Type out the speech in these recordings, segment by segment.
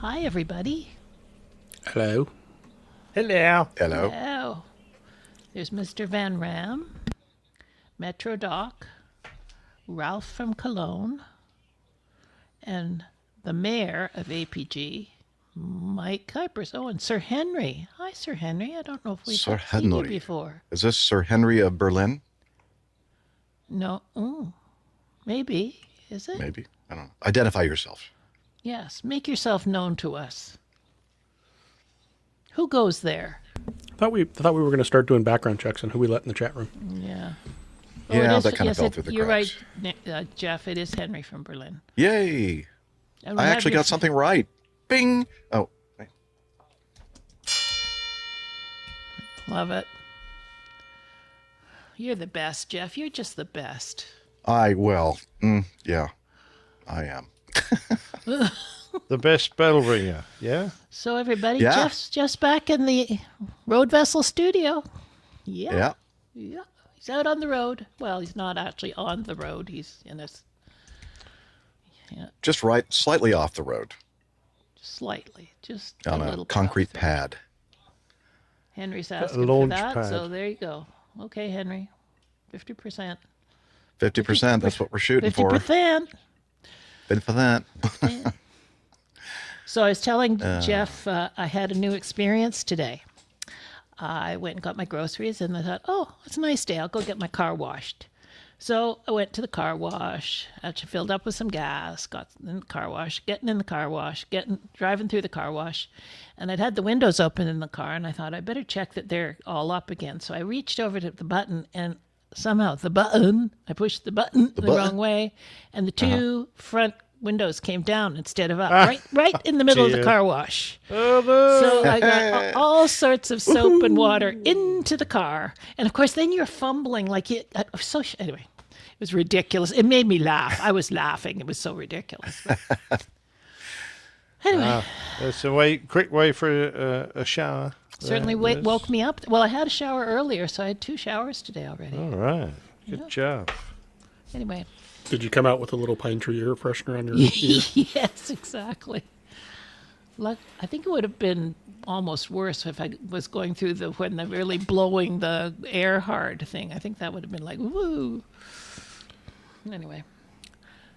Hi, everybody. Hello. Hello. Hello. Hello. There's Mr. Van Ram, Metro Doc, Ralph from Cologne, and the mayor of APG, Mike Kuipers. Oh, and Sir Henry. Hi, Sir Henry. I don't know if we've Sir seen you Henry. before. Is this Sir Henry of Berlin? No. Oh, maybe. Is it? Maybe. I don't know. Identify yourself. Yes. Make yourself known to us. Who goes there? I thought we were going to start doing background checks on who we let in the chat room. Yeah. Yeah, it is, that kind of yes, fell through the You're cracks. right, Jeff. It is Henry from Berlin. Yay! And we I have actually your- got something right. Bing! Oh, wait. Love it. You're the best, Jeff. You're just the best. Yeah, I am. The best bell ringer, yeah? So everybody, Yeah. Jeff's just back in the Road Vessel studio. Yeah. He's out on the road. Well, he's not actually on the road. He's in a Just right, slightly off the road slightly, just on a a little bit concrete off the road. pad. Henry's asking for launch that, pad. so there you go. Okay, Henry, 50%. 50%. That's what we're shooting for. 50%. 50%. So I was telling Jeff I had a new experience today. I went and got my groceries, and I thought, oh, it's a nice day. I'll go get my car washed. So I went to the car wash, actually filled up with some gas, got in the car wash, driving through the car wash, and I'd had the windows open in the car, and I thought I better check that they're all up again. So I reached over to the button, and somehow I pushed the button the wrong way, and the two front windows came down instead of up, right in the middle of the Dear. car wash. Oh, no. So I got all sorts of soap and water into the car, and of course, then you're fumbling like you. Anyway, it was ridiculous. It made me laugh. I was laughing. It was so ridiculous. Anyway, That's a quick way for a shower. certainly woke me up. Well, I had a shower earlier, so I had 2 showers today already. All right. Good job. Anyway, Did you come out with a little pine tree air freshener on your ear? yes, exactly. I think it would have been almost worse if I was going through when they're really blowing the air hard thing. I think that would have been like, woo. Anyway,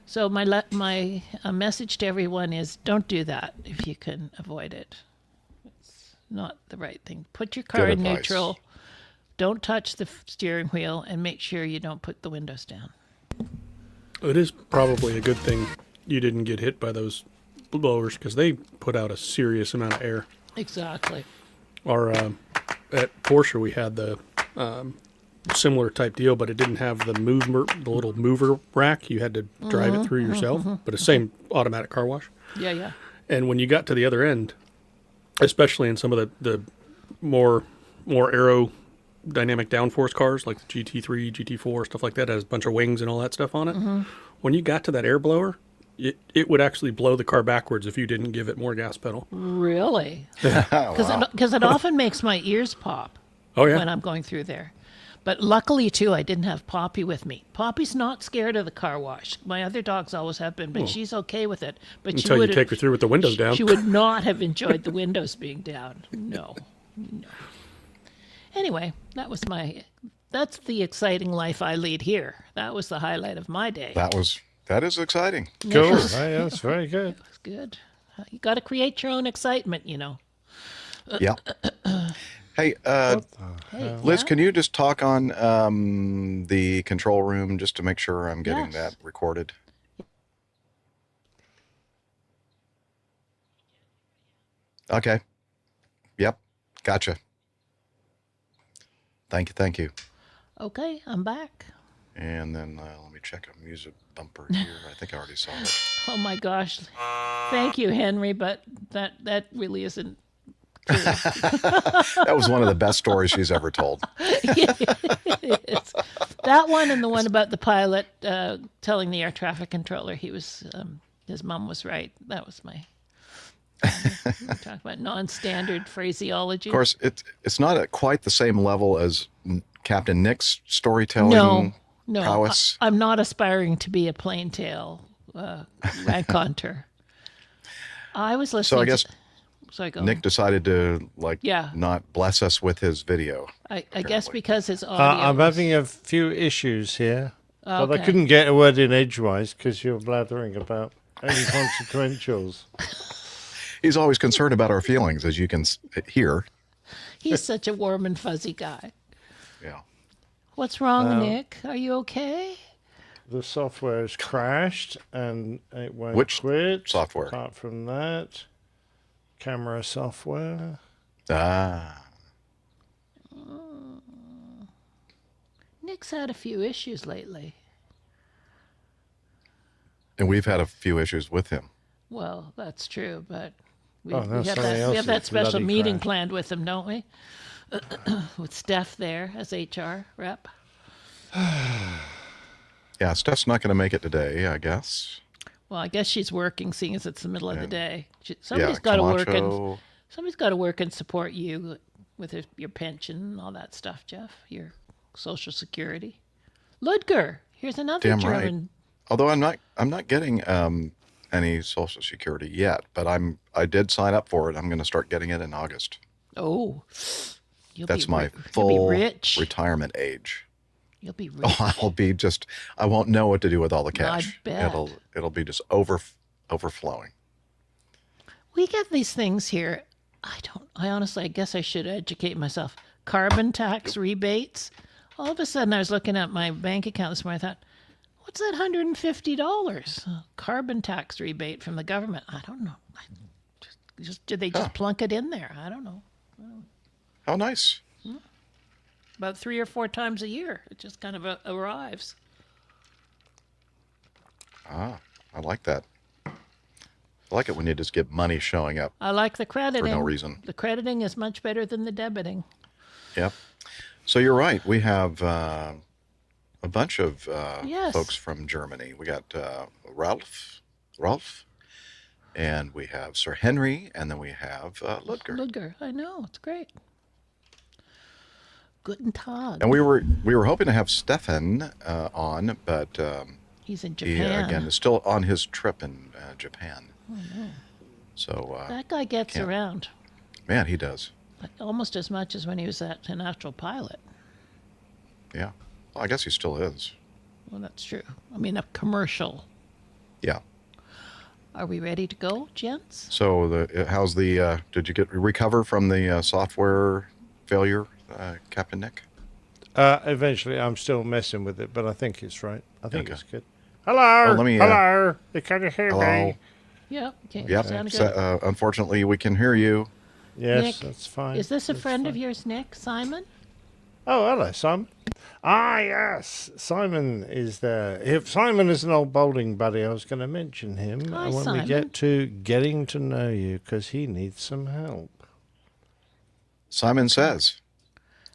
so my message to everyone is don't do that if you can avoid it. It's not the right thing. Put your car Good in advice. neutral. Don't touch the steering wheel, and make sure you don't put the windows down. It is probably a good thing you didn't get hit by those blowers because they put out a serious amount of air. Exactly. Our at Porsche we had the similar type deal, but it didn't have the little mover rack. You had to drive it through yourself, but the same automatic car wash. Yeah. And when you got to the other end, especially in some of the more aerodynamic downforce cars like the GT3, GT4, stuff like that, has a bunch of wings and all that stuff on it. When you got to that air blower, it would actually blow the car backwards if you didn't give it more gas pedal. Really? Wow. Because it often makes my ears pop Oh, yeah. when I'm going through there. But luckily, too, I didn't have Poppy with me. Poppy's not scared of the car wash. My other dogs always have been, but she's okay with it. But she Until you would take her through with the windows down. She would not have enjoyed the windows being down. No. Anyway, that's the exciting life I lead here. That was the highlight of my day. That is exciting. Cool. Hey, that's very good. That's good. You got to create your own excitement, you know. Yeah. Hey, Hey, Liz, yeah? can you just talk on the control room just to make sure I'm getting Yes. that recorded? Okay. Yep. Gotcha. Thank you. Okay, I'm back. And then let me check a music bumper here. I think I already saw it. Oh my gosh. Thank you, Henry, but that really isn't true. That was one of the best stories she's ever told. It's that one and the one about the pilot telling the air traffic controller his mom was right. That was my talk about non-standard phraseology. Of course, it's not at quite the same level as Captain Nick's storytelling No, prowess. I'm not aspiring to be a plain tail raconteur. I was listening. So I guess Sorry, go Nick on. decided to Yeah. not bless us with his video. I guess apparently. because his audio. I'm was- having a few issues here, but I Okay. couldn't get a word in edgewise because you're blathering about inconsequentials. He's always concerned about our feelings, as you can hear. He's such a warm and fuzzy guy. Yeah. What's wrong, Nick? Are you okay? The software has crashed and it won't Which quit. software? Apart from that, camera software. Ah. Nick's had a few issues lately. And we've had a few issues with him. Well, that's true, but we, Oh, no, we have somebody that, else we have that is special bloody meeting crashed. planned with him, don't we? With Steph there as HR rep. Yeah, Steph's not going to make it today, I guess. Well, I guess she's working, seeing as it's the middle of the day. Somebody's Yeah, got to work and Camacho. somebody's got to work and support you with your pension and all that stuff, Jeff. Your Social Security. Ludger, here's another Damn right. German. Although I'm not getting any Social Security yet, but I did sign up for it. I'm going to start getting it in August. Oh, That's my you'll full be rich. retirement age. You'll be rich. Oh, I won't know what to do with all the cash. bet. It'll be just overflowing. We get these things here. I honestly, I guess I should educate myself. Carbon tax rebates. All of a sudden, I was looking at my bank account this morning. I thought, what's that $150? Carbon tax rebate from the government. I don't know. Did they just plunk it in there? I don't know. How nice. About 3 or 4 times a year. It just kind of arrives. Ah, I like that. I like it when you just get money showing up I like the crediting. for no reason. The crediting is much better than the debiting. Yep. So you're right. We have a bunch of Yes. folks from Germany. We got Ralph, and we have Sir Henry, and then we have Ludger. Ludger, I know. It's great. Guten Tag. And we were hoping to have Stefan on, but He's in he Japan. again is still on his trip in Japan. So That guy gets can't- around man, he does. almost as much as when he was a natural pilot. Yeah. Well, I guess he still is. Well, that's true. I mean, a commercial. Yeah. Are we ready to go, gents? So how's the? Did you recover from the software failure, Captain Nick? Eventually, I'm still messing with it, but I think it's right. I think Okay. it's good. Hello. let me, Hello. Can you hear Hello. me? Yeah. Okay. Yep. Sound good. So, unfortunately, we can hear you. Yes, Nick, that's fine. Is this a That's friend fine. of yours, Nick? Simon? Oh, hello, Simon. Ah, yes. Simon is there. If Simon is an old bowling buddy, I was going to mention him Hi, when Simon. we get to getting to know you because he needs some help. Simon says.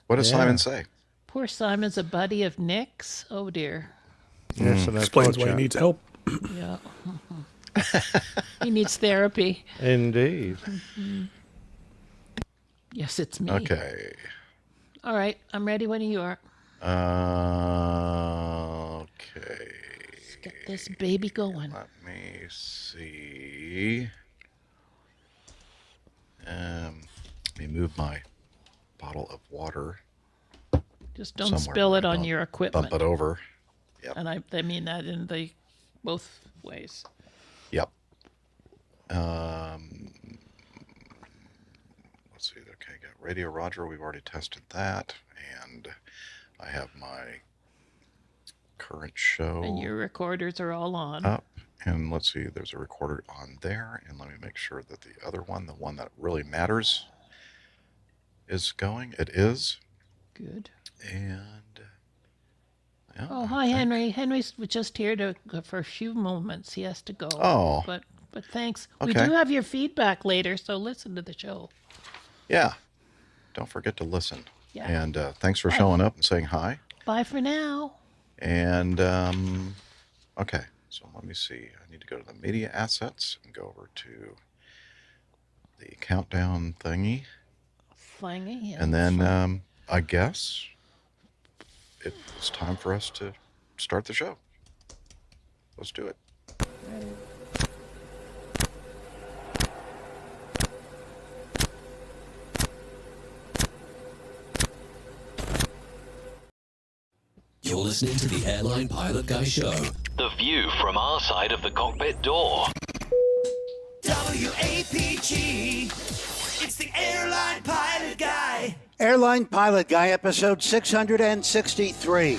What does Yeah. Simon say? Poor Simon's a buddy of Nick's. Oh, dear. Yes, and Explains why he needs help. Yeah. He needs therapy. Indeed. Yes, it's me. Okay. All right. I'm ready when you are. Okay. Let's get this baby going. Let me see. Let me move my bottle of water. Just don't somewhere spill where it I on don't your equipment. Bump it over. And I mean that in the both ways. Yep. Let's see. Okay, got Radio Roger. We've already tested that, and I have my current show And your recorders are all on. up. And let's see. There's a recorder on there, and let me make sure that the other one, the one that really matters, is going. It is. Good. And yeah, Oh, I hi, think- Henry. Henry's just here for a few moments. He has to go. Oh. But thanks. We Okay. do have your feedback later, so listen to the show. Yeah. Don't forget to listen. Yeah. And thanks for showing up and saying hi. Bye for now. And okay, so let me see. I need to go to the media assets and go over to the countdown thingy, Flangy. Yeah. and then I guess it's time for us to start the show. Let's do it. listening to the Airline Pilot Guy Show. The view from our side of the cockpit door. WAPG, it's the Airline Pilot Guy. Airline Pilot Guy, episode 663. Yeah,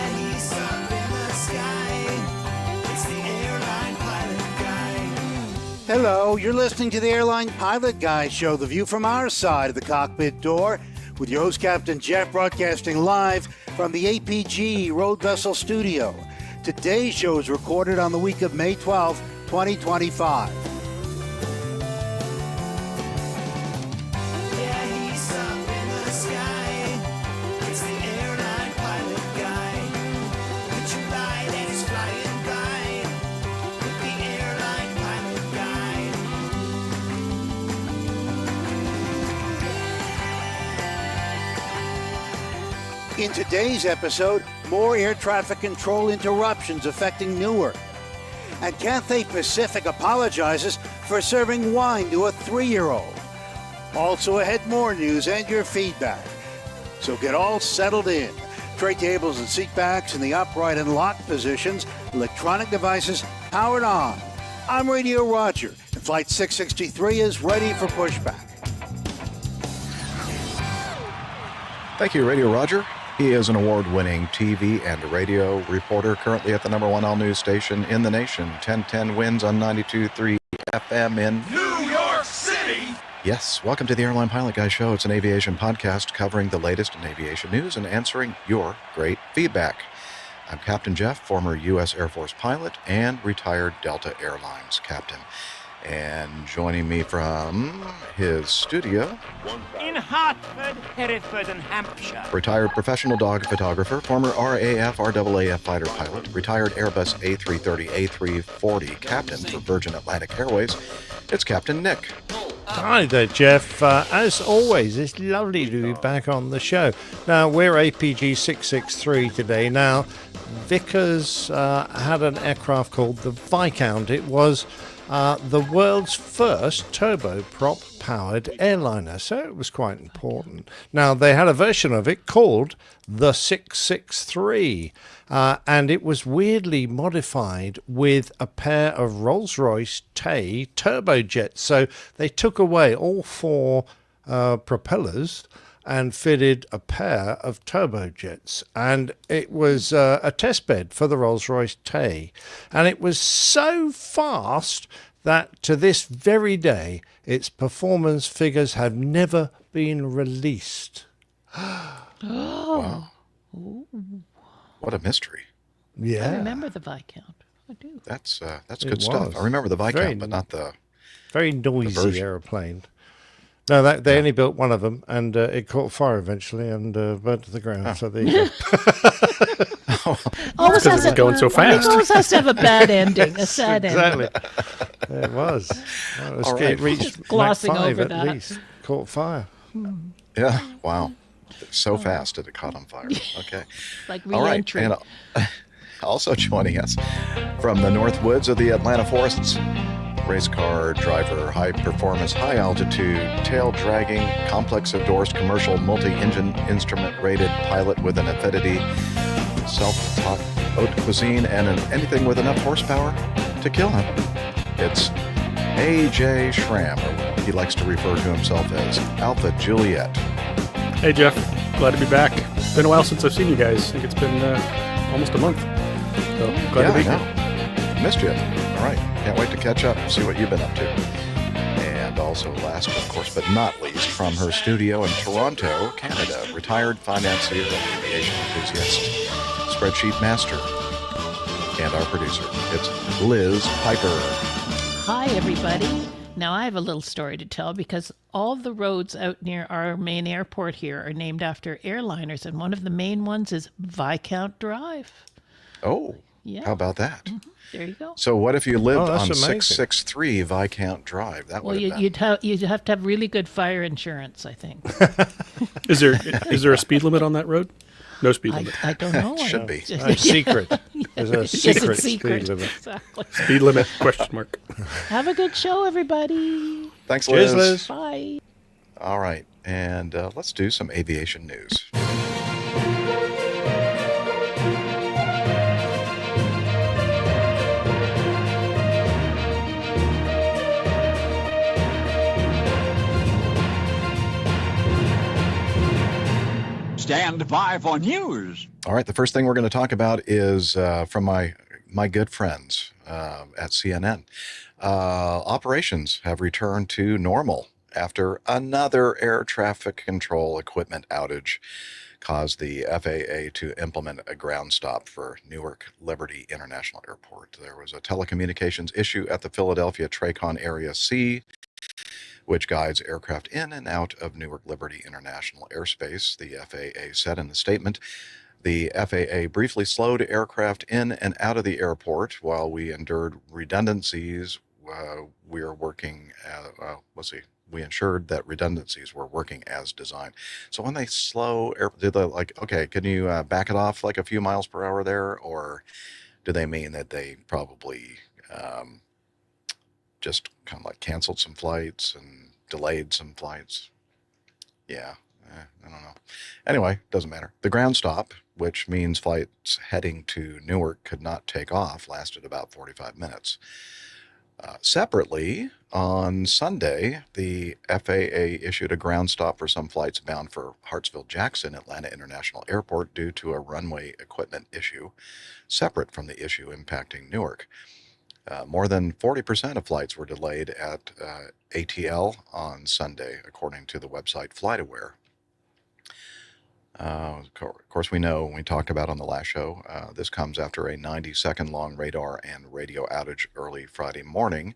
he's up in the sky. It's the Airline Pilot Guy. Hello, you're listening to the Airline Pilot Guy Show, the view from our side of the cockpit door, with your host, Captain Jeff, broadcasting live from the APG Road Vessel Studio. Today's show is recorded on the week of May 12th, 2025. Yeah, he's up in the sky. It's the Airline Pilot Guy. Would you ride and he's flying by with the Airline Pilot Guy? In today's episode, more air traffic control interruptions affecting Newark. And Cathay Pacific apologizes for serving wine to a 3-year-old. Also ahead, more news and your feedback. So get all settled in. Tray tables and seat backs in the upright and locked positions. Electronic devices powered on. I'm Radio Roger, and Flight 663 is ready for pushback. Thank you, Radio Roger. He is an award-winning TV and radio reporter, currently at the #1 all-news station in the nation, 1010 Winds on 92.3 FM in New York City! Yes, welcome to the Airline Pilot Guy Show. It's an aviation podcast covering the latest in aviation news and answering your great feedback. I'm Captain Jeff, former U.S. Air Force pilot and retired Delta Airlines captain. And joining me from his studio, in Hartford, Hereford, and Hampshire. retired professional dog photographer, former RAF, RAAF fighter pilot, retired Airbus A330, A340 captain for Virgin Atlantic Airways, it's Captain Nick. Hi there, Jeff. As always, it's lovely to be back on the show. Now, we're APG 663 today. Now, Vickers had an aircraft called the Viscount. It was the world's first turboprop-powered airliner, so it was quite important. Now, they had a version of it called the 663, and it was weirdly modified with a pair of Rolls-Royce Tay turbojets. So they took away all 4 propellers and fitted a pair of turbojets, and it was a test bed for the Rolls-Royce Tay, and it was so fast that to this very day its performance figures have never been released. Wow. What a mystery. Yeah, I remember the Viscount. I do. That's It good stuff. was. I remember the Very Viscount, but not the... very noisy version. aeroplane. No, they only built one of them, and it caught fire eventually and burnt to the ground. So there you go. Always because it's going so fast. It always has to have a bad ending, a sad ending. Exactly. It was. All right. It reached Just glossing Mach 5 over at that. least. Caught fire. Yeah, wow. So fast that it caught on fire. Okay. Like All right. re-entry. And also joining us from the north woods of the Atlanta forests, race car driver, high performance, high altitude, tail dragging, complex endorsed commercial multi-engine instrument rated pilot with an affinity, self-taught haute cuisine, and anything with enough horsepower to kill him. It's AJ Schramm, or he likes to refer to himself as Alpha Juliet. Hey, Jeff. Glad to be back. It's been a while since I've seen you guys. I think it's been almost a month. So glad to be I here. know. Missed you. All right. Can't wait to catch up and see what you've been up to. And also, last, of course, but not least, from her studio in Toronto, Canada, retired financier and aviation enthusiast, spreadsheet master, and our producer. It's Liz Piper. Hi, everybody. Now, I have a little story to tell because all the roads out near our main airport here are named after airliners, and one of the main ones is Viscount Drive. Oh, Yeah. how about that? There you go. So what if you lived that's on amazing. 663 Viscount Drive? That Well, would have been... you'd have to have really good fire insurance, I think. Is there a speed limit on that road? No speed limit. I don't know. Should be. Secret. There's a Yes, it's secret secret. speed limit. Exactly. Speed limit? Question mark. Have a good show, everybody. Thanks, Cheers, Liz. Liz. Bye. All right, and let's do some aviation news. Stand by for news. All right, the first thing we're going to talk about is from my good friends at CNN. Operations have returned to normal after another air traffic control equipment outage caused the FAA to implement a ground stop for Newark Liberty International Airport. There was a telecommunications issue at the Philadelphia TRACON Area C, which guides aircraft in and out of Newark Liberty International Airspace, the FAA said in the statement. The FAA briefly slowed aircraft in and out of the airport while we endured redundancies. We ensured that redundancies were working as designed. So when they slow, did they okay, can you back it off like a few miles per hour there? Or do they mean that they probably just kind of like canceled some flights and delayed some flights? Yeah, I don't know. Anyway, doesn't matter. The ground stop, which means flights heading to Newark could not take off, lasted about 45 minutes. Separately, on Sunday, the FAA issued a ground stop for some flights bound for Hartsfield-Jackson Atlanta International Airport due to a runway equipment issue, separate from the issue impacting Newark. More than 40% of flights were delayed at ATL on Sunday, according to the website FlightAware. Of course, we know, we talked about on the last show, this comes after a 90-second long radar and radio outage early Friday morning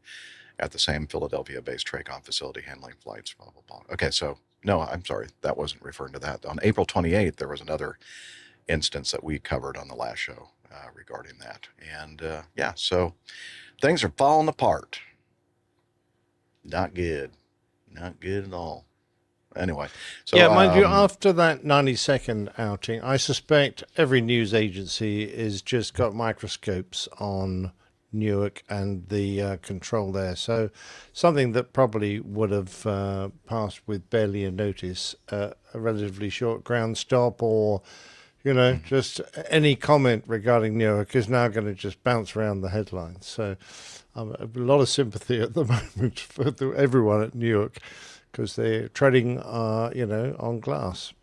at the same Philadelphia-based TRACON facility handling flights, blah, blah, blah. Okay, so, no, I'm sorry, that wasn't referring to that. On April 28th, there was another instance that we covered on the last show regarding that. And, yeah, so things are falling apart. Not good. Not good at all. Anyway, so yeah, mind you, after that 90-second outing, I suspect every news agency has just got microscopes on Newark and the control there. So something that probably would have passed with barely a notice, a relatively short ground stop, or just any comment regarding Newark is now going to just bounce around the headlines. So a lot of sympathy at the moment for everyone at Newark, because they're treading, on glass.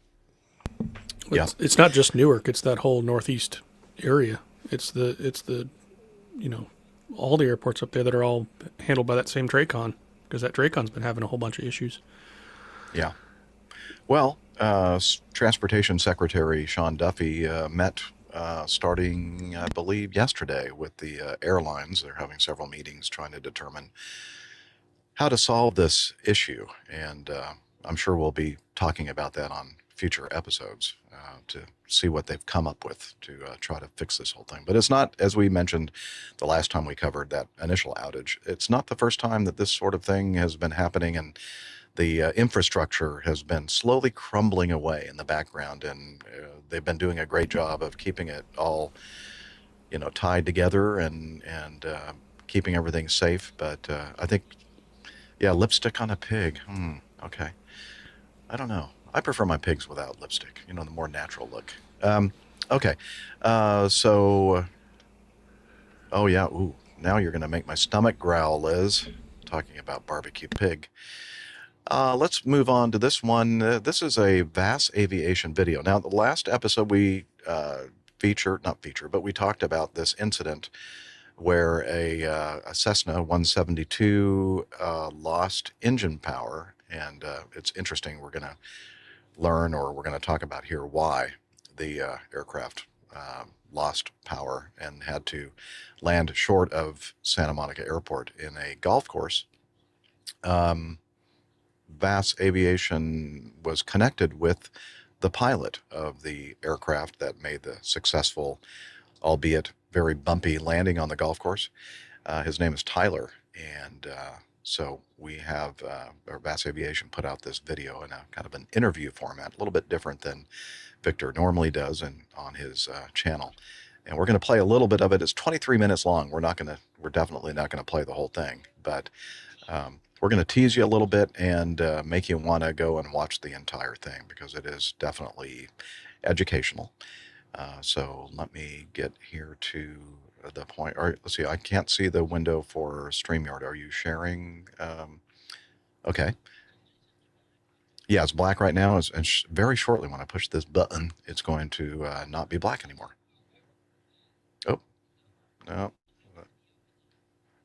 Yeah. It's not just Newark; it's that whole northeast area. It's the, all the airports up there that are all handled by that same TRACON, because that TRACON's been having a whole bunch of issues. Yeah. Well, Transportation Secretary Sean Duffy met starting, I believe, yesterday with the airlines. They're having several meetings trying to determine how to solve this issue, and I'm sure we'll be talking about that on future episodes to see what they've come up with to try to fix this whole thing. But it's not, as we mentioned the last time we covered that initial outage, it's not the first time that this sort of thing has been happening, and the infrastructure has been slowly crumbling away in the background, and they've been doing a great job of keeping it all, tied together and keeping everything safe. But I think, lipstick on a pig. Okay. I don't know. I prefer my pigs without lipstick, the more natural look. Okay. Oh yeah. Ooh, now you're going to make my stomach growl, Liz, talking about barbecue pig. Let's move on to this one. This is a VAS Aviation video. Now, the last episode we we talked about this incident where a Cessna 172 lost engine power, and it's interesting. We're going to learn, or we're going to talk about here, why the aircraft lost power and had to land short of Santa Monica Airport in a golf course. VAS Aviation was connected with the pilot of the aircraft that made the successful, albeit very bumpy, landing on the golf course. His name is Tyler, and so we have VAS Aviation put out this video in a kind of an interview format, a little bit different than Victor normally does on his channel. And we're going to play a little bit of it. It's 23 minutes long. We're definitely not going to play the whole thing, but we're going to tease you a little bit and make you want to go and watch the entire thing, because it is definitely educational. So let me get here to the point. All right, let's see. I can't see the window for StreamYard. Are you sharing? Okay. Yeah, it's black right now. And very shortly, when I push this button, it's going to not be black anymore. Oh, no.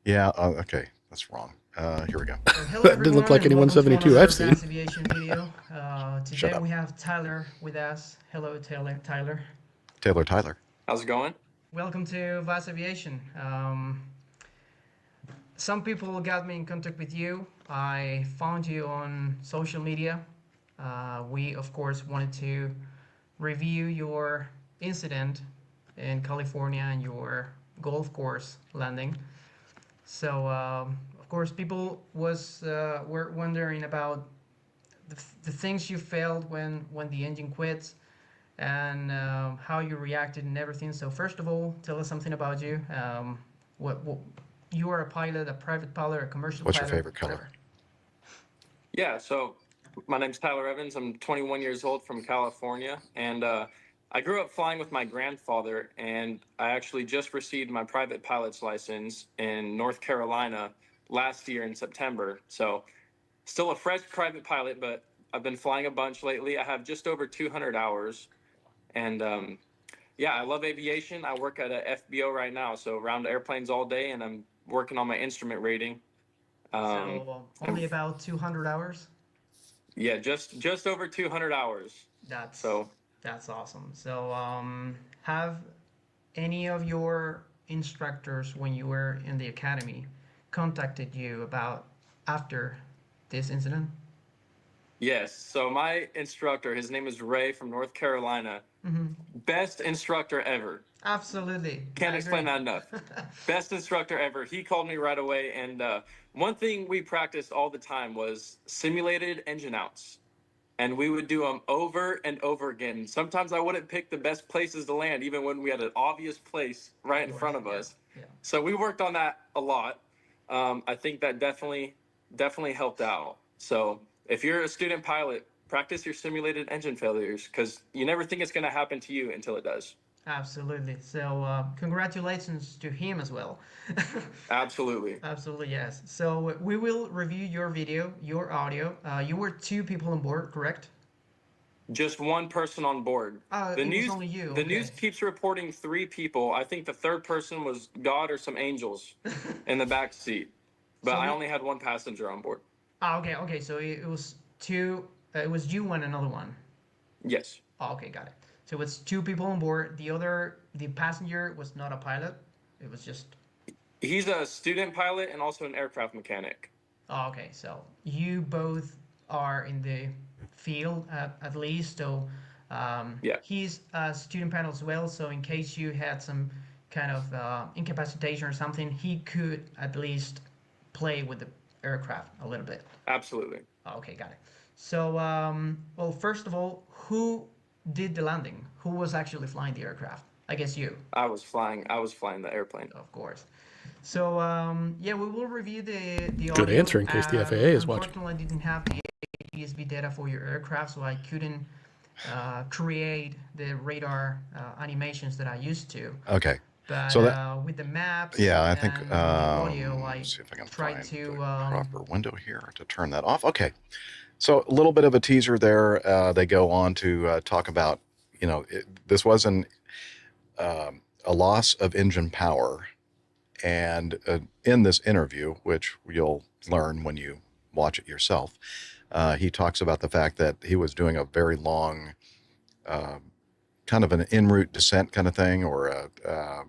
Yeah, okay. That's wrong. Here we go. Hello That didn't look everyone, like and any welcome to 172 another I've seen. Vast Aviation video. Shut Today up. we have Tyler with us. Hello, Tyler. Tyler. How's it going? Welcome to Vast Aviation. Some people got me in contact with you. I found you on social media. We, of course, wanted to review your incident in California and your golf course landing. So, of course, people were wondering about the things you felt when the engine quit, and how you reacted and everything. So, first of all, tell us something about you. What you are a pilot, a private pilot, a commercial What's pilot? your favorite color? Whatever. Yeah, so my name's Tyler Evans. I'm 21 years old from California, and I grew up flying with my grandfather, and I actually just received my private pilot's license in North Carolina last year in September. So still a fresh private pilot, but I've been flying a bunch lately. I have just over 200 hours, and yeah, I love aviation. I work at a FBO right now, so around airplanes all day, and I'm working on my instrument rating. So, only about 200 hours? Yeah, just over 200 hours. That's So that's awesome. So, have any of your instructors when you were in the academy contacted you about after this incident? yes, so my instructor, his name is Ray from North Carolina. Best instructor ever. Absolutely. Can't I explain agree. that enough. Best instructor ever. He called me right away, and one thing we practiced all the time was simulated engine outs. And we would do them over and over again. Sometimes I wouldn't pick the best places to land, even when we had an obvious place right in front of us. Yeah. So we worked on that a lot. I think that definitely helped out. So if you're a student pilot, practice your simulated engine failures, because you never think it's going to happen to you until it does. Absolutely. So, congratulations to him as well. Absolutely. Absolutely, yes. So, we will review your video, your audio. You were 2 people on board, correct? Just one person on board. It was only you. The Okay. news keeps reporting 3 people. I think the third person was God or some angels in the back seat. But So I we- only had one passenger on board. Okay. So it was 2. It was you and another one. Yes. Okay, got it. So it's 2 people on board. The passenger was not a pilot. It was just. He's a student pilot and also an aircraft mechanic. Okay. So you both are in the field at least. So Yeah. he's a student pilot as well. So in case you had some kind of incapacitation or something, he could at least play with the aircraft a little bit. Absolutely. Okay, got it. So, well, first of all, who did the landing? Who was actually flying the aircraft? I guess you, I was flying the airplane. of course. So, yeah, we will review the Good audio. answer in case the FAA is watching. Unfortunately, I didn't have the APG data for your aircraft, so I couldn't create the radar animations that I used to. Okay. But So that- with the maps, Yeah, I think. and the audio, I Let's see if I can tried find to. the proper window here to turn that off. Okay. So a little bit of a teaser there. They go on to talk about, this was a loss of engine power. And in this interview, which you'll learn when you watch it yourself, he talks about the fact that he was doing a very long, kind of an en route descent kind of thing, or a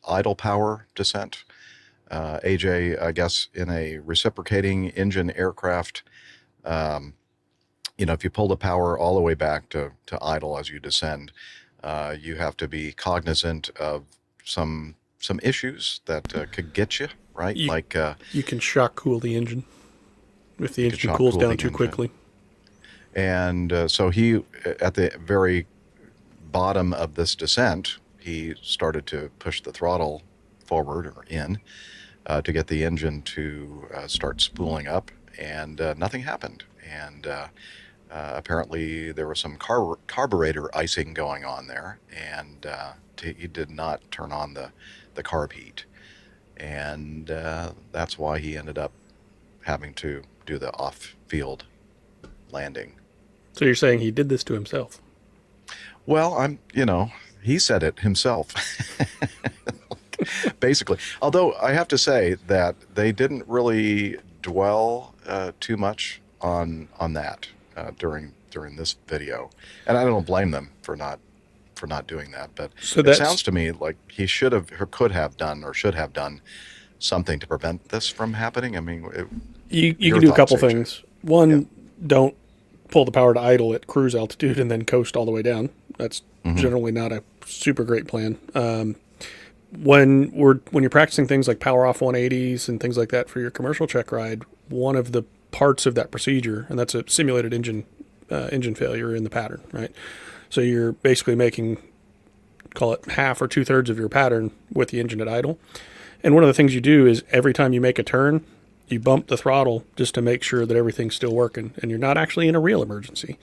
idle power descent. AJ, I guess, in a reciprocating engine aircraft, if you pull the power all the way back to idle as you descend, you have to be cognizant of some issues that could get you, right? You can shock cool the engine if the engine shock cools cool down the too engine. quickly. And so he, at the very bottom of this descent, he started to push the throttle forward or in to get the engine to start spooling up, and nothing happened. And apparently there was some carburetor icing going on there, and he did not turn on the carb heat. And that's why he ended up having to do the off-field landing. So you're saying he did this to himself? Well, he said it himself. Basically. Although I have to say that they didn't really dwell too much on that during this video, and I don't blame them for not doing that. But it sounds to me like he should have, or could have done, or should have done something to prevent this from happening. I mean, you can do a couple things. One, don't pull the power to idle at cruise altitude and then coast all the way down. That's generally not a super great plan. When you're practicing things like power off 180s and things like that for your commercial check ride, one of the parts of that procedure, and that's a simulated engine failure in the pattern, right? So you're basically making, call it half or 2/3 of your pattern with the engine at idle. And one of the things you do is every time you make a turn, you bump the throttle just to make sure that everything's still working, and you're not actually in a real emergency.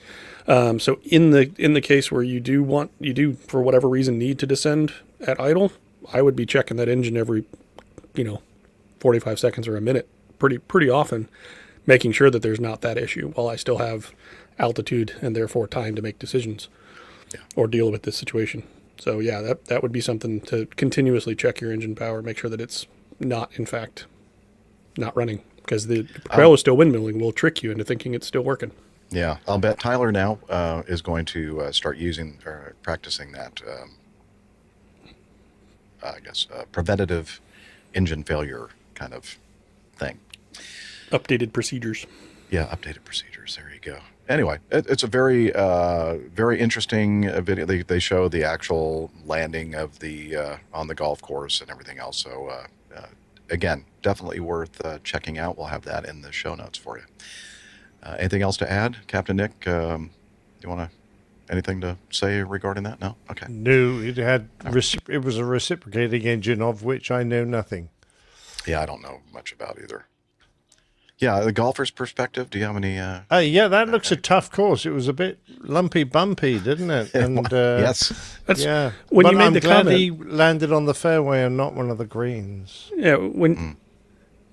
So in the case where you do for whatever reason need to descend at idle, I would be checking that engine every 45 seconds or a minute, pretty often, making sure that there's not that issue while I still have altitude and therefore time to make decisions or deal with this situation. So yeah, that would be something to continuously check your engine power, make sure that it's not, in fact, not running, because the propeller still windmilling will trick you into thinking it's still working. Yeah, I'll bet Tyler now is going to start using or practicing that, preventative engine failure kind of thing. Updated procedures. Yeah, updated procedures. There you go. Anyway, it's a very, very interesting video. They show the actual landing of the on the golf course and everything else. So again, definitely worth checking out. We'll have that in the show notes for you. Anything else to add, Captain Nick? You want to anything to say regarding that? No. Okay. No, it was a reciprocating engine of which I know nothing. Yeah, I don't know much about either. Yeah, the golfer's perspective, do you have any... yeah, that looks a tough course. It was a bit lumpy-bumpy, didn't it? And yes. Yeah. When but you made I'm the glad comment, he landed on the fairway and not one of the greens. Yeah, when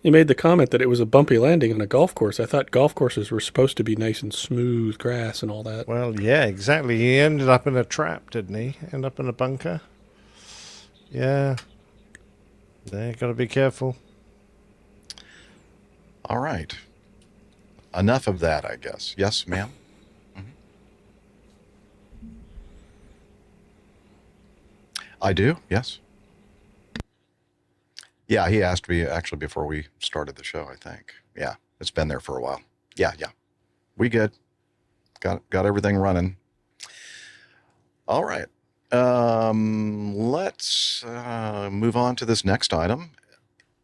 you made the comment that it was a bumpy landing on a golf course, I thought golf courses were supposed to be nice and smooth grass and all that. Well, yeah, exactly. He ended up in a trap, didn't he? End up in a bunker? Yeah. They got to be careful. All right. Enough of that, I guess. Yes, ma'am? I do, yes. Yeah, he asked me actually before we started the show, I think. Yeah, it's been there for a while. Yeah. We good. Got everything running. All right. Let's move on to this next item.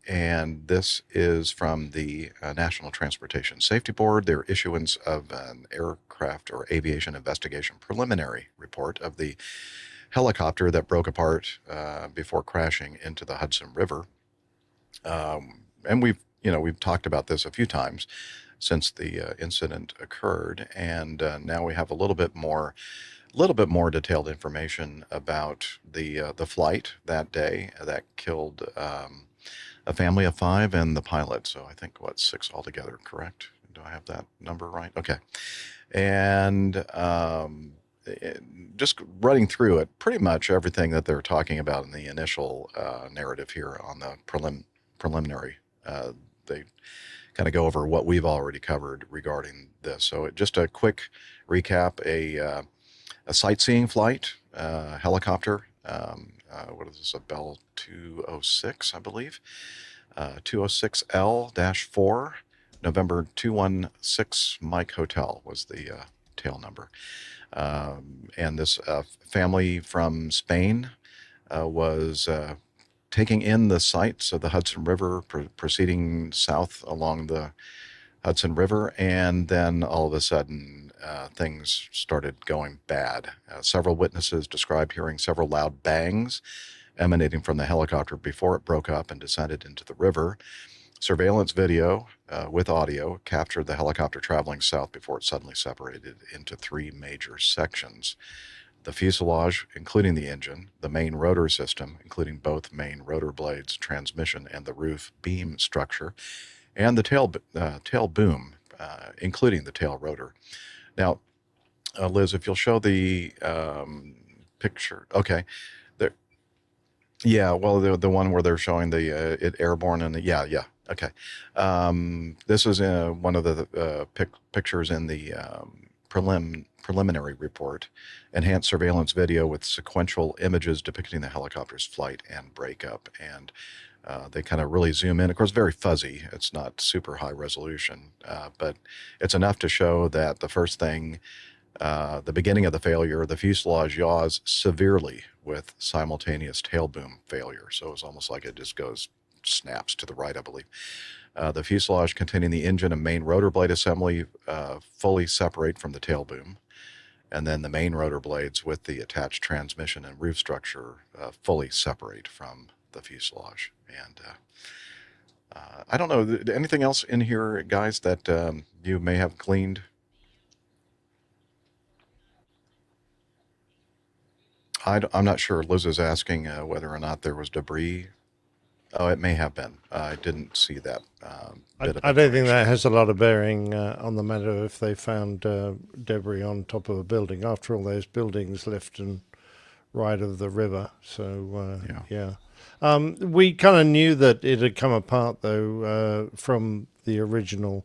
And this is from the National Transportation Safety Board, their issuance of an aircraft or aviation investigation preliminary report of the helicopter that broke apart before crashing into the Hudson River. And we've talked about this a few times since the incident occurred, and now we have a little bit more detailed information about the flight that day that killed a family of 5 and the pilot. So I think, 6 altogether, correct? Do I have that number right? Okay. And just running through it, pretty much everything that they're talking about in the initial narrative here on the preliminary, they kind of go over what we've already covered regarding this. So just a quick recap, a sightseeing flight, helicopter, what is this, a Bell 206, I believe, 206L-4, November 216 Mike Hotel was the tail number. And this family from Spain was taking in the sights of the Hudson River, proceeding south along the Hudson River, and then all of a sudden things started going bad. Several witnesses described hearing several loud bangs emanating from the helicopter before it broke up and descended into the river. Surveillance video with audio captured the helicopter traveling south before it suddenly separated into 3 major sections. The fuselage, including the engine, the main rotor system, including both main rotor blades, transmission, and the roof beam structure, and the tail boom including the tail rotor. Now, Liz, if you'll show the picture. Okay. There. Yeah, well, the one where they're showing the it airborne and yeah. Okay. This is one of the pictures in the preliminary report, enhanced surveillance video with sequential images depicting the helicopter's flight and breakup. And they kind of really zoom in. Of course, very fuzzy. It's not super high resolution, but it's enough to show that the first thing, the beginning of the failure, the fuselage yaws severely with simultaneous tail boom failure. So it's almost like it just snaps to the right, I believe. The fuselage containing the engine and main rotor blade assembly fully separate from the tail boom. And then the main rotor blades with the attached transmission and roof structure fully separate from the fuselage. And I don't know, anything else in here, guys, that you may have gleaned? I'm not sure. Liz is asking whether or not there was debris. Oh, it may have been. I didn't see that bit of I don't think that has a lot of bearing on the matter if they found debris on top of a building. After all, those buildings left and right of the river. So, yeah. We kind of knew that it had come apart, though, from the original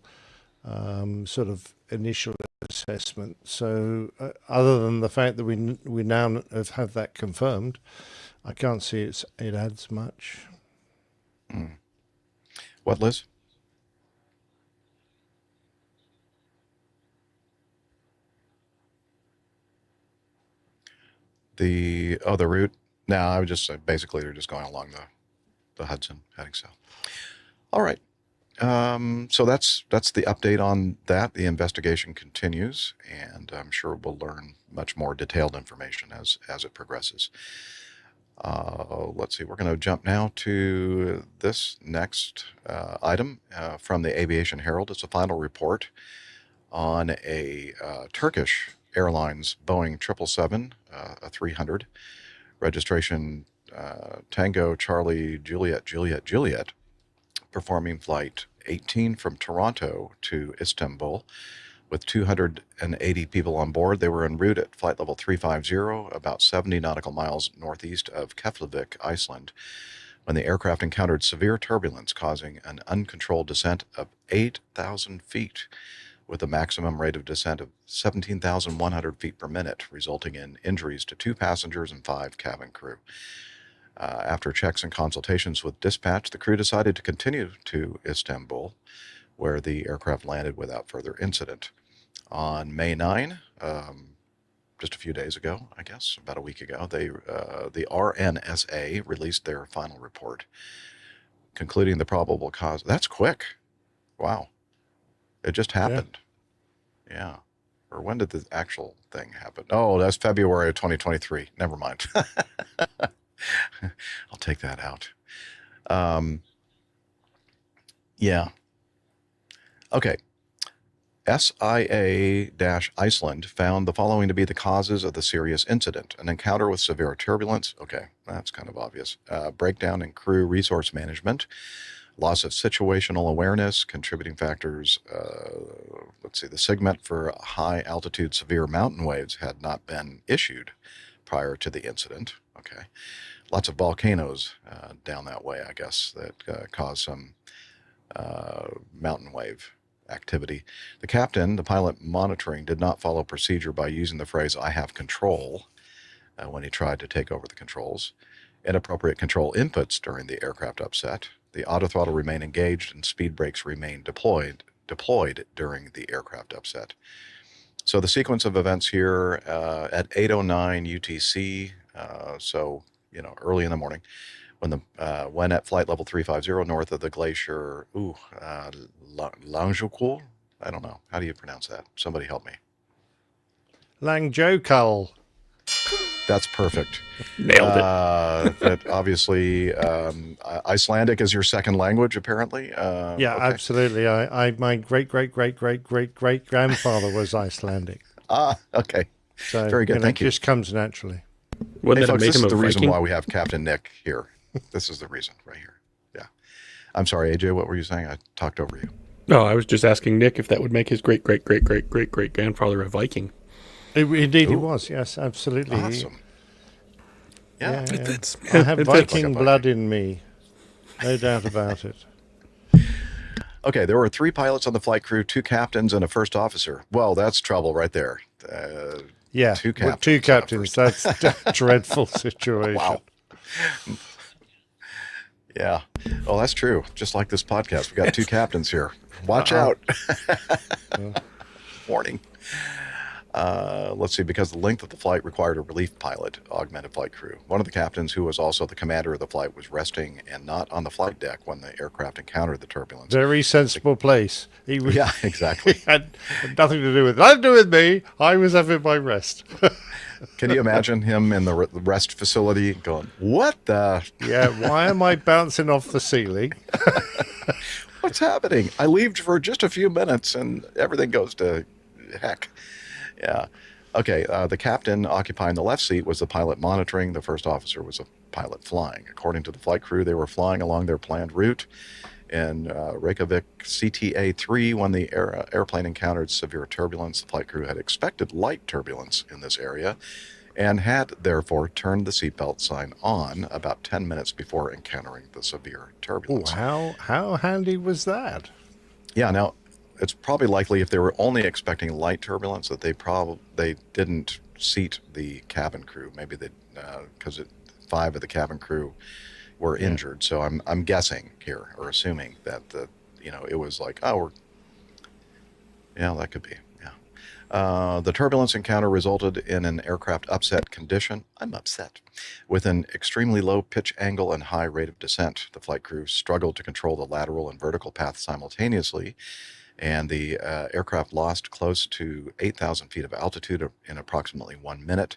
sort of initial assessment. So, other than the fact that we now have that confirmed, I can't see it adds much. What, Liz? The route? No, I would just say basically they're just going along the Hudson heading south. All right. So that's the update on that. The investigation continues, and I'm sure we'll learn much more detailed information as it progresses. Let's see, we're going to jump now to this next item from the Aviation Herald. It's a final report on a Turkish Airlines Boeing 777, a 300, registration Tango Charlie Juliet, performing flight 18 from Toronto to Istanbul with 280 people on board. They were en route at flight level 350, about 70 nautical miles northeast of Keflavik, Iceland, when the aircraft encountered severe turbulence, causing an uncontrolled descent of 8,000 feet, with a maximum rate of descent of 17,100 feet per minute, resulting in injuries to 2 passengers and 5 cabin crew. After checks and consultations with dispatch, the crew decided to continue to Istanbul, where the aircraft landed without further incident. On May 9, just a few days ago, I guess, about a week ago, the RNSA released their final report, concluding the probable cause. That's quick. Wow. It just happened. Yeah. Or when did the actual thing happen? Oh, that's February of 2023. Never mind. I'll take that out. Yeah. Okay. SIA-Iceland found the following to be the causes of the serious incident: an encounter with severe turbulence. Okay, that's kind of obvious. Breakdown in crew resource management, loss of situational awareness, contributing factors. Let's see, the SIGMET for high altitude severe mountain waves had not been issued prior to the incident. Okay. Lots of volcanoes down that way, I guess, that cause some mountain wave activity. The captain, the pilot monitoring, did not follow procedure by using the phrase "I have control" when he tried to take over the controls. Inappropriate control inputs during the aircraft upset. The autothrottle remained engaged and speed brakes remained deployed during the aircraft upset. So the sequence of events here at 8:09 UTC, so early in the morning, when at flight level 350 north of the glacier, Langjökull. I don't know. How do you pronounce that? Somebody help me. Langjökull. That's perfect. Nailed it. That obviously Icelandic is your second language, apparently. Yeah, okay. Absolutely. My great grandfather was Icelandic. Okay. So very good. Thank you. It just comes naturally. Wouldn't Hey, that folks, make this him is a the reason Viking? why we have Captain Nick here. This is the reason right here. Yeah. I'm sorry, AJ, what were you saying? I talked over you. No, I was just asking Nick if that would make his great grandfather a Viking. Indeed, he was. Yes, absolutely. Awesome. Yeah, Yeah. It fits. I have It fits. Viking blood in me, no doubt about it. Okay, there were 3 pilots on the flight crew, 2 captains, and a first officer. Well, that's trouble right there. Yeah, 2 captains. 2 captains. That's a dreadful situation. Wow. Yeah. Oh, that's true. Just like this podcast, we got 2 captains here. Watch out. Warning. Let's see, because the length of the flight required a relief pilot, augmented flight crew. One of the captains, who was also the commander of the flight, was resting and not on the flight deck when the aircraft encountered the turbulence. Very sensible place. He was, Yeah, exactly. He had nothing to do with it. Nothing to do with me. I was having my rest. Can you imagine him in the rest facility going, what the? Yeah, why am I bouncing off the ceiling? What's happening? I leave for just a few minutes and everything goes to heck. Yeah. Okay, the captain occupying the left seat was the pilot monitoring. The first officer was a pilot flying. According to the flight crew, they were flying along their planned route in Reykjavik CTA-3 when the airplane encountered severe turbulence. The flight crew had expected light turbulence in this area and had therefore turned the seatbelt sign on about 10 minutes before encountering the severe turbulence. Oh, how handy was that? Yeah, now it's probably likely if they were only expecting light turbulence that they didn't seat the cabin crew. Maybe they because 5 of the cabin crew were injured. So I'm guessing here, or assuming that it was like, that could be. Yeah. The turbulence encounter resulted in an aircraft upset condition. I'm upset. With an extremely low pitch angle and high rate of descent. The flight crew struggled to control the lateral and vertical path simultaneously, and the aircraft lost close to 8,000 feet of altitude in approximately 1 minute,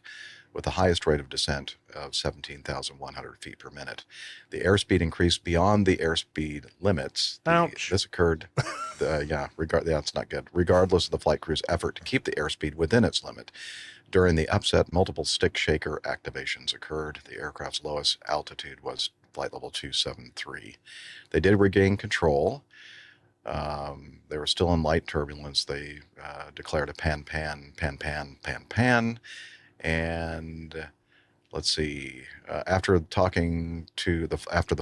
with the highest rate of descent of 17,100 feet per minute. The airspeed increased beyond the airspeed limits. Ouch. This occurred, that's not good. Regardless of the flight crew's effort to keep the airspeed within its limit. During the upset, multiple stick shaker activations occurred. The aircraft's lowest altitude was flight level 273. They did regain control. They were still in light turbulence. They declared a pan. And let's see, after the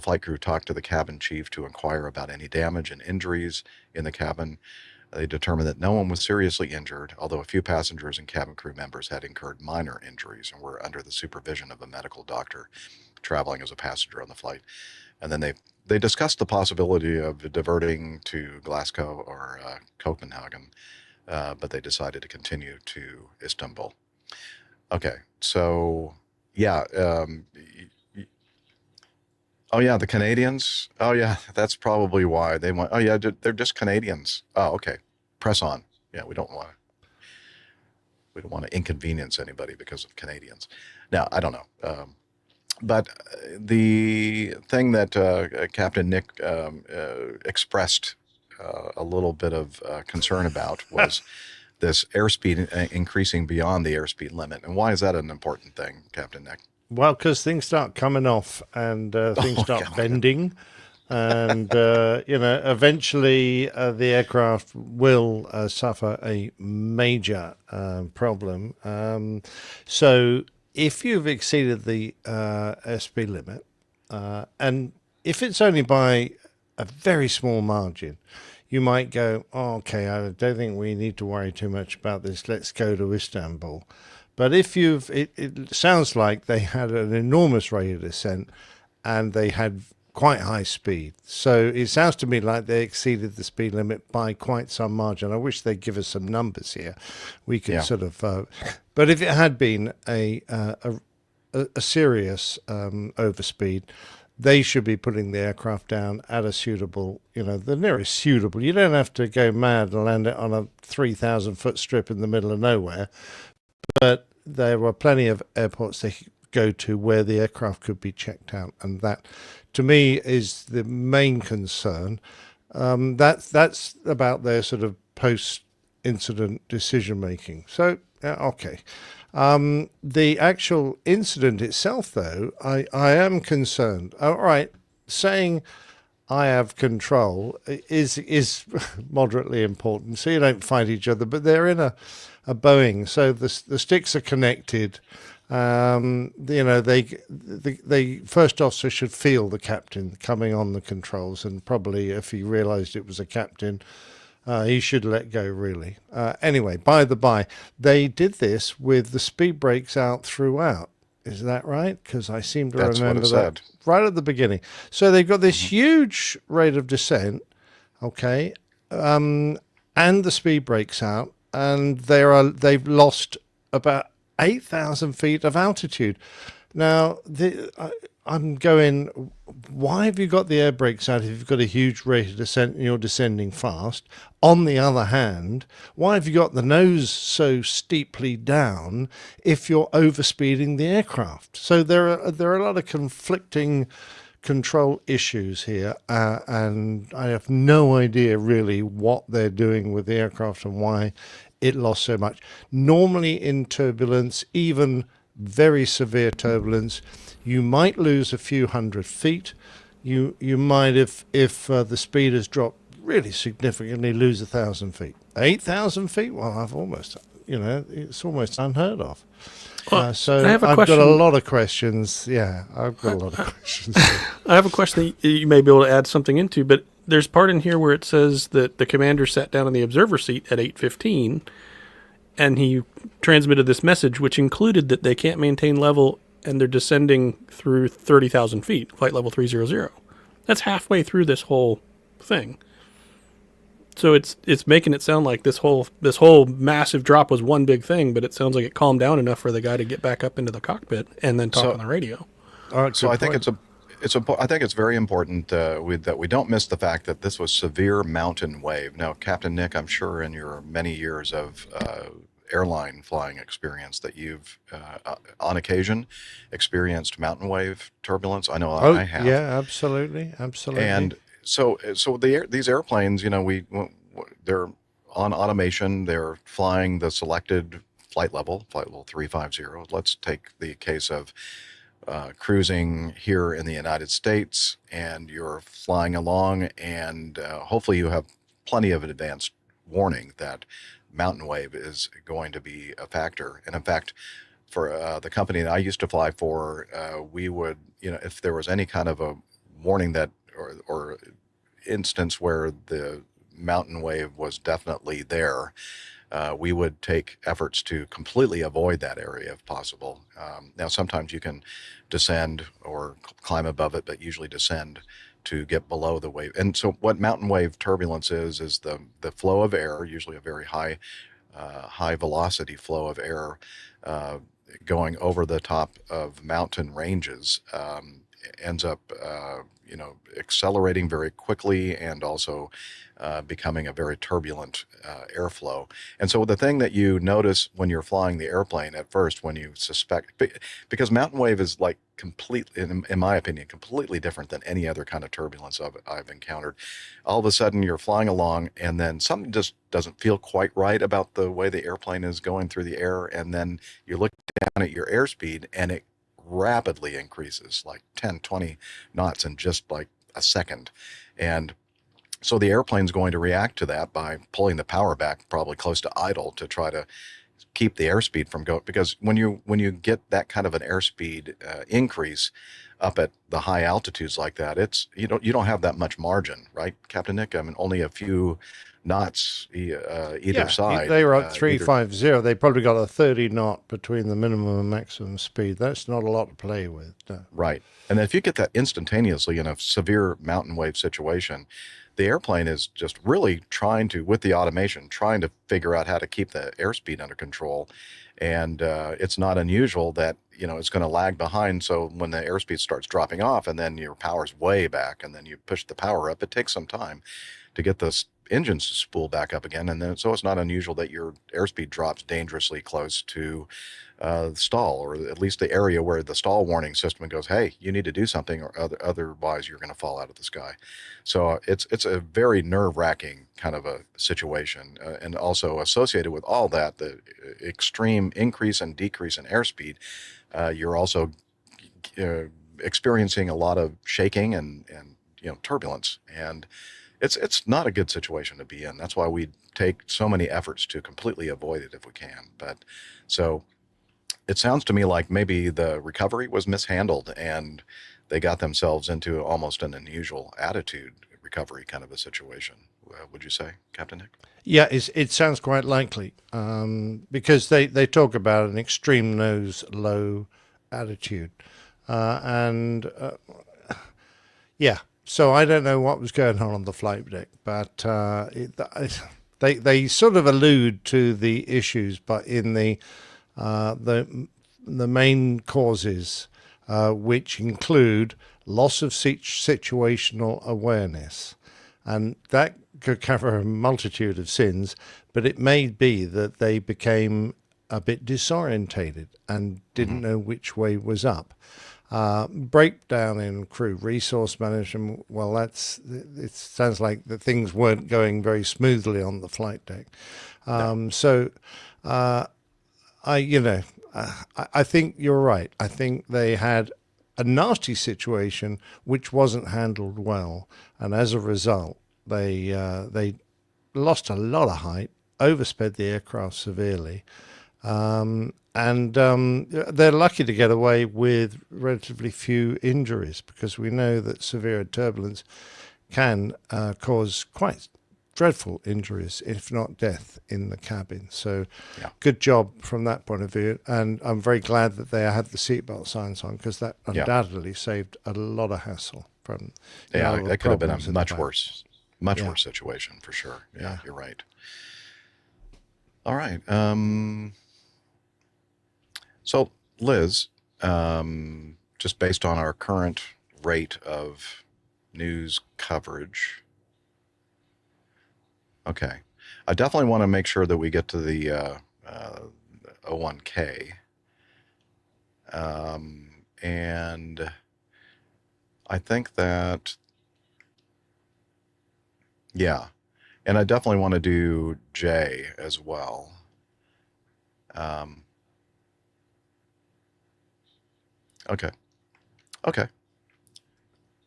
flight crew talked to the cabin chief to inquire about any damage and injuries in the cabin, they determined that no one was seriously injured, although a few passengers and cabin crew members had incurred minor injuries and were under the supervision of a medical doctor traveling as a passenger on the flight. And then they discussed the possibility of diverting to Glasgow or Copenhagen, but they decided to continue to Istanbul. Okay, so yeah. The Canadians. Oh yeah, that's probably why they went. Oh yeah, they're just Canadians. Oh, okay. Press on. Yeah, we don't want to inconvenience anybody because of Canadians. Now, I don't know. But the thing that Captain Nick expressed a little bit of concern about was this airspeed increasing beyond the airspeed limit. And why is that an important thing, Captain Nick? Well, because things start coming off and things start bending. And, eventually the aircraft will suffer a major problem. So if you've exceeded the airspeed limit, and if it's only by a very small margin, you might go, okay, I don't think we need to worry too much about this. Let's go to Istanbul. But if it sounds like they had an enormous rate of descent and they had quite high speed. So it sounds to me like they exceeded the speed limit by quite some margin. I wish they'd give us some numbers here. We could sort of, but if it had been a serious overspeed, they should be putting the aircraft down at a suitable, the nearest suitable. You don't have to go mad and land it on a 3,000 foot strip in the middle of nowhere, but there were plenty of airports they could go to where the aircraft could be checked out. And that, to me, is the main concern. That's about their sort of post-incident decision-making. So, okay. The actual incident itself, though, I am concerned. All right, saying I have control is moderately important. So you don't fight each other, but they're in a Boeing, so the sticks are connected. They first officer should feel the captain coming on the controls, and probably if he realised it was a captain, he should let go. Really. Anyway, by the by, they did this with the speed brakes out throughout. Is that right? Because I seem to remember that said. right at the beginning. So they've got this huge rate of descent, okay, and the speed brakes out, and they've lost about 8,000 feet of altitude. Now, I'm going, why have you got the air brakes out if you've got a huge rate of descent and you're descending fast? On the other hand, why have you got the nose so steeply down if you're overspeeding the aircraft? So there are a lot of conflicting control issues here, and I have no idea really what they're doing with the aircraft and why it lost so much. Normally in turbulence, even very severe turbulence, you might lose a few hundred feet. You might, if the speed has dropped really significantly, lose 1,000 feet. 8,000 feet? Well, I've almost, it's almost unheard of. So I've got a lot of questions. Yeah, I've got a lot of questions. I have a question that you may be able to add something into, but there's part in here where it says that the commander sat down in the observer seat at 8:15, and he transmitted this message, which included that they can't maintain level and they're descending through 30,000 feet, flight level 300. That's halfway through this whole thing. So it's making it sound like this whole massive drop was one big thing, but it sounds like it calmed down enough for the guy to get back up into the cockpit and then talk on the radio. So I think I think it's very important that we don't miss the fact that this was severe mountain wave. Now, Captain Nick, I'm sure in your many years of airline flying experience that you've on occasion experienced mountain wave turbulence. I know I have. Yeah, absolutely. And so these airplanes, they're on automation. They're flying the selected flight level 350. Let's take the case of cruising here in the United States, and you're flying along, and hopefully you have plenty of advanced warning that mountain wave is going to be a factor. And in fact, for the company that I used to fly for, we would, if there was any kind of a warning that or instance where the mountain wave was definitely there, we would take efforts to completely avoid that area if possible. Now, sometimes you can descend or climb above it, but usually descend to get below the wave. And so what mountain wave turbulence is the flow of air, usually a very high velocity flow of air going over the top of mountain ranges, ends up accelerating very quickly and also becoming a very turbulent airflow. And so the thing that you notice when you're flying the airplane at first, when you suspect, because mountain wave is like completely, in my opinion, completely different than any other kind of turbulence I've encountered. All of a sudden you're flying along and then something just doesn't feel quite right about the way the airplane is going through the air. And then you look down at your airspeed and it rapidly increases like 10, 20 knots in just like a second. And so the airplane's going to react to that by pulling the power back probably close to idle to try to keep the airspeed from going, because when you get that kind of an airspeed increase up at the high altitudes like that, it's you don't have that much margin, right, Captain Nick? I mean, only a few knots either side. They were at 350. They probably got a 30 knot between the minimum and maximum speed. That's not a lot to play with. No. Right. And if you get that instantaneously in a severe mountain wave situation, the airplane is just really trying to, with the automation, trying to figure out how to keep the airspeed under control. And it's not unusual that, it's going to lag behind. So when the airspeed starts dropping off and then your power's way back and then you push the power up, it takes some time to get the engines to spool back up again. And then so it's not unusual that your airspeed drops dangerously close to stall, or at least the area where the stall warning system goes, hey, you need to do something or otherwise you're going to fall out of the sky. So it's a very nerve-wracking kind of a situation. And also associated with all that, the extreme increase and decrease in airspeed, you're also experiencing a lot of shaking and turbulence, and it's not a good situation to be in. That's why we take so many efforts to completely avoid it if we can. But so it sounds to me like maybe the recovery was mishandled and they got themselves into almost an unusual attitude recovery kind of a situation. Would you say, Captain Nick? Yeah, it sounds quite likely because they talk about an extreme nose low attitude, and yeah. So I don't know what was going on the flight deck, but they sort of allude to the issues, but in the main causes, which include loss of situational awareness, and that could cover a multitude of sins, but it may be that they became a bit disorientated and didn't know which way was up. Breakdown in crew resource management. Well, it sounds like the things weren't going very smoothly on the flight deck. So I think you're right. I think they had a nasty situation which wasn't handled well, and as a result, they lost a lot of height, oversped the aircraft severely. And they're lucky to get away with relatively few injuries, because we know that severe turbulence can cause quite dreadful injuries, if not death, in the cabin. So good job from that point of view. And I'm very glad that they had the seatbelt signs on, because that undoubtedly saved a lot of hassle from that could have been a much worse situation for sure. Yeah, you're right. All right. So, Liz, just based on our current rate of news coverage, okay, I definitely want to make sure that we get to the O1K. And I think that, and I definitely want to do J as well. Okay.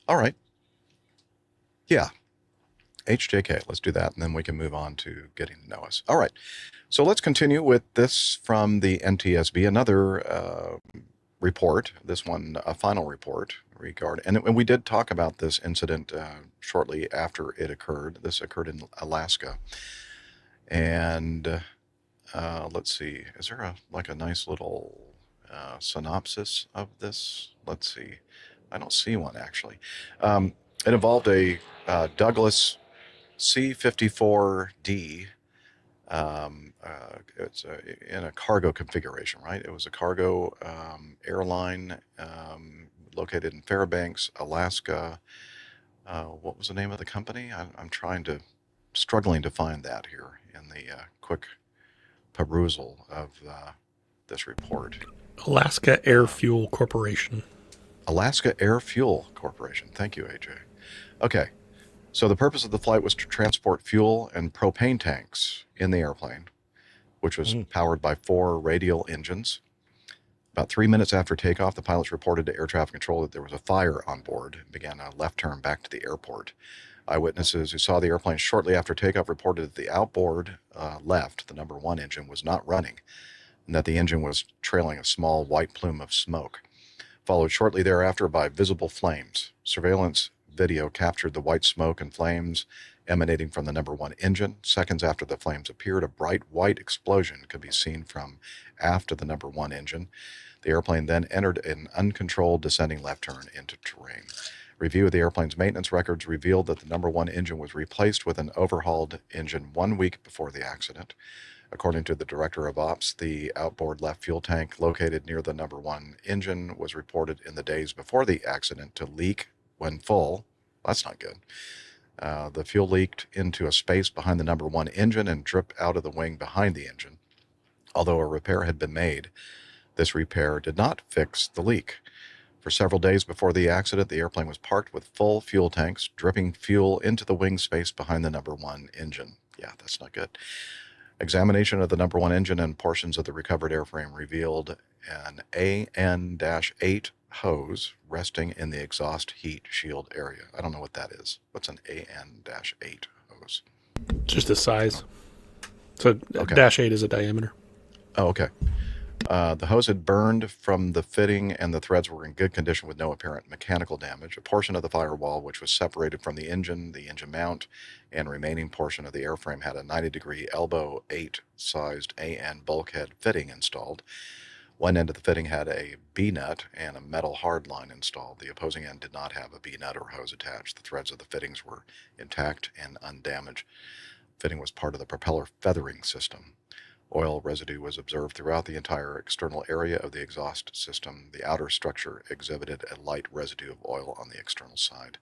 All right. Yeah. HJK. Let's do that, and then we can move on to getting to know us. All right. So let's continue with this from the NTSB, another report, this one a final report and we did talk about this incident shortly after it occurred. This occurred in Alaska. And let's see, is there a nice little synopsis of this? Let's see. I don't see one, actually. It involved a Douglas C-54D. It's in a cargo configuration, right? It was a cargo airline located in Fairbanks, Alaska. What was the name of the company? I'm struggling to find that here in the quick perusal of this report. Alaska Air Fuel Corporation. Alaska Air Fuel Corporation. Thank you, AJ. Okay. So the purpose of the flight was to transport fuel and propane tanks in the airplane, which was powered by 4 radial engines. About 3 minutes after takeoff, the pilots reported to air traffic control that there was a fire on board and began a left turn back to the airport. Eyewitnesses who saw the airplane shortly after takeoff reported that the outboard left, the number 1 engine, was not running, and that the engine was trailing a small white plume of smoke, followed shortly thereafter by visible flames. Surveillance video captured the white smoke and flames emanating from the number 1 engine. Seconds after the flames appeared, a bright white explosion could be seen from aft of the number 1 engine. The airplane then entered an uncontrolled descending left turn into terrain. Review of the airplane's maintenance records revealed that the number 1 engine was replaced with an overhauled engine 1 week before the accident. According to the director of ops, the outboard left fuel tank located near the number 1 engine was reported in the days before the accident to leak when full. That's not good. The fuel leaked into a space behind the number 1 engine and dripped out of the wing behind the engine. Although a repair had been made, this repair did not fix the leak. For several days before the accident, the airplane was parked with full fuel tanks, dripping fuel into the wing space behind the number 1 engine. Yeah, that's not good. Examination of the number 1 engine and portions of the recovered airframe revealed an AN-8 hose resting in the exhaust heat shield area. I don't know what that is. What's an AN-8 hose? Just the size. So Okay. -8 is a diameter. Oh, okay. The hose had burned from the fitting and the threads were in good condition with no apparent mechanical damage. A portion of the firewall, which was separated from the engine mount, and remaining portion of the airframe had a 90-degree elbow 8 sized AN bulkhead fitting installed. One end of the fitting had a B-nut and a metal hard line installed. The opposing end did not have a B-nut or hose attached. The threads of the fittings were intact and undamaged. Fitting was part of the propeller feathering system. Oil residue was observed throughout the entire external area of the exhaust system. The outer structure exhibited a light residue of oil on the external side.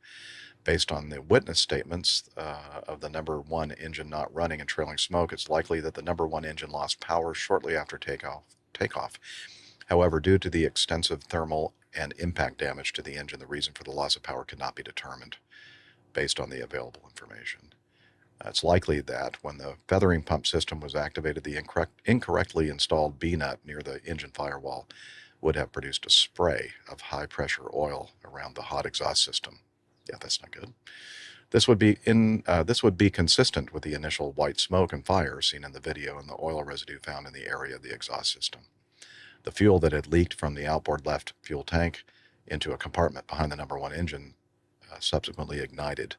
Based on the witness statements of the number 1 engine not running and trailing smoke, it's likely that the number 1 engine lost power shortly after takeoff. However, due to the extensive thermal and impact damage to the engine, the reason for the loss of power could not be determined based on the available information. It's likely that when the feathering pump system was activated, the incorrectly installed B-nut near the engine firewall would have produced a spray of high-pressure oil around the hot exhaust system. Yeah, that's not good. This would be consistent with the initial white smoke and fire seen in the video and the oil residue found in the area of the exhaust system. The fuel that had leaked from the outboard left fuel tank into a compartment behind the number 1 engine subsequently ignited,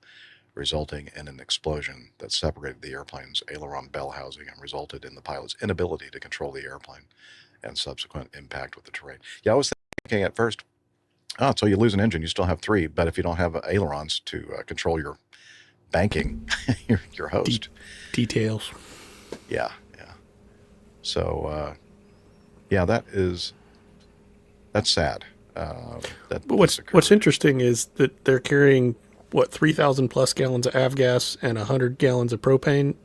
resulting in an explosion that separated the airplane's aileron bell housing and resulted in the pilot's inability to control the airplane and subsequent impact with the terrain. Yeah, I was thinking at first, so you lose an engine, you still have 3, but if you don't have ailerons to control your banking, your host. Details. Yeah. So, that's sad. But what's interesting is that they're carrying 3,000 plus gallons of avgas and 100 gallons of propane,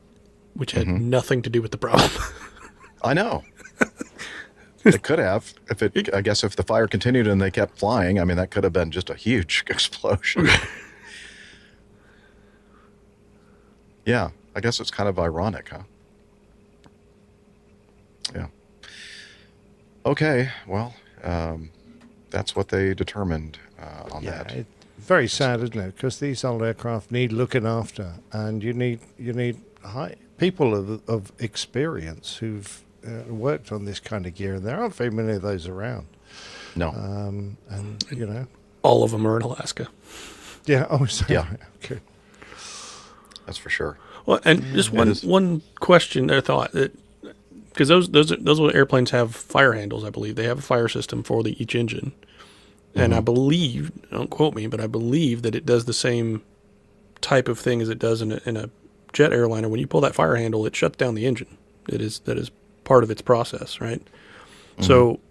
which had nothing to do with the problem. I know. It could have. I guess if the fire continued and they kept flying, I mean, that could have been just a huge explosion. Yeah, I guess it's kind of ironic, huh? Yeah. Okay, well, that's what they determined on that. Very sad, isn't it? Because these old aircraft need looking after, and you need people of experience who've worked on this kind of gear, and there aren't very many of those around. No. And all of them are in Alaska. Yeah. Oh, sorry. Yeah. Okay. That's for sure. Well, and just one question or thought that, because those airplanes have fire handles, I believe they have a fire system for each engine. And I believe, don't quote me, but I believe that it does the same type of thing as it does in a jet airliner. When you pull that fire handle, it shuts down the engine. That is part of its process, right? So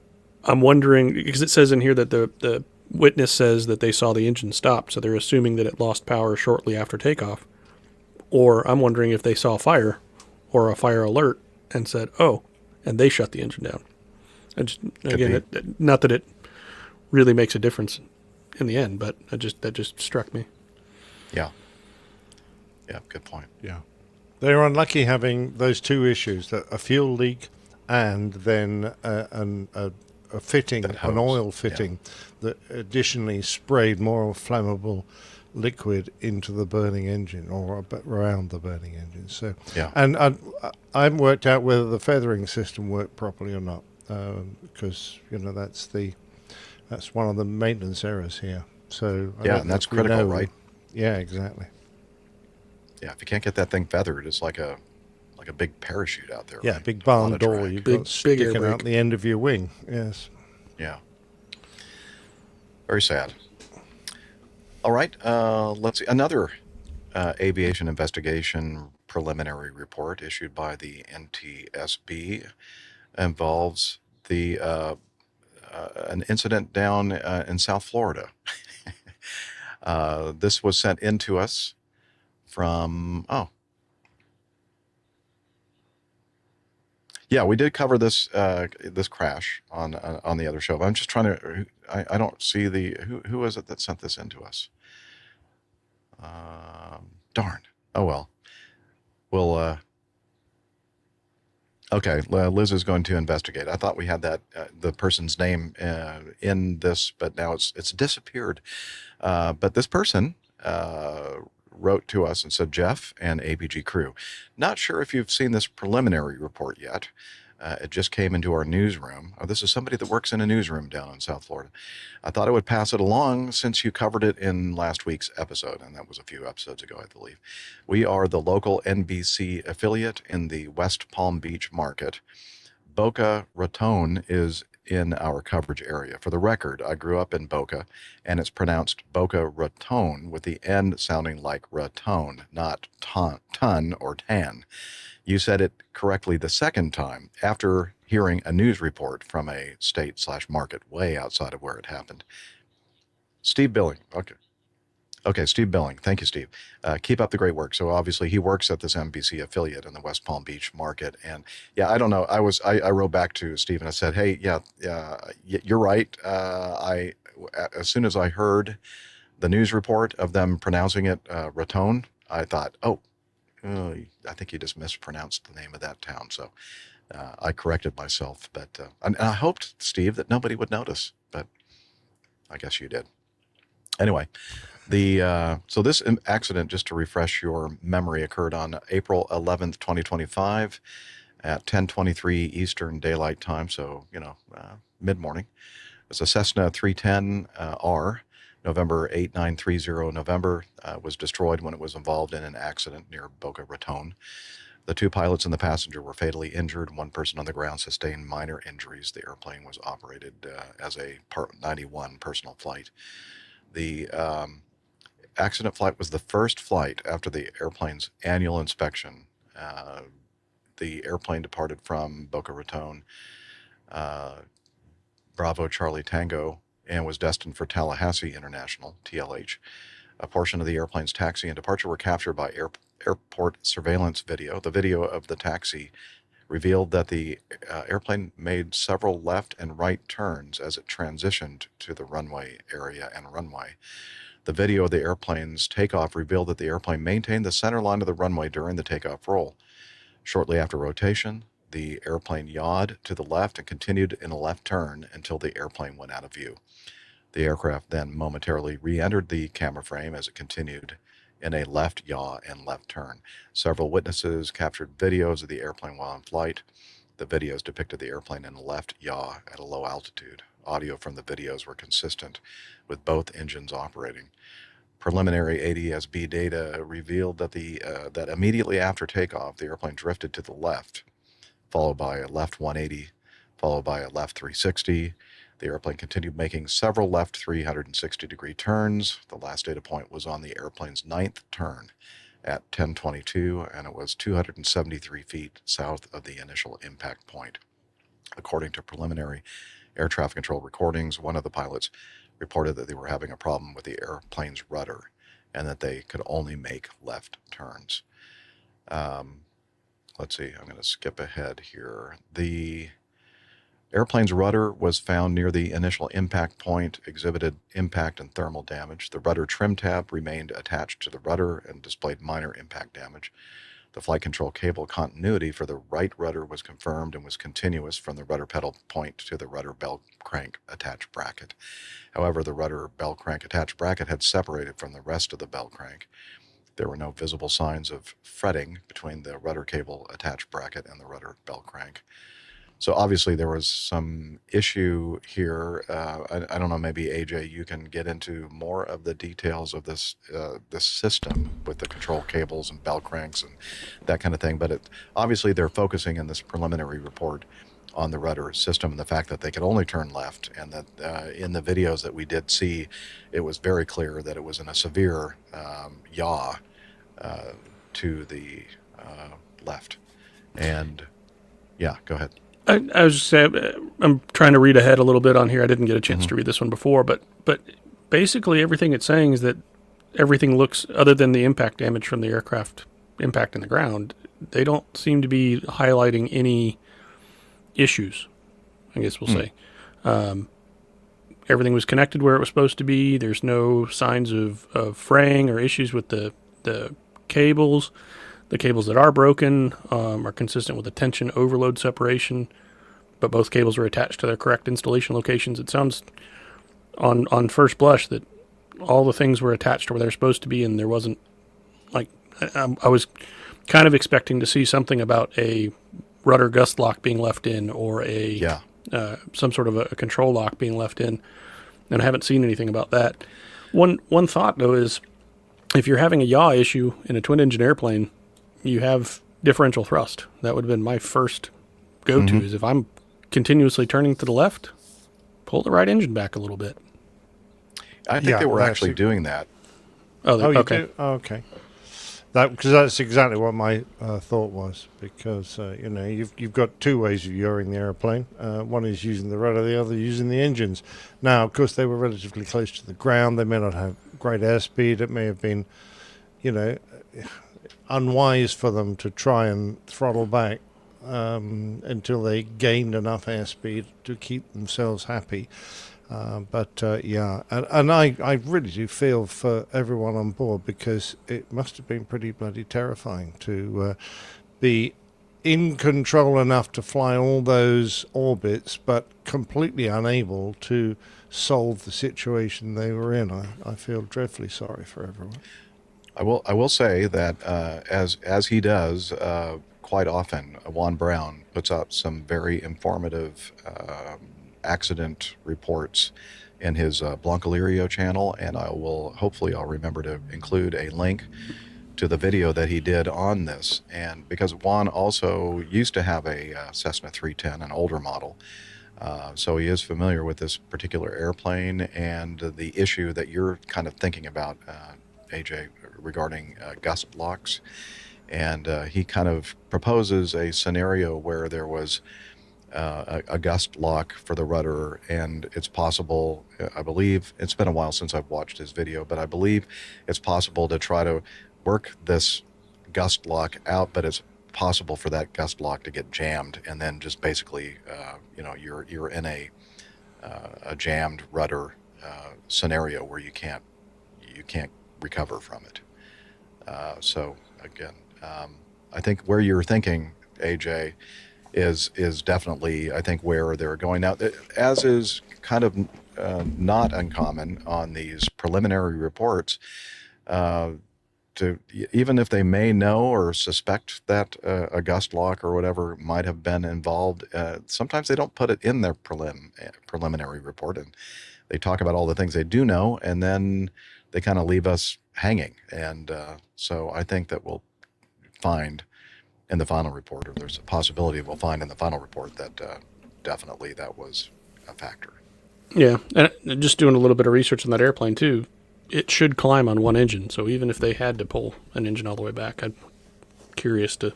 I'm wondering, because it says in here that the witness says that they saw the engine stop, so they're assuming that it lost power shortly after takeoff. Or I'm wondering if they saw fire or a fire alert and said, "Oh," and they shut the engine down. Not that it really makes a difference in the end, but that just struck me. Yeah, good point. Yeah, they were unlucky having those 2 issues: a fuel leak and then a fitting, an oil fitting that additionally sprayed more flammable liquid into the burning engine or around the burning engine. So, and I haven't worked out whether the feathering system worked properly or not, because that's one of the maintenance errors here. So and that's critical, right? Yeah, exactly. Yeah, if you can't get that thing feathered, it's like a big parachute out there. Yeah, right? big barn door you've got sticking out the end of your wing. Yes. Yeah. Very sad. All right, let's see. Another aviation investigation preliminary report issued by the NTSB involves an incident down in South Florida. This was sent in to us from, yeah, we did cover this crash on the other show. But I'm just trying to, I don't see who was it that sent this in to us? Darn. Oh well. We'll Okay, Liz is going to investigate. I thought we had that the person's name in this, but now it's disappeared. But this person wrote to us and said, Jeff and APG crew, not sure if you've seen this preliminary report yet. It just came into our newsroom. Oh, this is somebody that works in a newsroom down in South Florida. I thought I would pass it along since you covered it in last week's episode, and that was a few episodes ago, I believe. We are the local NBC affiliate in the West Palm Beach market. Boca Raton is in our coverage area. For the record, I grew up in Boca, and it's pronounced Boca Raton with the N sounding like raton, not ton or tan. You said it correctly the second time after hearing a news report from a state/market way outside of where it happened. Steve Billing. Okay, Steve Billing. Thank you, Steve. Keep up the great work. So obviously he works at this NBC affiliate in the West Palm Beach market. And yeah, I don't know. I wrote back to Steve and I said, hey, you're right. As soon as I heard the news report of them pronouncing it Raton, I thought, I think you just mispronounced the name of that town. So I corrected myself, but and I hoped, Steve, that nobody would notice, but I guess you did. Anyway, so this accident, just to refresh your memory, occurred on April 11th, 2025 at 10:23 Eastern Daylight Time, so, mid-morning. It's a Cessna 310R. November 8930 November, was destroyed when it was involved in an accident near Boca Raton. The two pilots and the passenger were fatally injured. One person on the ground sustained minor injuries. The airplane was operated as a Part 91 personal flight. The accident flight was the first flight after the airplane's annual inspection. The airplane departed from Boca Raton, Bravo Charlie Tango, and was destined for Tallahassee International, TLH. A portion of the airplane's taxi and departure were captured by airport surveillance video. The video of the taxi revealed that the airplane made several left and right turns as it transitioned to the runway area and runway. The video of the airplane's takeoff revealed that the airplane maintained the center line of the runway during the takeoff roll. Shortly after rotation, the airplane yawed to the left and continued in a left turn until the airplane went out of view. The aircraft then momentarily re-entered the camera frame as it continued in a left yaw and left turn. Several witnesses captured videos of the airplane while in flight. The videos depicted the airplane in a left yaw at a low altitude. Audio from the videos were consistent with both engines operating. Preliminary ADS-B data revealed that that immediately after takeoff, the airplane drifted to the left, followed by a left 180, followed by a left 360. The airplane continued making several left 360-degree turns. The last data point was on the airplane's 9th turn at 10:22, and it was 273 feet south of the initial impact point. According to preliminary air traffic control recordings, one of the pilots reported that they were having a problem with the airplane's rudder and that they could only make left turns. Let's see, I'm going to skip ahead here. The airplane's rudder was found near the initial impact point, exhibited impact and thermal damage. The rudder trim tab remained attached to the rudder and displayed minor impact damage. The flight control cable continuity for the right rudder was confirmed and was continuous from the rudder pedal point to the rudder bell crank attach bracket. However, the rudder bell crank attach bracket had separated from the rest of the bell crank. There were no visible signs of fretting between the rudder cable attach bracket and the rudder bell crank. So obviously there was some issue here. I don't know, maybe AJ, you can get into more of the details of this system with the control cables and bell cranks and that kind of thing. But obviously they're focusing in this preliminary report on the rudder system and the fact that they could only turn left, and that in the videos that we did see, it was very clear that it was in a severe yaw to the left. And yeah, go ahead. I was just saying, I'm trying to read ahead a little bit on here. I didn't get a chance to read this one before, but basically everything it's saying is that everything looks, other than the impact damage from the aircraft impacting the ground, they don't seem to be highlighting any issues, I guess we'll say. Everything was connected where it was supposed to be. There's no signs of fraying or issues with the cables. The cables that are broken are consistent with the tension overload separation, but both cables were attached to their correct installation locations. It sounds on first blush that all the things were attached to where they're supposed to be, and there wasn't, like, I was kind of expecting to see something about a rudder gust lock being left in, or some sort of a control lock being left in, and I haven't seen anything about that. One thought, though, is if you're having a yaw issue in a twin-engine airplane, you have differential thrust. That would have been my first go-to, is if I'm continuously turning to the left, pull the right engine back a little bit. I think they were actually doing that. Okay. Okay. Because that's exactly what my thought was. Because you've got two ways of yawing the airplane. One is using the rudder, the other using the engines. Now, of course, they were relatively close to the ground. They may not have great airspeed. It may have been, unwise for them to try and throttle back until they gained enough airspeed to keep themselves happy. But I really do feel for everyone on board, because it must have been pretty bloody terrifying to be in control enough to fly all those orbits, but completely unable to solve the situation they were in. I feel dreadfully sorry for everyone. I will say that as he does quite often, Juan Brown puts out some very informative accident reports in his Blancalirio channel, and hopefully I'll remember to include a link to the video that he did on this. And because Juan also used to have a Cessna 310, an older model, so he is familiar with this particular airplane and the issue that you're kind of thinking about, AJ, regarding gust locks. And he kind of proposes a scenario where there was a gust lock for the rudder, and it's possible, I believe, it's been a while since I've watched his video, but I believe it's possible to try to work this gust lock out, but it's possible for that gust lock to get jammed, and then just basically, you're in a jammed rudder scenario where you can't recover from it. So again, I think where you're thinking, AJ, is definitely, I think, where they're going now, as is kind of not uncommon on these preliminary reports, to even if they may know or suspect that a gust lock or whatever might have been involved, sometimes they don't put it in their preliminary report, and they talk about all the things they do know, and then they kind of leave us hanging. And so I think that we'll find in the final report, or there's a possibility we'll find in the final report, that definitely that was a factor. Yeah, and just doing a little bit of research on that airplane too, it should climb on one engine. So even if they had to pull an engine all the way back, I'm curious to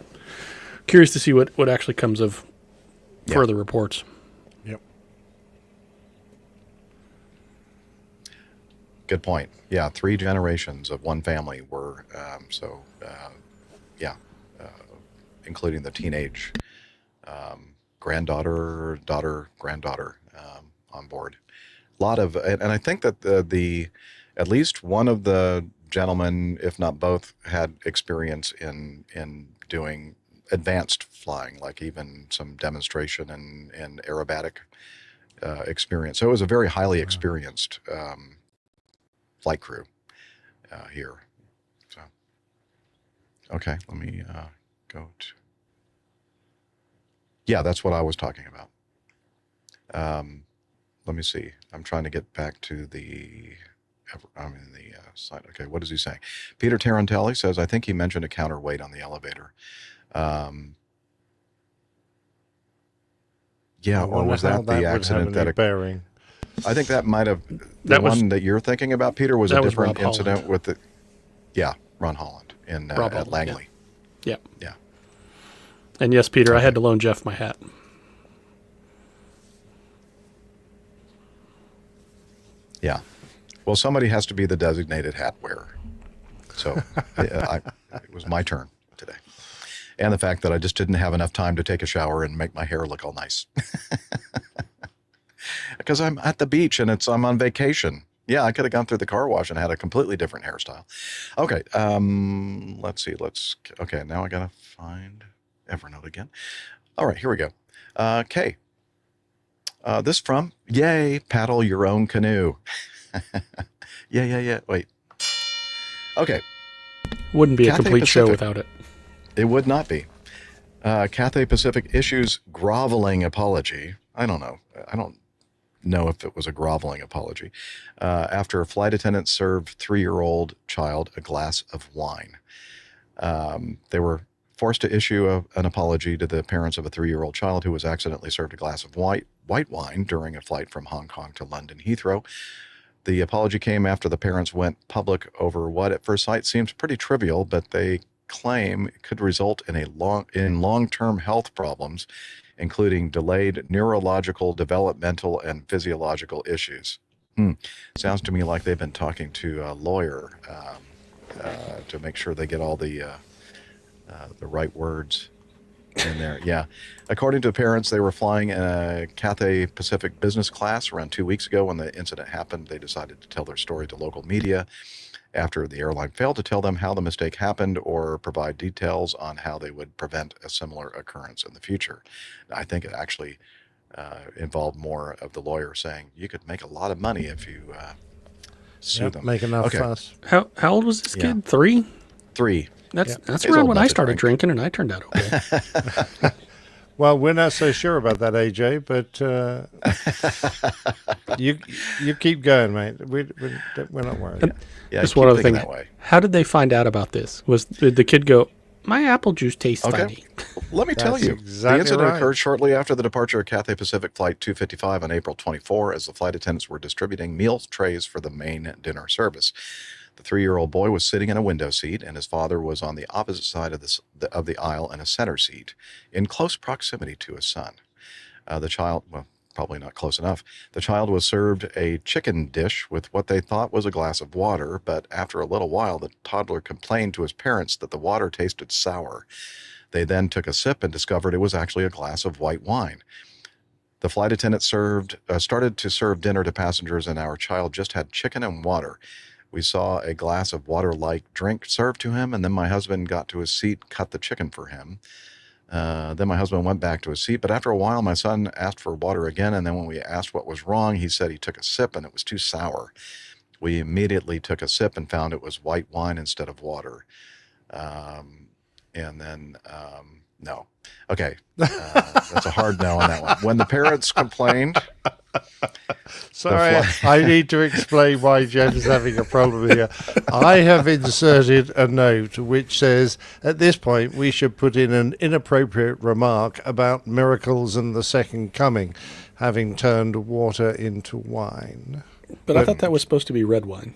see what actually comes of further reports. Yep. Good point. Yeah, 3 generations of one family were including the teenage granddaughter on board. A lot of, and I think that the at least one of the gentlemen, if not both, had experience in doing advanced flying, like even some demonstration and aerobatic experience. So it was a very highly experienced flight crew here. So, okay, let me go to. Yeah, that's what I was talking about. Let me see. I'm trying to get back to the site. Okay, what is he saying? Peter Tarantelli says, I think he mentioned a counterweight on the elevator. Or was that the accident that bearing? I think that might have, the one that you're thinking about, Peter, was a different incident with the, Ron Holland at Langley. Yeah. Yeah. And yes, Peter, I had to loan Jeff my hat. Yeah. Well, somebody has to be the designated hat wearer. So it was my turn today. And the fact that I just didn't have enough time to take a shower and make my hair look all nice. Because I'm at the beach and I'm on vacation. Yeah, I could have gone through the car wash and had a completely different hairstyle. Okay, let's see. Okay, now I gotta find Evernote again. All right, here we go. Kay. This from, yay, paddle your own canoe. Yeah. Wait. Okay. Wouldn't be a Cathay complete show Pacific. without it. It would not be. Cathay Pacific issues groveling apology. I don't know if it was a groveling apology. After a flight attendant served 3-year-old child a glass of wine. They were forced to issue an apology to the parents of a 3-year-old child who was accidentally served a glass of white wine during a flight from Hong Kong to London Heathrow. The apology came after the parents went public over what at first sight seems pretty trivial, but they claim it could result in long-term health problems, including delayed neurological, developmental, and physiological issues. Sounds to me like they've been talking to a lawyer to make sure they get all the right words in there. Yeah. According to the parents, they were flying in a Cathay Pacific business class around 2 weeks ago. When the incident happened, they decided to tell their story to local media after the airline failed to tell them how the mistake happened or provide details on how they would prevent a similar occurrence in the future. I think it actually involved more of the lawyer saying you could make a lot of money if you sue them. Make enough fuss. How old was this kid? 3? 3. That's around when I started drinking, and I turned out okay. Well, we're not so sure about that, AJ, but you keep going, mate. We're not worried. Yeah, just one other thing. That way. How did they find out about this? Did the kid go, my apple juice tastes funny? Let me tell you, exactly the incident right. occurred shortly after the departure of Cathay Pacific Flight 255 on April 24 as the flight attendants were distributing meal trays for the main dinner service. The 3-year-old boy was sitting in a window seat, and his father was on the opposite side of the aisle in a center seat, in close proximity to his son. The child, well, probably not close enough. The child was served a chicken dish with what they thought was a glass of water, but after a little while, the toddler complained to his parents that the water tasted sour. They then took a sip and discovered it was actually a glass of white wine. The flight attendant started to serve dinner to passengers, and our child just had chicken and water. We saw a glass of water-like drink served to him, and then my husband got to his seat, cut the chicken for him. Then my husband went back to his seat, but after a while, my son asked for water again, and then when we asked what was wrong, he said he took a sip and it was too sour. We immediately took a sip and found it was white wine instead of water. And then, no. Okay, that's a hard no on that one. When the parents complained... Sorry, I need to explain why Jen is having a problem here. I have inserted a note which says, at this point, we should put in an inappropriate remark about miracles and the second coming, having turned water into wine. But I thought that was supposed to be red wine.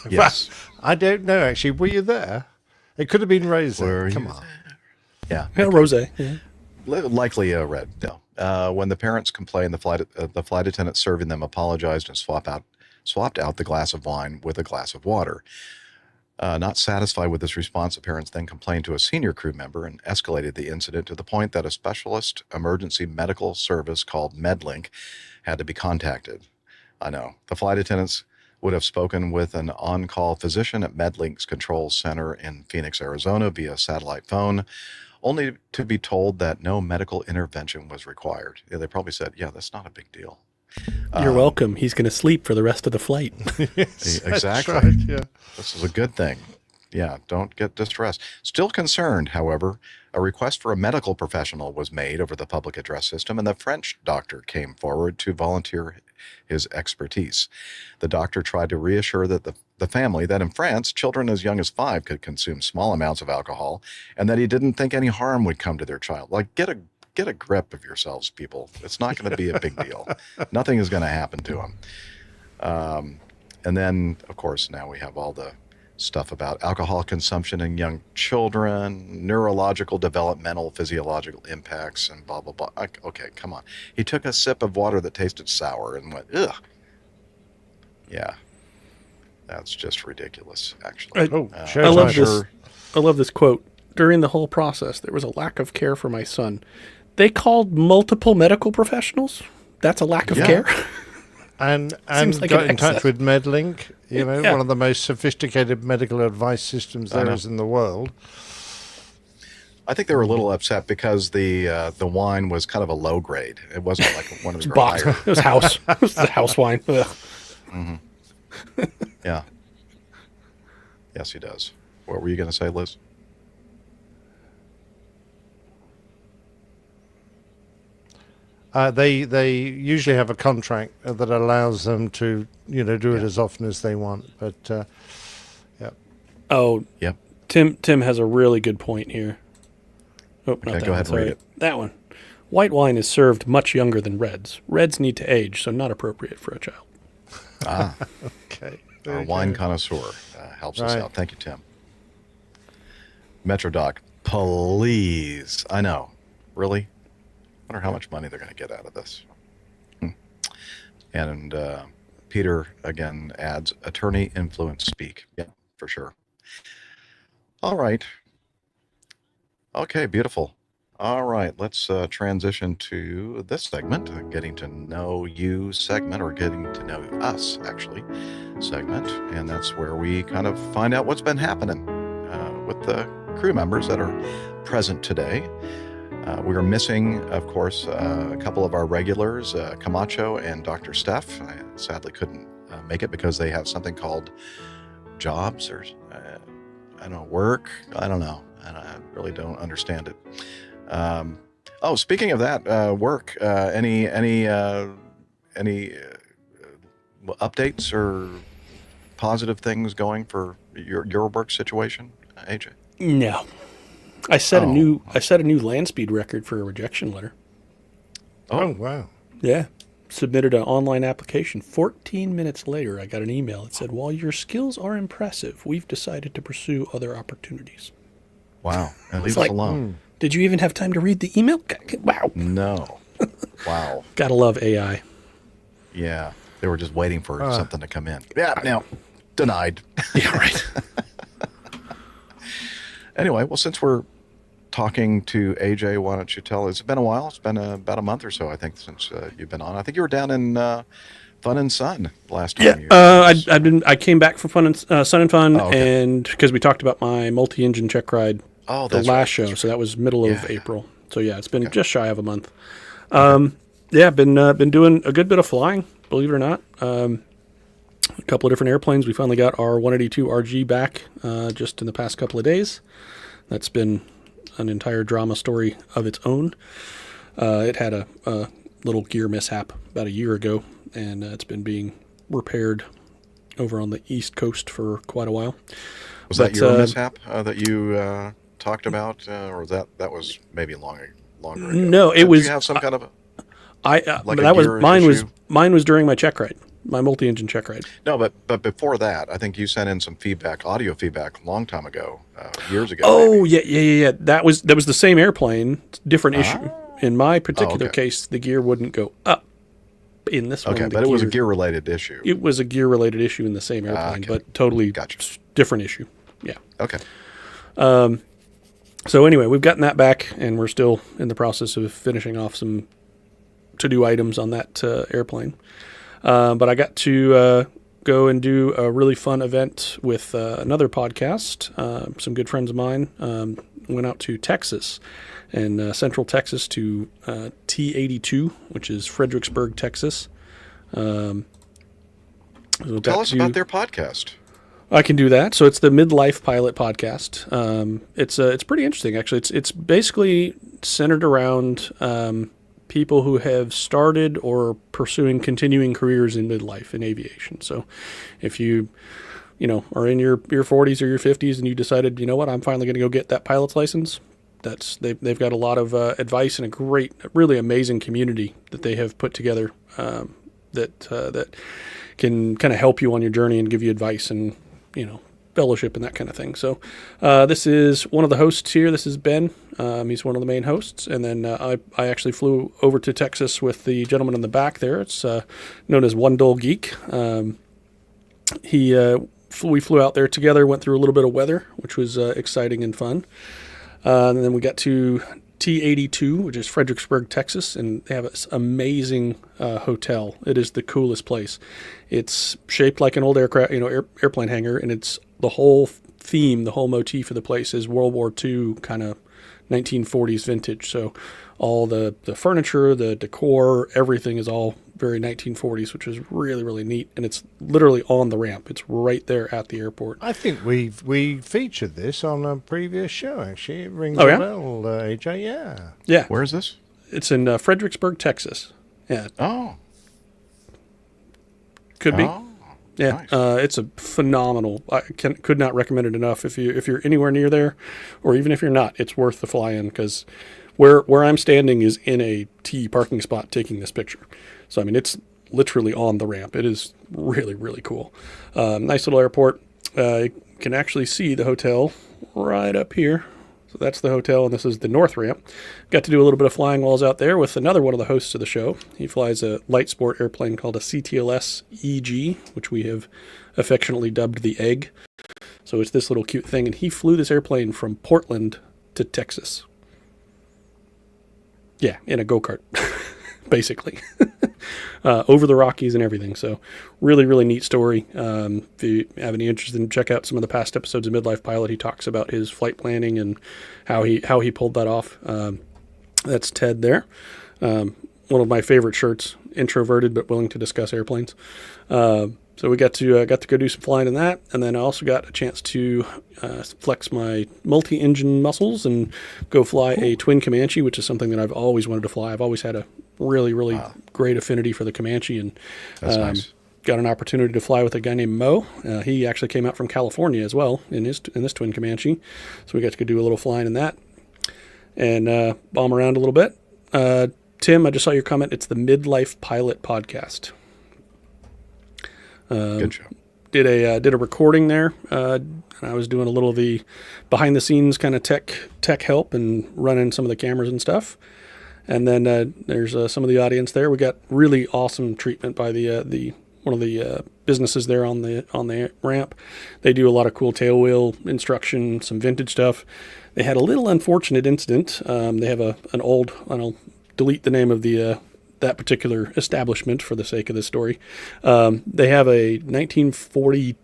Yes. I don't know, actually. Were you there? It could have been rosé. Come on. Yeah. Yeah, rosé. Yeah. Likely a red, no. When the parents complained, the flight attendant serving them apologized and swapped out the glass of wine with a glass of water. Not satisfied with this response, the parents then complained to a senior crew member and escalated the incident to the point that a specialist emergency medical service called MedLink had to be contacted. I know. The flight attendants would have spoken with an on-call physician at MedLink's control center in Phoenix, Arizona via satellite phone, only to be told that no medical intervention was required. Yeah, they probably said, yeah, that's not a big deal. You're welcome. He's going to sleep for the rest of the flight. Yes, exactly. That's right, yeah. This is a good thing. Yeah, don't get distressed. Still concerned, however, a request for a medical professional was made over the public address system, and the French doctor came forward to volunteer his expertise. The doctor tried to reassure the family that in France, children as young as 5 could consume small amounts of alcohol, and that he didn't think any harm would come to their child. Like, get a grip of yourselves, people. It's not going to be a big deal. Nothing is going to happen to them. And then, of course, now we have all the stuff about alcohol consumption in young children, neurological, developmental, physiological impacts, and blah, blah, blah. Okay, come on. He took a sip of water that tasted sour and went, ugh. Yeah. That's just ridiculous, actually. I love this. I love this quote. During the whole process, there was a lack of care for my son. They called multiple medical professionals? That's a lack of care? And Seems like got an in touch excess. with MedLink, Yeah. one of the most sophisticated medical advice systems there is in the world. I think they were a little upset because the wine was kind of a low grade. It wasn't like one of the Box. higher. It was house. It was the house wine. Ugh. Yeah. Yes, he does. What were you going to say, Liz? They usually have a contract that allows them to do it as often as they want. But yeah. Oh, Yep. Tim has a really good point here. Oh, not Okay, that go one, ahead and sorry. read it. That one. White wine is served much younger than reds. Reds need to age, so not appropriate for a child. Ah, Okay. our wine connoisseur helps us Right. out. Thank you, Tim. MetroDoc, please. I know. Really? Wonder how much money they're going to get out of this. And Peter again adds attorney influence speak. Yeah, for sure. All right. Okay, beautiful. All right, let's transition to this segment, getting to know you segment, or getting to know us actually segment, and that's where we kind of find out what's been happening with the crew members that are present today. We are missing, of course, a couple of our regulars, Camacho and Dr. Steph. I sadly couldn't make it because they have something called jobs or I don't know, work. I don't know. I really don't understand it. Speaking of that, work. Any updates or positive things going for your work situation, AJ? No. I set a new land speed record for a rejection letter. Oh, wow. Yeah. Submitted an online application. 14 minutes later, I got an email that said, "While your skills are impressive, we've decided to pursue other opportunities." Wow. And leave It's us like, alone. Did you even have time to read the email? Wow. No. Wow. Gotta love AI. Yeah. They were just waiting for something to come in. Yeah. No. Denied. Yeah, right. Anyway, well, since we're talking to AJ, why don't you tell? It's been a while. It's been about a month or so, I think, since you've been on. I think you were down in Fun and Sun last time. I came back from Fun and Sun and Fun, okay. and because we talked about my multi-engine check ride, the last show, so that was middle of April. So yeah, it's been just shy of a month. Yeah, been doing a good bit of flying, believe it or not. A couple of different airplanes. We finally got our 182 RG back just in the past couple of days. That's been an entire drama story of its own. It had a little gear mishap about a year ago, and it's been being repaired over on the East Coast for quite a while. Was that your mishap that you talked about, or that was maybe longer ago? No, it was. Did you have some kind of mine was during my check ride, my multi-engine check ride. No, but before that, I think you sent in some feedback, audio feedback, a long time ago, years ago. Oh, maybe. Yeah. That was the same airplane, different issue. In my particular case, the gear wouldn't go up. In this one, but it was a gear-related issue. It was a gear-related issue in the same airplane, but totally different issue. Yeah. Okay. So anyway, we've gotten that back, and we're still in the process of finishing off some to-do items on that airplane. But I got to go and do a really fun event with another podcast. Some good friends of mine went out to Texas, and Central Texas to T82, which is Fredericksburg, Texas. Tell us about their podcast. I can do that. So it's the Midlife Pilot podcast. It's pretty interesting, actually. It's basically centered around people who have started or pursuing continuing careers in midlife in aviation. So if you are in your 40s or your 50s and you decided, you know what, I'm finally going to go get that pilot's license, they've got a lot of advice and a great, really amazing community that they have put together that can kind of help you on your journey and give you advice and fellowship and that kind of thing. So this is one of the hosts here. This is Ben. He's one of the main hosts. And then I actually flew over to Texas with the gentleman in the back there. It's known as One Dull Geek. We flew out there together, went through a little bit of weather, which was exciting and fun. And then we got to T82, which is Fredericksburg, Texas, and they have this amazing hotel. It is the coolest place. It's shaped like an old aircraft, airplane hangar, and it's the whole theme, the whole motif of the place is World War II kind of 1940s vintage. So all the furniture, the decor, everything is all very 1940s, which is really, really neat. And it's literally on the ramp. It's right there at the airport. I think we featured this on a previous show, actually. It rings Oh, a yeah? bell, AJ, yeah. Yeah. Where is this? It's in Fredericksburg, Texas. Yeah. Oh. Could be. Oh, Yeah. nice. It's a phenomenal. I could not recommend it enough. If you're anywhere near there, or even if you're not, it's worth the fly in, because where I'm standing is in a T parking spot taking this picture. So I mean, it's literally on the ramp. It is really, really cool. Nice little airport. You can actually see the hotel right up here. So that's the hotel, and this is the north ramp. Got to do a little bit of flying while I was out there with another one of the hosts of the show. He flies a light sport airplane called a CTLS EG, which we have affectionately dubbed the Egg. So it's this little cute thing, and he flew this airplane from Portland to Texas. Yeah, in a go-kart, basically. Over the Rockies and everything. So really, really neat story. If you have any interest in, check out some of the past episodes of Midlife Pilot. He talks about his flight planning and how he pulled that off. That's Ted there. One of my favorite shirts, introverted but willing to discuss airplanes. So we got to go do some flying in that, and then I also got a chance to flex my multi-engine muscles and go fly a twin Comanche, which is something that I've always wanted to fly. I've always had a really, really great affinity for the Comanche, and That's nice. got an opportunity to fly with a guy named Mo. He actually came out from California as well in this twin Comanche, so we got to go do a little flying in that and bomb around a little bit. Tim, I just saw your comment. It's the Midlife Pilot podcast. Good show. Did a recording there. And I was doing a little of the behind the scenes kind of tech help and running some of the cameras and stuff. And then there's some of the audience there. We got really awesome treatment by the one of the businesses there on the ramp. They do a lot of cool tail wheel instruction, some vintage stuff. They had a little unfortunate incident. They have an old. I'll delete the name of that particular establishment for the sake of this story. They have a 1942,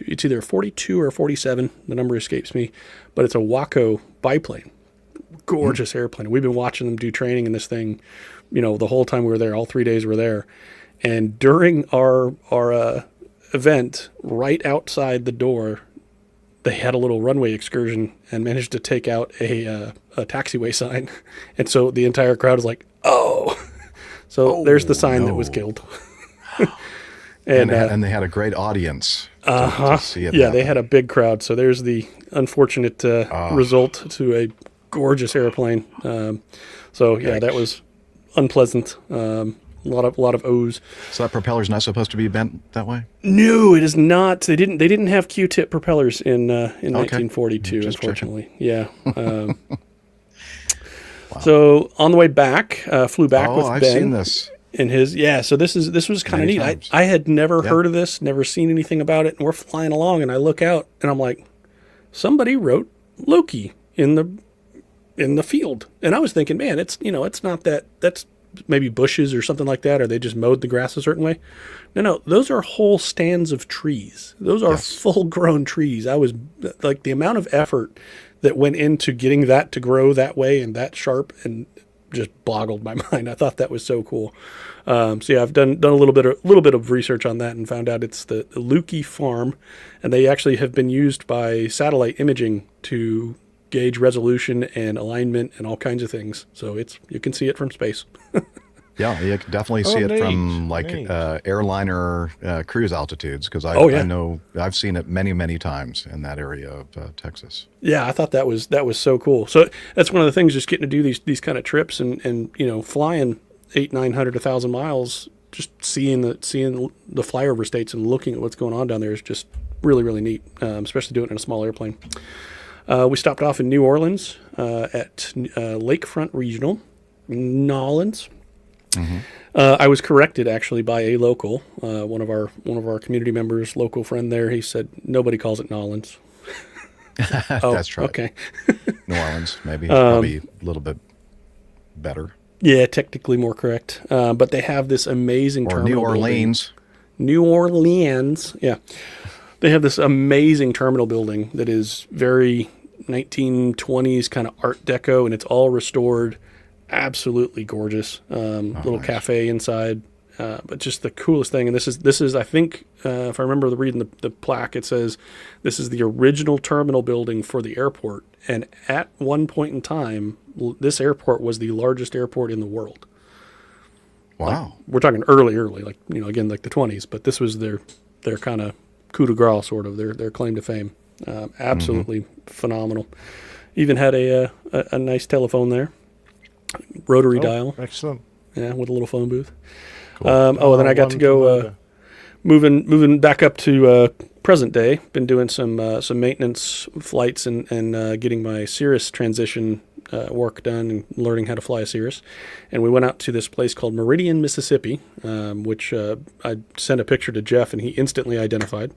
it's either 42 or 47, the number escapes me, but it's a Waco biplane. Gorgeous airplane. We've been watching them do training in this thing, the whole time we were there, all 3 days we were there. And during our event, right outside the door, they had a little runway excursion and managed to take out a taxiway sign. And so the entire crowd was like, oh, so there's the sign that was killed. and they had a great audience to see it. Yeah, happen. they had a big crowd. So there's the unfortunate result to a gorgeous airplane. So yeah, that was unpleasant. A lot of O's. So that propeller's not supposed to be bent that way? No, it is not. They didn't have Q-tip propellers in 1942, Just unfortunately. Yeah. Wow. So on the way back, flew back with I've Ben. seen this. In his, so this was kind of neat. times. I had never heard of this, never seen anything about it, and we're flying along, and I look out, and I'm like, somebody wrote Loki in the field, and I was thinking, man, it's not that, that's maybe bushes or something like that, or they just mowed the grass a certain way. No, those are whole stands of trees. Those are full-grown trees. I was like, the amount of effort that went into getting that to grow that way and that sharp, and just boggled my mind. I thought that was so cool. So yeah, I've done a little bit of research on that and found out it's the Lukey farm, and they actually have been used by satellite imaging to gauge resolution and alignment and all kinds of things. So you can see it from space. Yeah, you can definitely see it from airliner cruise altitudes, because I know I've seen it many times in that area of Texas. Yeah, I thought that was so cool. So that's one of the things, just getting to do these kind of trips and flying 800, 900, 1,000 miles, just seeing the flyover states and looking at what's going on down there is just really, really neat, especially doing it in a small airplane. We stopped off in New Orleans at Lakefront Regional, Nolans. Mm-hmm. I was corrected actually by a local, one of our community members, local friend there. He said nobody calls it Nolans. That's right. Okay. New Orleans, maybe. Probably a little bit better. Yeah, technically more correct. But they have this amazing Or terminal New Orleans. building. New Orleans. Yeah. They have this amazing terminal building that is very 1920s kind of Art Deco, and it's all restored. Absolutely gorgeous. Little nice. cafe inside. But just the coolest thing, and this is I think, if I remember reading the plaque, it says this is the original terminal building for the airport. And at one point in time, this airport was the largest airport in the world. Wow. Like, we're talking early, like, again, like the 20s, but this was their kind of coup de grace, sort of, their claim to fame. Absolutely phenomenal. Even had a nice telephone there, rotary dial. Excellent. Yeah, with a little phone booth. Cool. And then I got to go moving back up to present day. Been doing some maintenance flights and getting my Cirrus transition work done and learning how to fly a Cirrus. And we went out to this place called Meridian, Mississippi, which I sent a picture to Jeff, and he instantly identified.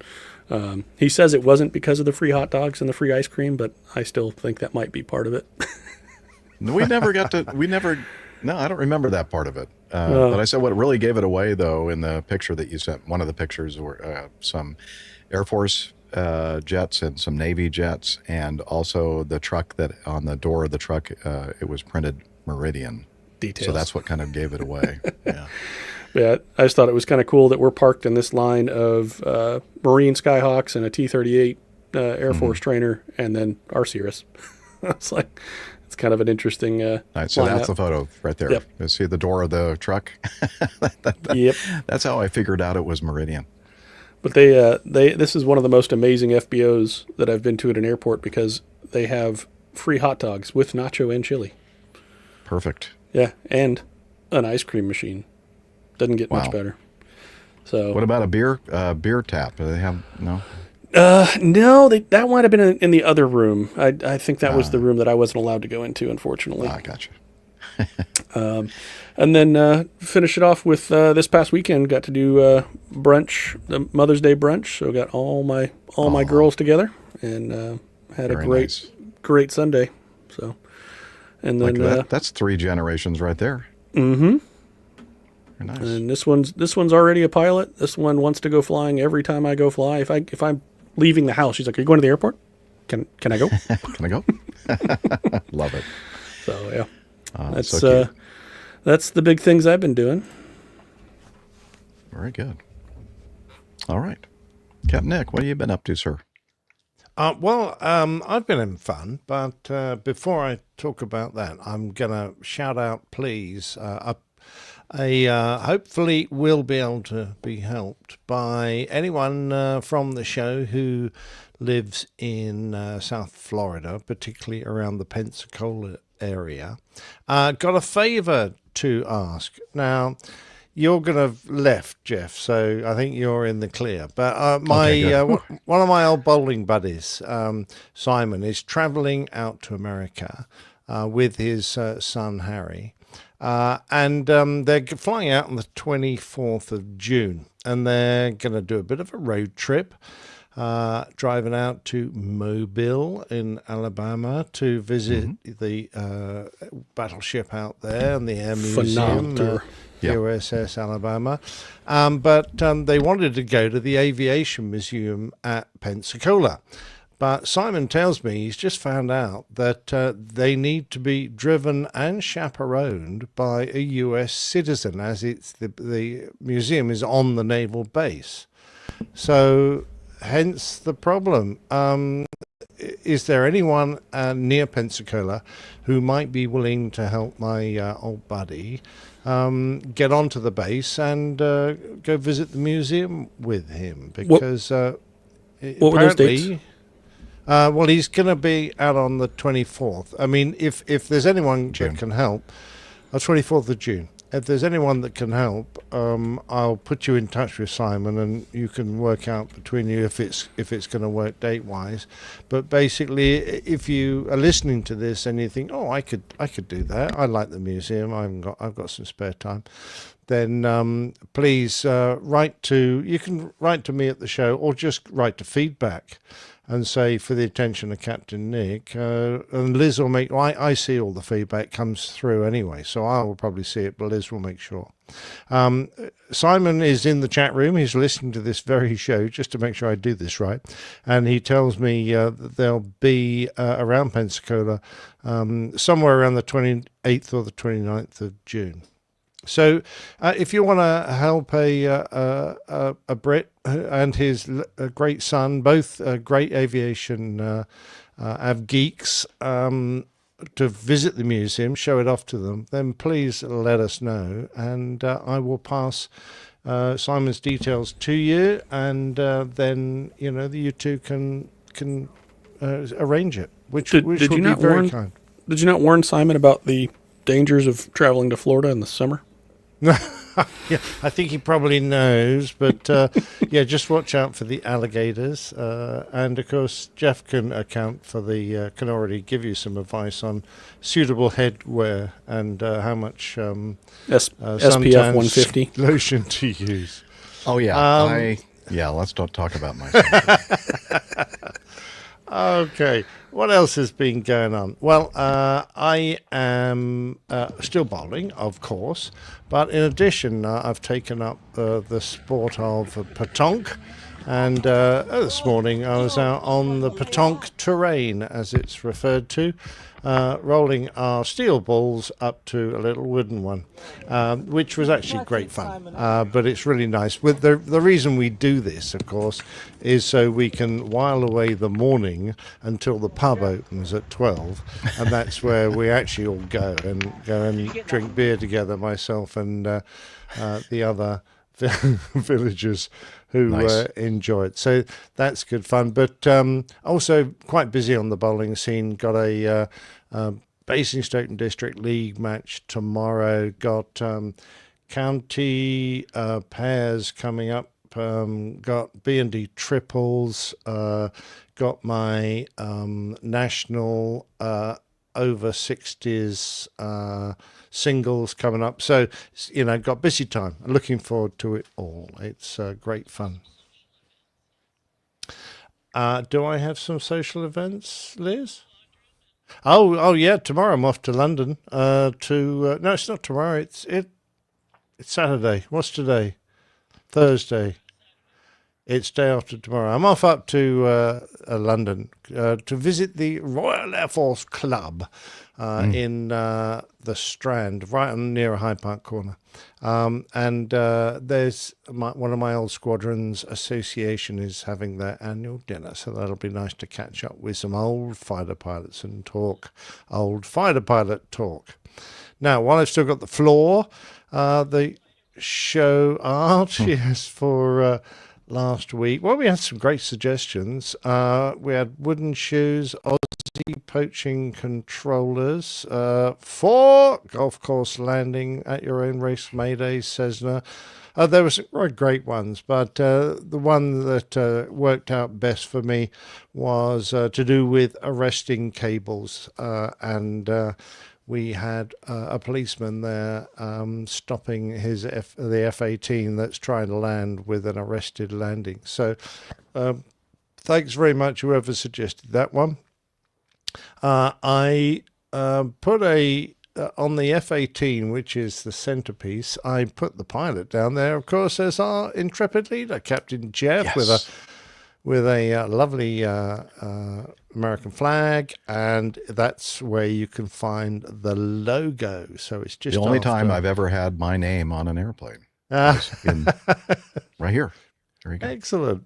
He says it wasn't because of the free hot dogs and the free ice cream, but I still think that might be part of it. No, I don't remember that part of it. But I said what really gave it away, though, in the picture that you sent, one of the pictures were some Air Force jets and some Navy jets, and also the truck that on the door of the truck, it was printed Meridian. Details. So that's what kind of gave it away. Yeah. Yeah, I just thought it was kind of cool that we're parked in this line of Marine Skyhawks and a T-38 Air Force trainer, and then our Cirrus. It's like, it's kind of an interesting Right, so lineup. that's the photo right there. Yep. You see the door of the truck? Yep. That's how I figured out it was Meridian. But this is one of the most amazing FBOs that I've been to at an airport, because they have free hot dogs with nacho and chili. Perfect. Yeah, and an ice cream machine. Doesn't get much better. So what about a beer tap? Do they have no? No, that might have been in the other room. I think that was the room that I wasn't allowed to go into, unfortunately. I gotcha. And then finish it off with this past weekend. Got to do brunch, the Mother's Day brunch. So got all my girls together, and had a great Sunday. So, and then that's 3 generations right there. Mm-hmm. Very nice. And this one's already a pilot. This one wants to go flying every time I go fly. If I'm leaving the house, she's like, "Are you going to the airport? Can I go? Can I go?" Love it. So yeah, that's so cute. That's the big things I've been doing. Very good. All right, Captain Nick, what have you been up to, sir? I've been having fun, but before I talk about that, I'm gonna shout out, please. Hopefully will be able to be helped by anyone from the show who lives in South Florida, particularly around the Pensacola area. Got a favor to ask. Now, you're going to have left, Jeff, so I think you're in the clear. But one of my old bowling buddies, Simon, is traveling out to America with his son, Harry. And they're flying out on the 24th of June, and they're going to do a bit of a road trip, driving out to Mobile in Alabama to visit the battleship out there and the Air Museum, USS Alabama. But they wanted to go to the Aviation Museum at Pensacola. But Simon tells me he's just found out that they need to be driven and chaperoned by a U.S. citizen, as it's the museum is on the naval base. So, hence the problem. Is there anyone near Pensacola who might be willing to help my old buddy get onto the base and go visit the museum with him? Because what were those dates? Well, he's going to be out on the 24th. I mean, if there's anyone that can help, 24th of June. If there's anyone that can help, I'll put you in touch with Simon, and you can work out between you if it's going to work date-wise. But basically, if you are listening to this and you think, "Oh, I could do that. I like the museum. I've got some spare time," then please you can write to me at the show, or just write to feedback and say, for the attention of Captain Nick, and Liz will make, I see all the feedback comes through anyway, so I will probably see it, but Liz will make sure. Simon is in the chat room. He's listening to this very show just to make sure I do this right. And he tells me that they'll be around Pensacola somewhere around the 28th or the 29th of June. So if you want to help a Brit and his great son, both great aviation av geeks, to visit the museum, show it off to them, then please let us know, and I will pass Simon's details to you, and then you two can arrange it, which Did would you be not very kind. Did you not warn Simon about the dangers of traveling to Florida in the summer? Yeah, I think he probably knows, but yeah, just watch out for the alligators, and of course Jeff can account for can already give you some advice on suitable headwear and how much SPF 150 lotion to use. Oh yeah, let's don't talk about myself. Okay, what else has been going on? Well, I am still bowling, of course, but in addition, I've taken up the sport of petanque, and this morning I was out on the petanque terrain, as it's referred to, rolling our steel balls up to a little wooden one, which was actually great fun. But it's really nice. With the reason we do this, of course, is so we can while away the morning until the pub opens at 12, and that's where we actually all go and drink beer together, myself and the other villagers who enjoy it. So that's good fun. But also quite busy on the bowling scene. Got a Basingstoke District League match tomorrow. Got county pairs coming up. Got B&D triples. Got my national over 60s singles coming up. So, got busy time. I'm looking forward to it all. It's great fun. Do I have some social events, Liz? Oh yeah, tomorrow I'm off to London no, it's not tomorrow. It's Saturday. What's today? Thursday. It's day after tomorrow. I'm off up to London to visit the Royal Air Force Club in the Strand, right near Hyde Park Corner. And there's one of my old squadrons association is having their annual dinner, so that'll be nice to catch up with some old fighter pilots and talk old fighter pilot talk. Now, while I've still got the floor, the show art, yes, for last week. Well, we had some great suggestions. We had wooden shoes, Aussie poaching controllers, 4 golf course landing at your own race, Mayday, Cessna. There were some great ones, but the one that worked out best for me was to do with arresting cables, and we had a policeman there stopping the F-18 that's trying to land with an arrested landing. So thanks very much, whoever suggested that one. I put on the F-18, which is the centerpiece, I put the pilot down there. Of course, there's our intrepid leader, Captain Jeff, Yes. with a lovely American flag, and that's where you can find the logo. So it's just the only time I've ever had my name on an airplane. Right here. There you go. Excellent.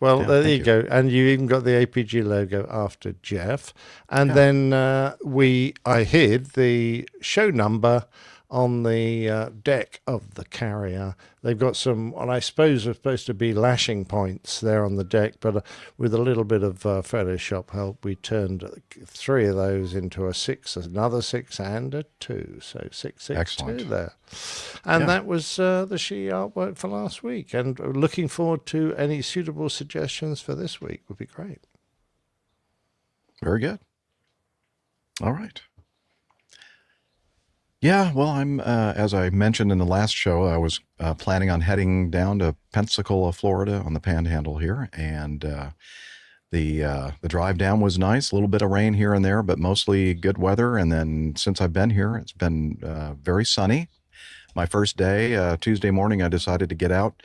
Well, Yeah, there you go. And you even got the APG logo after Jeff. And then I hid the show number on the deck of the carrier. They've got some, what I suppose are supposed to be lashing points there on the deck, but with a little bit of Photoshop help, we turned 3 of those into a 6, another 6, and a 2. So 662 there. And that was the She artwork for last week. And looking forward to any suitable suggestions for this week would be great. Very good. All right. Yeah, well, I'm as I mentioned in the last show, I was planning on heading down to Pensacola, Florida, on the Panhandle here, and the drive down was nice. A little bit of rain here and there, but mostly good weather. And then since I've been here, it's been very sunny. My first day, Tuesday morning, I decided to get out,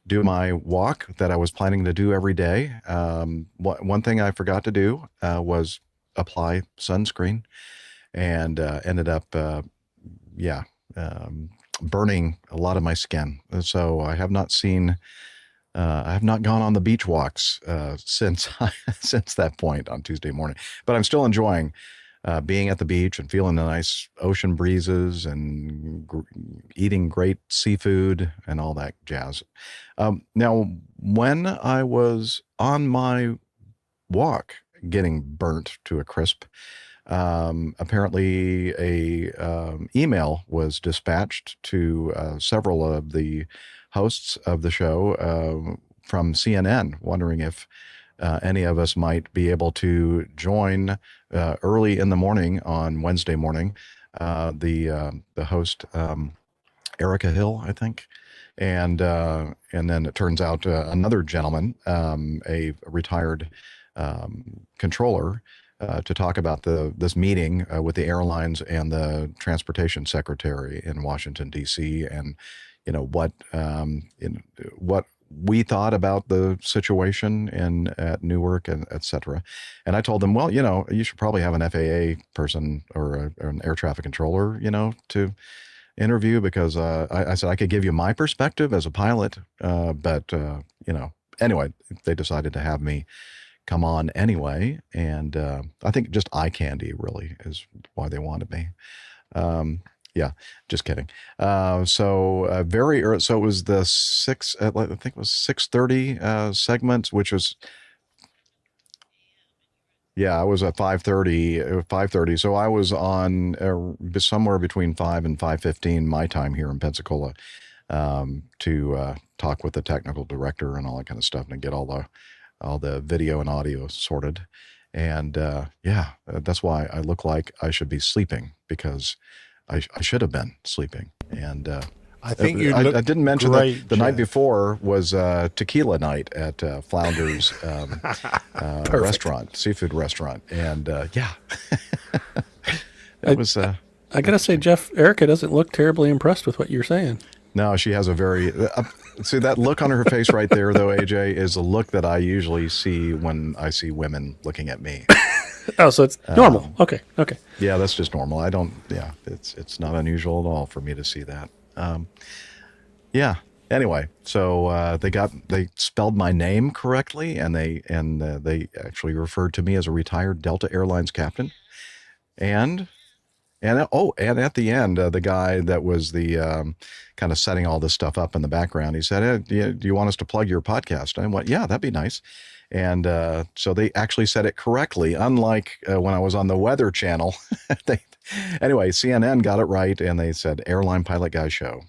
do my walk that I was planning to do every day. One thing I forgot to do was apply sunscreen, and ended up, burning a lot of my skin. So I have not gone on the beach walks since since that point on Tuesday morning. But I'm still enjoying being at the beach and feeling the nice ocean breezes and eating great seafood and all that jazz. Now, when I was on my walk getting burnt to a crisp, apparently a email was dispatched to several of the hosts of the show from CNN, wondering if any of us might be able to join early in the morning on Wednesday morning. The host, Erica Hill, I think, and then it turns out another gentleman, a retired controller, to talk about this meeting with the airlines and the transportation secretary in Washington D.C. and what we thought about the situation at Newark and et cetera. And I told them, well, you should probably have an FAA person or an air traffic controller, to interview, because I said I could give you my perspective as a pilot, but anyway, they decided to have me come on anyway, and I think just eye candy really is why they wanted me. Yeah, just kidding. So very early. So it was the I think it was 6:30 segment, which was, I was at 5:30. So I was on somewhere between 5 and 5:15 my time here in Pensacola, to talk with the technical director and all that kind of stuff, and get all the video and audio sorted. And that's why I look like I should be sleeping, because I should have been sleeping. And I think I didn't mention that the night before was tequila night at Flounder's restaurant, seafood restaurant. And it was. I gotta say, Jeff, Erica doesn't look terribly impressed with what you're saying. No, she has a very see that look on her face right there, though. AJ, is a look that I usually see when I see women looking at me. Oh, so it's normal. Okay. Yeah, that's just normal. I don't. Yeah, it's not unusual at all for me to see that. Anyway, so they spelled my name correctly, and they actually referred to me as a retired Delta Airlines captain. And at the end, the guy that was the kind of setting all this stuff up in the background, he said, hey, do you want us to plug your podcast? And I went, yeah, that'd be nice. And so they actually said it correctly, unlike when I was on the Weather Channel. Anyway, CNN got it right, and they said Airline Pilot Guy Show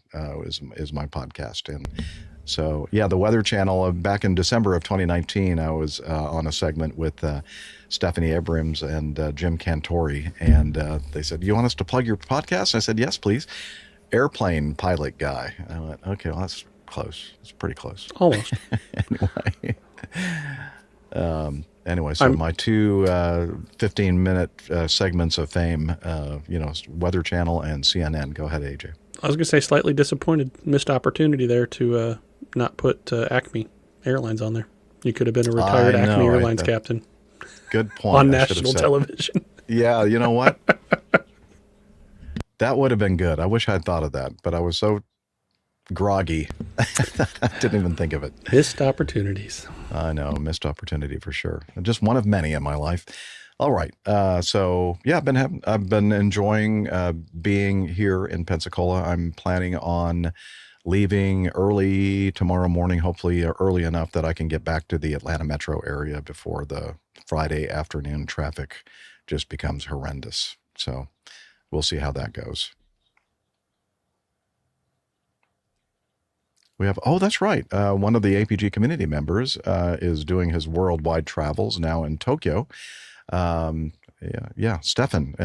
is my podcast. And so, the Weather Channel, back in December of 2019, I was on a segment with Stephanie Abrams and Jim Cantori, and they said, you want us to plug your podcast? I said, yes, please. Airplane Pilot Guy. I went, okay, well, that's close. It's pretty close. Almost. Anyway, so my two 15-minute segments of fame, Weather Channel and CNN. Go ahead, AJ. I was going to say slightly disappointed. Missed opportunity there to not put Acme Airlines on there. You could have been a retired Acme Airlines captain. Good point. On national television. Yeah, you know what? That would have been good. I wish I'd thought of that, but I was so groggy. I didn't even think of it. Missed opportunities. I know, missed opportunity for sure. Just one of many in my life. All right. So I've been enjoying being here in Pensacola. I'm planning on leaving early tomorrow morning, hopefully early enough that I can get back to the Atlanta metro area before the Friday afternoon traffic just becomes horrendous. So we'll see how that goes. We have, that's right. One of the APG community members is doing his worldwide travels now in Tokyo. Stefan.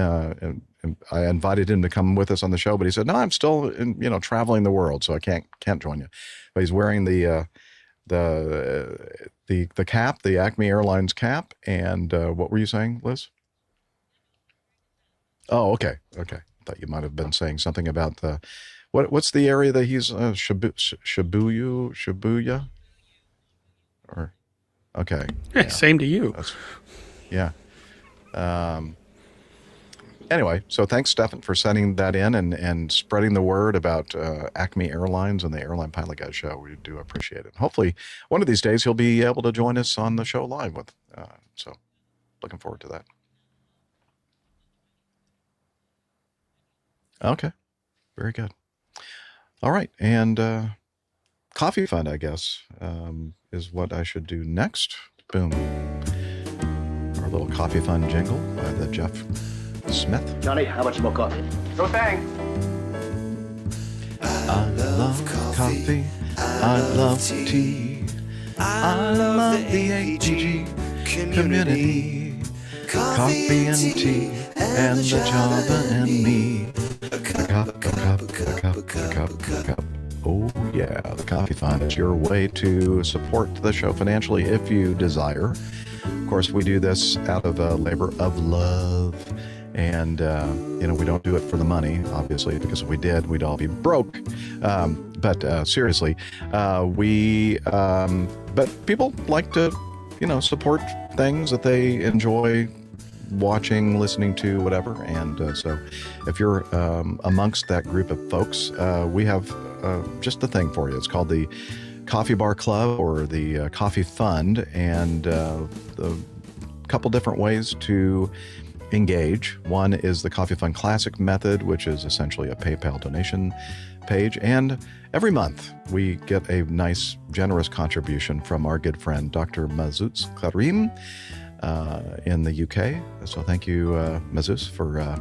I invited him to come with us on the show, but he said, no, I'm still traveling the world, so I can't join you. But he's wearing the the cap, the Acme Airlines cap, and what were you saying, Liz? Oh, okay. Thought you might have been saying something about the what's the area that he's Shibuya, or okay. Yeah. Same to you. Yeah. Anyway, so thanks, Stefan, for sending that in and spreading the word about Acme Airlines and the Airline Pilot Guy show. We do appreciate it. Hopefully, one of these days he'll be able to join us on the show live with. So, looking forward to that. Okay, very good. All right, and Coffee Fund, I guess, is what I should do next. Boom. Our little Coffee Fund jingle by the Jeff Smith. Johnny, how much more coffee? No thanks. I love coffee. I love tea. I love the APG community. Coffee and tea and the Java and me. A cup. Oh yeah, the Coffee Fund is your way to support the show financially if you desire. Of course, we do this out of a labor of love. And, we don't do it for the money, obviously, because if we did, we'd all be broke. But seriously, but people like to, support things that they enjoy watching, listening to, whatever. And so if you're amongst that group of folks, we have just the thing for you. It's called the Coffee Bar Club or the Coffee Fund, and the couple different ways to engage. One is the Coffee Fund Classic method, which is essentially a PayPal donation page. And every month we get a nice, generous contribution from our good friend, Dr. Mazuz Karim in the UK. So thank you, Mazuz, for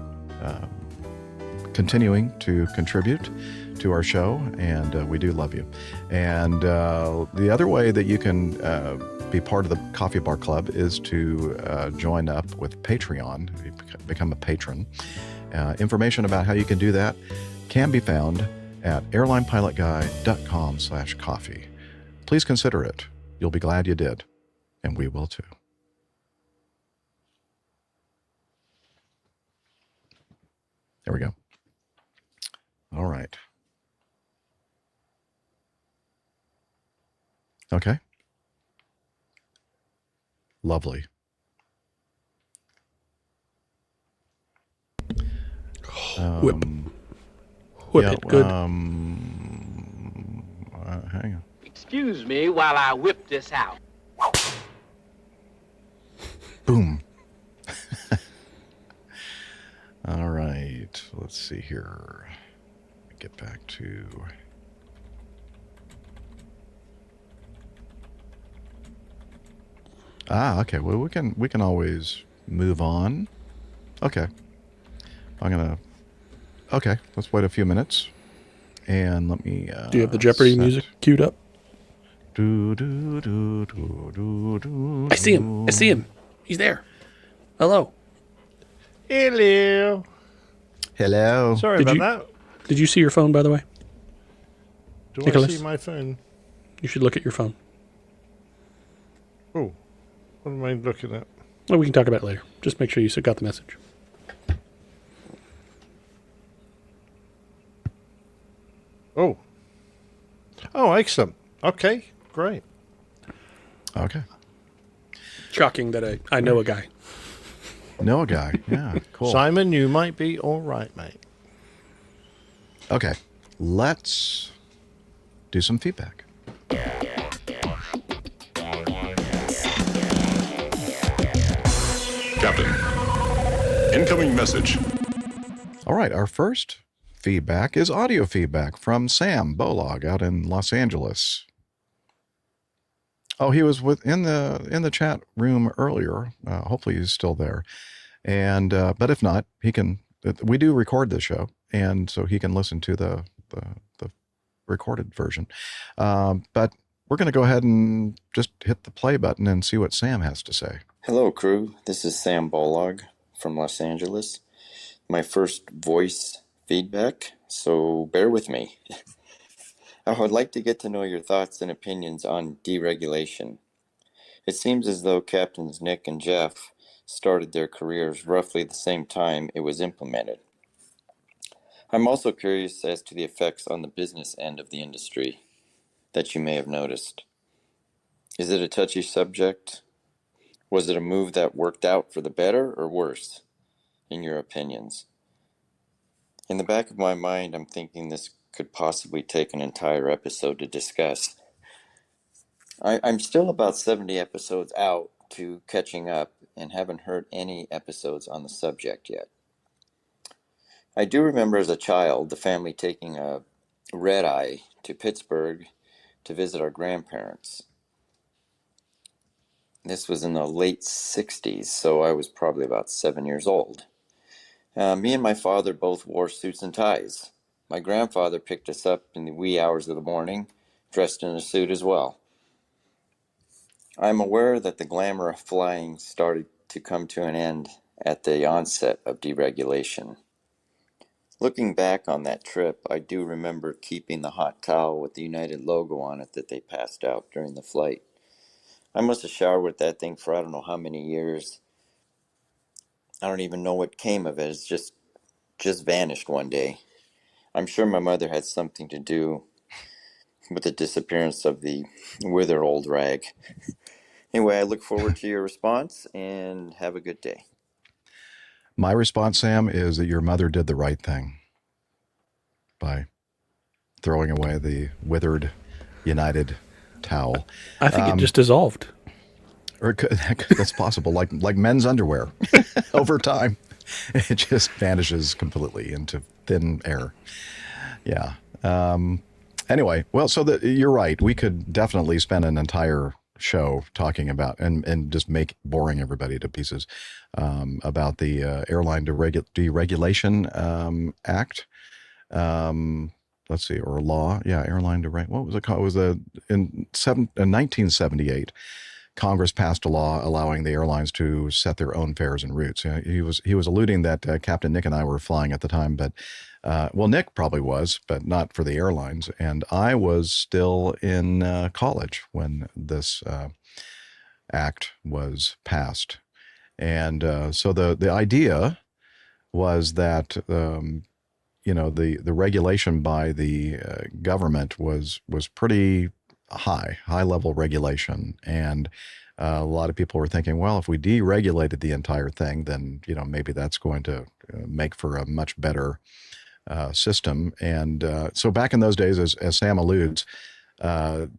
continuing to contribute to our show. And we do love you. And the other way that you can be part of the Coffee Bar Club is to join up with Patreon, become a patron. Information about how you can do that can be found at airlinepilotguy.com/coffee. Please consider it. You'll be glad you did, and we will too. There we go. All right. Okay. Lovely. Whip it good. Hang on. Excuse me while I whip this out. Boom. All right. Let's see here. Get back to. Okay. Well, we can always move on. Okay. Okay. Let's wait a few minutes, and let me. Do you have the Jeopardy music queued up? I see him. He's there. Hello. Hello. Hello. Sorry about that. Did you see your phone, by the way? Do Nicholas? I see my phone? You should look at your phone. Oh, what am I looking at? Well, we can talk about it later. Just make sure you got the message. Oh, excellent. Okay, great. Okay. Shocking that I know a guy. Know a guy. Yeah, cool. Simon, you might be all right, mate. Okay, let's do some feedback. Captain, incoming message. All right, our first feedback is audio feedback from Sam Bolog out in Los Angeles. Oh, he was in the chat room earlier. Hopefully he's still there. And but if not, he can. We do record this show, and so he can listen to the recorded version. But we're going to go ahead and just hit the play button and see what Sam has to say. Hello, crew. This is Sam Bolog from Los Angeles. My first voice feedback, so bear with me. I would like to get to know your thoughts and opinions on deregulation. It seems as though Captains Nick and Jeff started their careers roughly the same time it was implemented. I'm also curious as to the effects on the business end of the industry that you may have noticed. Is it a touchy subject? Was it a move that worked out for the better or worse, in your opinions? In the back of my mind, I'm thinking this could possibly take an entire episode to discuss. I'm still about 70 episodes out to catching up and haven't heard any episodes on the subject yet. I do remember as a child the family taking a red eye to Pittsburgh to visit our grandparents. This was in the late 60s, so I was probably about 7 years old. Me and my father both wore suits and ties. My grandfather picked us up in the wee hours of the morning, dressed in a suit as well. I'm aware that the glamour of flying started to come to an end at the onset of deregulation. Looking back on that trip, I do remember keeping the hot towel with the United logo on it that they passed out during the flight. I must have showered with that thing for I don't know how many years. I don't even know what came of it. It's just vanished one day. I'm sure my mother had something to do with the disappearance of the withered old rag. Anyway, I look forward to your response and have a good day. My response, Sam, is that your mother did the right thing by throwing away the withered United towel. I think it just dissolved. Or that's possible, like men's underwear. Over time, it just vanishes completely into thin air. Yeah. Anyway, well, so you're right. We could definitely spend an entire show talking about and just make boring everybody to pieces about the Airline Deregulation Act. Let's see, or law. Yeah, Airline Deregulation. What was it called? It was in 1978. Congress passed a law allowing the airlines to set their own fares and routes. He was alluding that Captain Nick and I were flying at the time, but well, Nick probably was, but not for the airlines. And I was still in college when this act was passed. And so the idea was that the regulation by the government was pretty high level regulation. And a lot of people were thinking, well, if we deregulated the entire thing, then, maybe that's going to make for a much better system. And so back in those days, as Sam alludes to,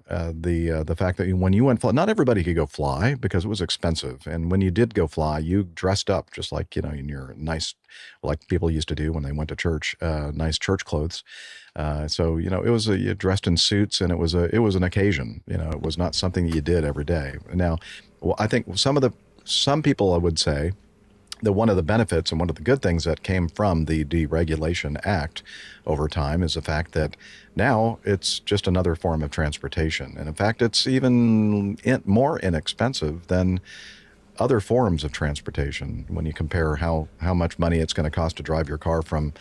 the fact that when you went fly, not everybody could go fly because it was expensive. And when you did go fly, you dressed up just like, in your nice, like people used to do when they went to church, nice church clothes. So, it was you dressed in suits, and it was an occasion. It was not something that you did every day. Now, well, I think some people, I would say, that one of the benefits and one of the good things that came from the Deregulation Act over time is the fact that now it's just another form of transportation. And in fact, it's even more inexpensive than other forms of transportation when you compare how much money it's going to cost to drive your car from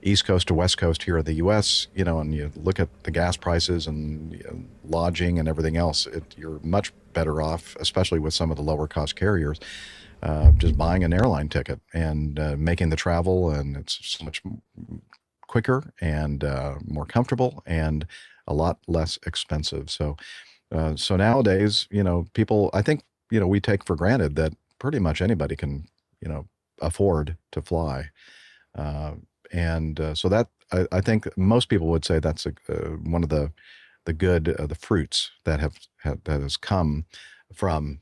East Coast to West Coast here in the U.S., and you look at the gas prices and lodging and everything else, you're much better off, especially with some of the lower cost carriers, just buying an airline ticket and making the travel, and it's so much quicker and more comfortable and a lot less expensive. So nowadays, people, I think, we take for granted that pretty much anybody can, afford to fly. So that I think most people would say that's one of the good the fruits that has come from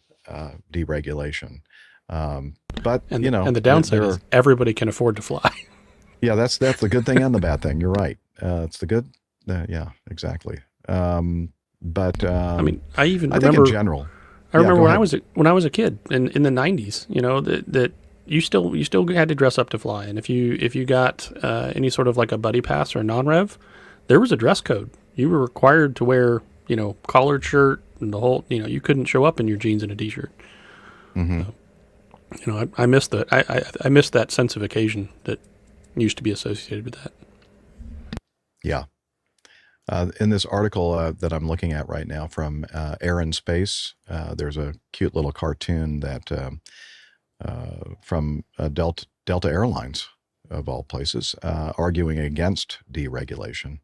deregulation. But and the downside is everybody can afford to fly. Yeah, that's the good thing and the bad thing. You're right. It's the good. Yeah, exactly. I think in general. I remember when I was a kid in the 90s. That you still had to dress up to fly, and if you got any sort of like a buddy pass or a non-rev, there was a dress code. You were required to wear collared shirt and the whole. You couldn't show up in your jeans and a t-shirt. Mm-hmm. So, I missed I missed that sense of occasion that used to be associated with that. Yeah. In this article that I'm looking at right now from Air and Space, there's a cute little cartoon that from Delta Airlines, of all places, arguing against deregulation.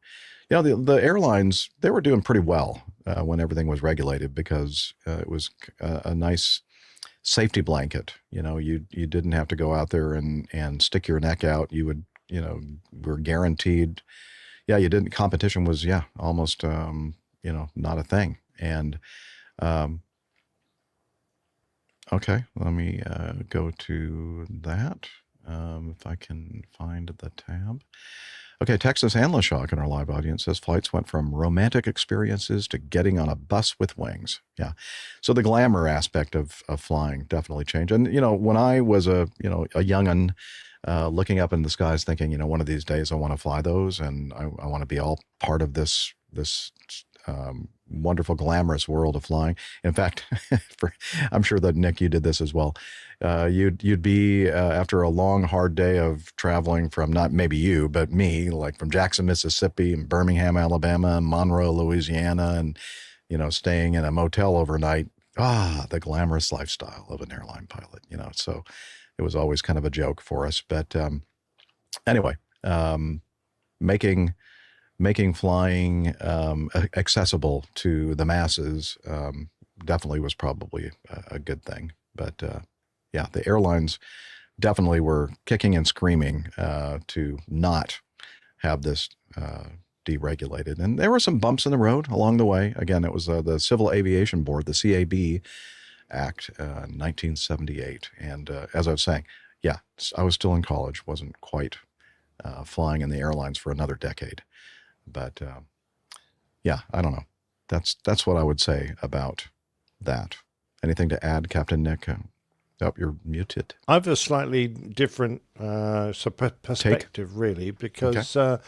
You know, the airlines, they were doing pretty well when everything was regulated because it was a nice safety blanket. You know, you didn't have to go out there and stick your neck out. You would, you know, were guaranteed. Yeah, you didn't. Competition was, almost, not a thing. And okay, let me go to that if I can find the tab. Okay, Texas and LaShock in our live audience says flights went from romantic experiences to getting on a bus with wings. Yeah. So the glamour aspect of flying definitely changed. And, when I was a young'un looking up in the skies thinking, one of these days I want to fly those and I want to be all part of this wonderful, glamorous world of flying. In fact, I'm sure that, Nick, you did this as well. You'd be after a long, hard day of traveling from, not maybe you, but me, like from Jackson, Mississippi, and Birmingham, Alabama, and Monroe, Louisiana, and, staying in a motel overnight. The glamorous lifestyle of an airline pilot, so it was always kind of a joke for us. But anyway, making flying accessible to the masses definitely was probably a good thing. But the airlines definitely were kicking and screaming to not have this deregulated. And there were some bumps in the road along the way. Again, it was the Civil Aviation Board, the CAB Act, 1978. And as I was saying, I was still in college, wasn't quite flying in the airlines for another decade. But I don't know. That's what I would say about that. Anything to add, Captain Nick? You're muted. I have a slightly different perspective, really, because I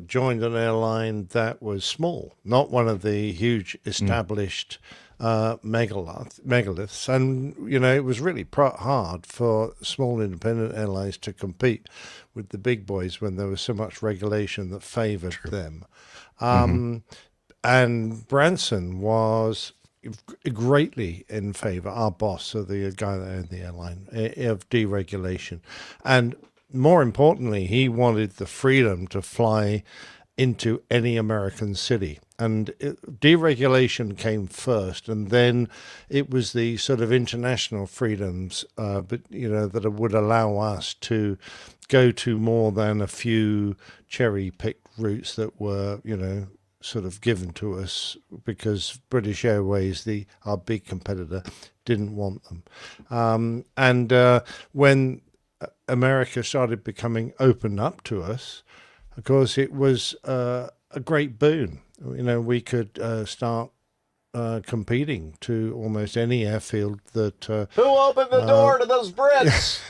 joined an airline that was small, not one of the huge established megaliths, and it was really hard for small independent airlines to compete with the big boys when there was so much regulation that favored them. And Branson was greatly in favor, our boss, so the guy that owned the airline, of deregulation. And more importantly, he wanted the freedom to fly into any American city. And deregulation came first, and then it was the sort of international freedoms, that would allow us to go to more than a few cherry-picked routes that were, sort of given to us because British Airways, our big competitor, didn't want them. And when America started becoming open up to us, of course, it was a great boon. We could start competing to almost any airfield that... Who opened the door to those Brits?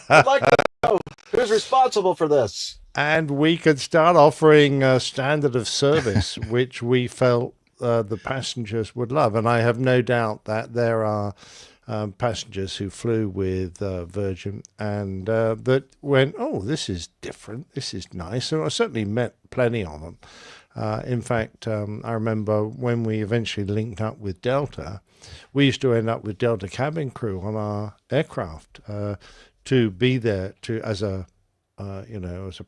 I'd like to know who's responsible for this. And we could start offering a standard of service which we felt the passengers would love. And I have no doubt that there are passengers who flew with Virgin and that went, oh, this is different, this is nice. And I certainly met plenty of them. In fact, I remember when we eventually linked up with Delta, we used to end up with Delta cabin crew on our aircraft to be there as a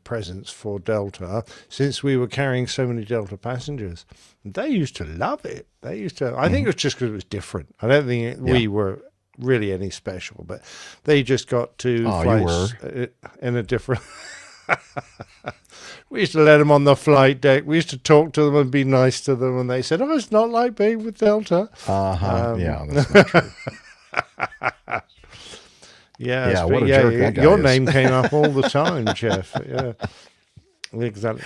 presence for Delta, since we were carrying so many Delta passengers. They used to love it. I think it was just because it was different. I don't think we were really any special, but they just got to fly in a different... We used to let them on the flight deck. We used to talk to them and be nice to them, and they said, oh, it's not like being with Delta. That's not true. What a jerk that guy your is. name came up all the time, Jeff. Yeah, exactly.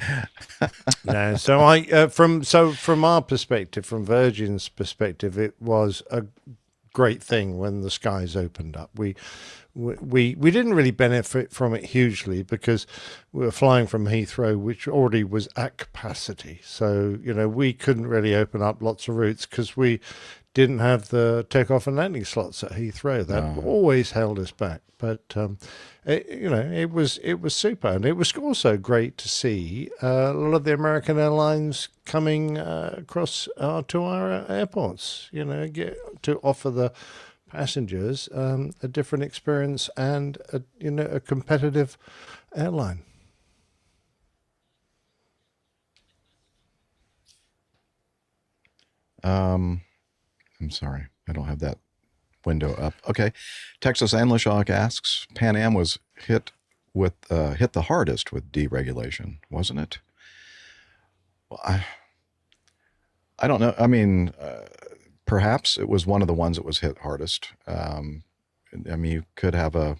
No, so from our perspective, from Virgin's perspective, it was a great thing when the skies opened up. We didn't really benefit from it hugely because we were flying from Heathrow, which already was at capacity. So we couldn't really open up lots of routes because we didn't have the takeoff and landing slots at Heathrow. That always held us back. But it was super, and it was also great to see a lot of the American airlines coming across to our airports. Get to offer the passengers a different experience and a competitive airline. I'm sorry, I don't have that window up. Okay, Texas Anlishock asks, Pan Am was hit the hardest with deregulation, wasn't it? Well, I don't know. I mean, perhaps it was one of the ones that was hit hardest. I mean, you could have a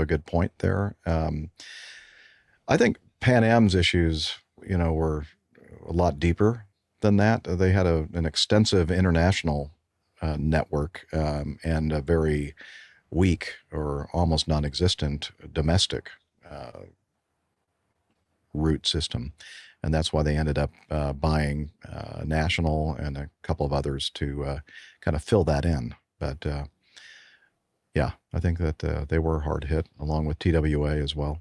good point there. I think Pan Am's issues, were a lot deeper than that. They had an extensive international network and a very weak or almost non-existent domestic route system. And that's why they ended up buying National and a couple of others to kind of fill that in. But yeah, I think that they were hard hit along with TWA as well.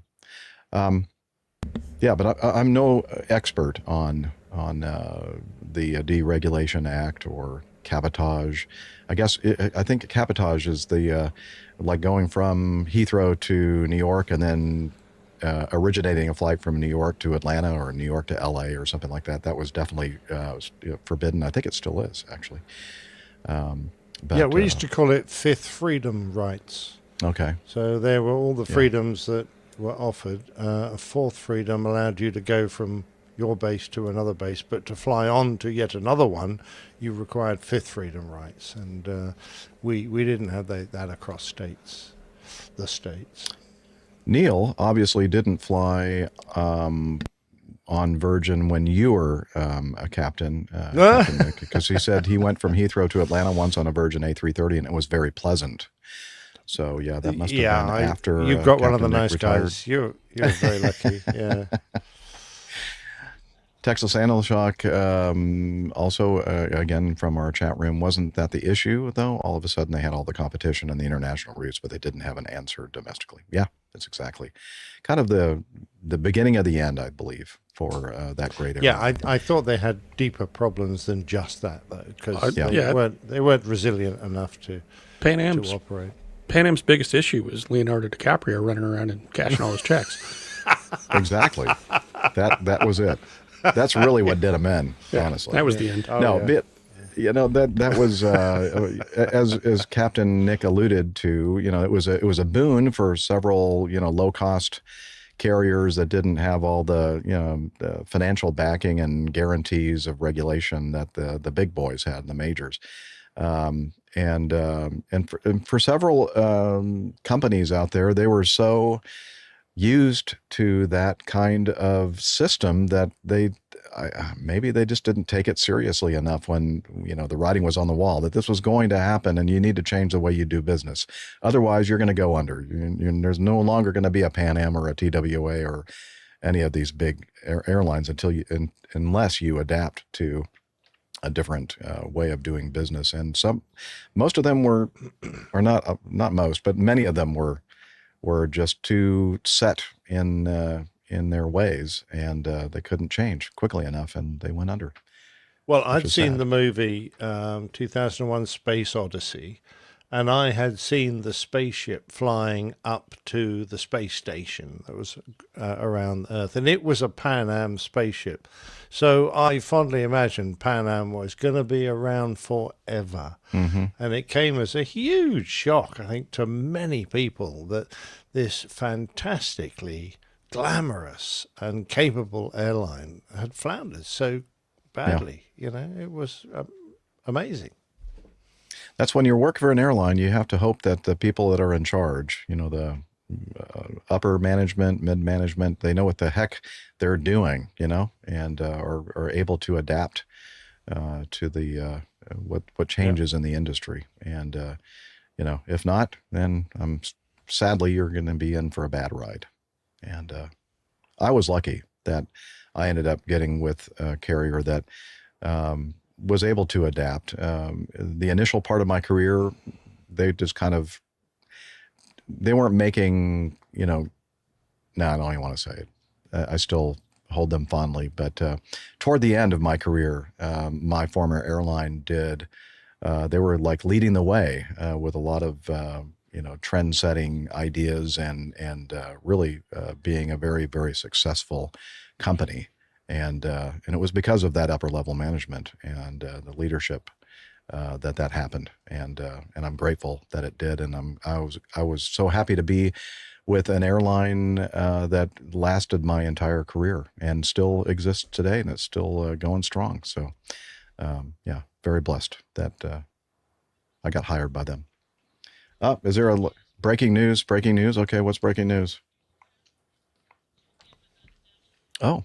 Yeah, but I'm no expert on the Deregulation Act or cabotage. I guess I think cabotage is the like going from Heathrow to New York and then originating a flight from New York to Atlanta or New York to LA or something like that. That was definitely forbidden. I think it still is, actually. But, yeah, we used to call it Fifth Freedom rights. Okay. So there were all the freedoms that were offered. A fourth freedom allowed you to go from your base to another base, but to fly on to yet another one, you required fifth freedom rights. And we didn't have that across the states. Neil obviously didn't fly on Virgin when you were a captain, because he said he went from Heathrow to Atlanta once on a Virgin A330, and it was very pleasant. So yeah, that must have been after you've got one of the Captain nice Nick retired. guys. You're very lucky. Yeah. Texas Analishock, also, again, from our chat room, wasn't that the issue, though? All of a sudden, they had all the competition in the international routes, but they didn't have an answer domestically. Yeah, that's exactly kind of the beginning of the end, I believe, for that great area. Yeah, I thought they had deeper problems than just that, though, because they weren't resilient enough to operate. Pan Am's biggest issue was Leonardo DiCaprio running around and cashing all his checks. Exactly. That was it. That's really what did him in, honestly. That was the end. That was as Captain Nick alluded to. It was a boon for several low cost carriers that didn't have all the the financial backing and guarantees of regulation that the big boys had, the majors. And for several companies out there, they were so used to that kind of system that maybe they just didn't take it seriously enough when the writing was on the wall that this was going to happen and you need to change the way you do business. Otherwise, you're going to go under. There's no longer going to be a Pan Am or a TWA or any of these big airlines unless you adapt to a different way of doing business. And most of them were, or not most, but many of them were just too set in their ways, and they couldn't change quickly enough, and they went under. Well, I'd seen the movie 2001 Space Odyssey, and I had seen the spaceship flying up to the space station that was around Earth, and it was a Pan Am spaceship. So I fondly imagined Pan Am was going to be around forever. Mm-hmm. And it came as a huge shock, I think, to many people that this fantastically glamorous and capable airline had floundered so badly. It was amazing. That's when you work for an airline, you have to hope that the people that are in charge, the upper management, mid-management, they know what the heck they're doing, and are able to adapt to the what changes in the industry. And, if not, then sadly, you're going to be in for a bad ride. And I was lucky that I ended up getting with a carrier that was able to adapt. The initial part of my career, they just kind of, they weren't making, no, I don't even want to say it. I still hold them fondly, but toward the end of my career, my former airline did, they were like leading the way with a lot of, trend-setting ideas and really being a very, very successful company. And it was because of that upper level management and the leadership that happened. And I'm grateful that it did. And I was so happy to be with an airline that lasted my entire career and still exists today, and it's still going strong. So, very blessed that I got hired by them. Is there a breaking news? Breaking news? Okay, what's breaking news? Oh.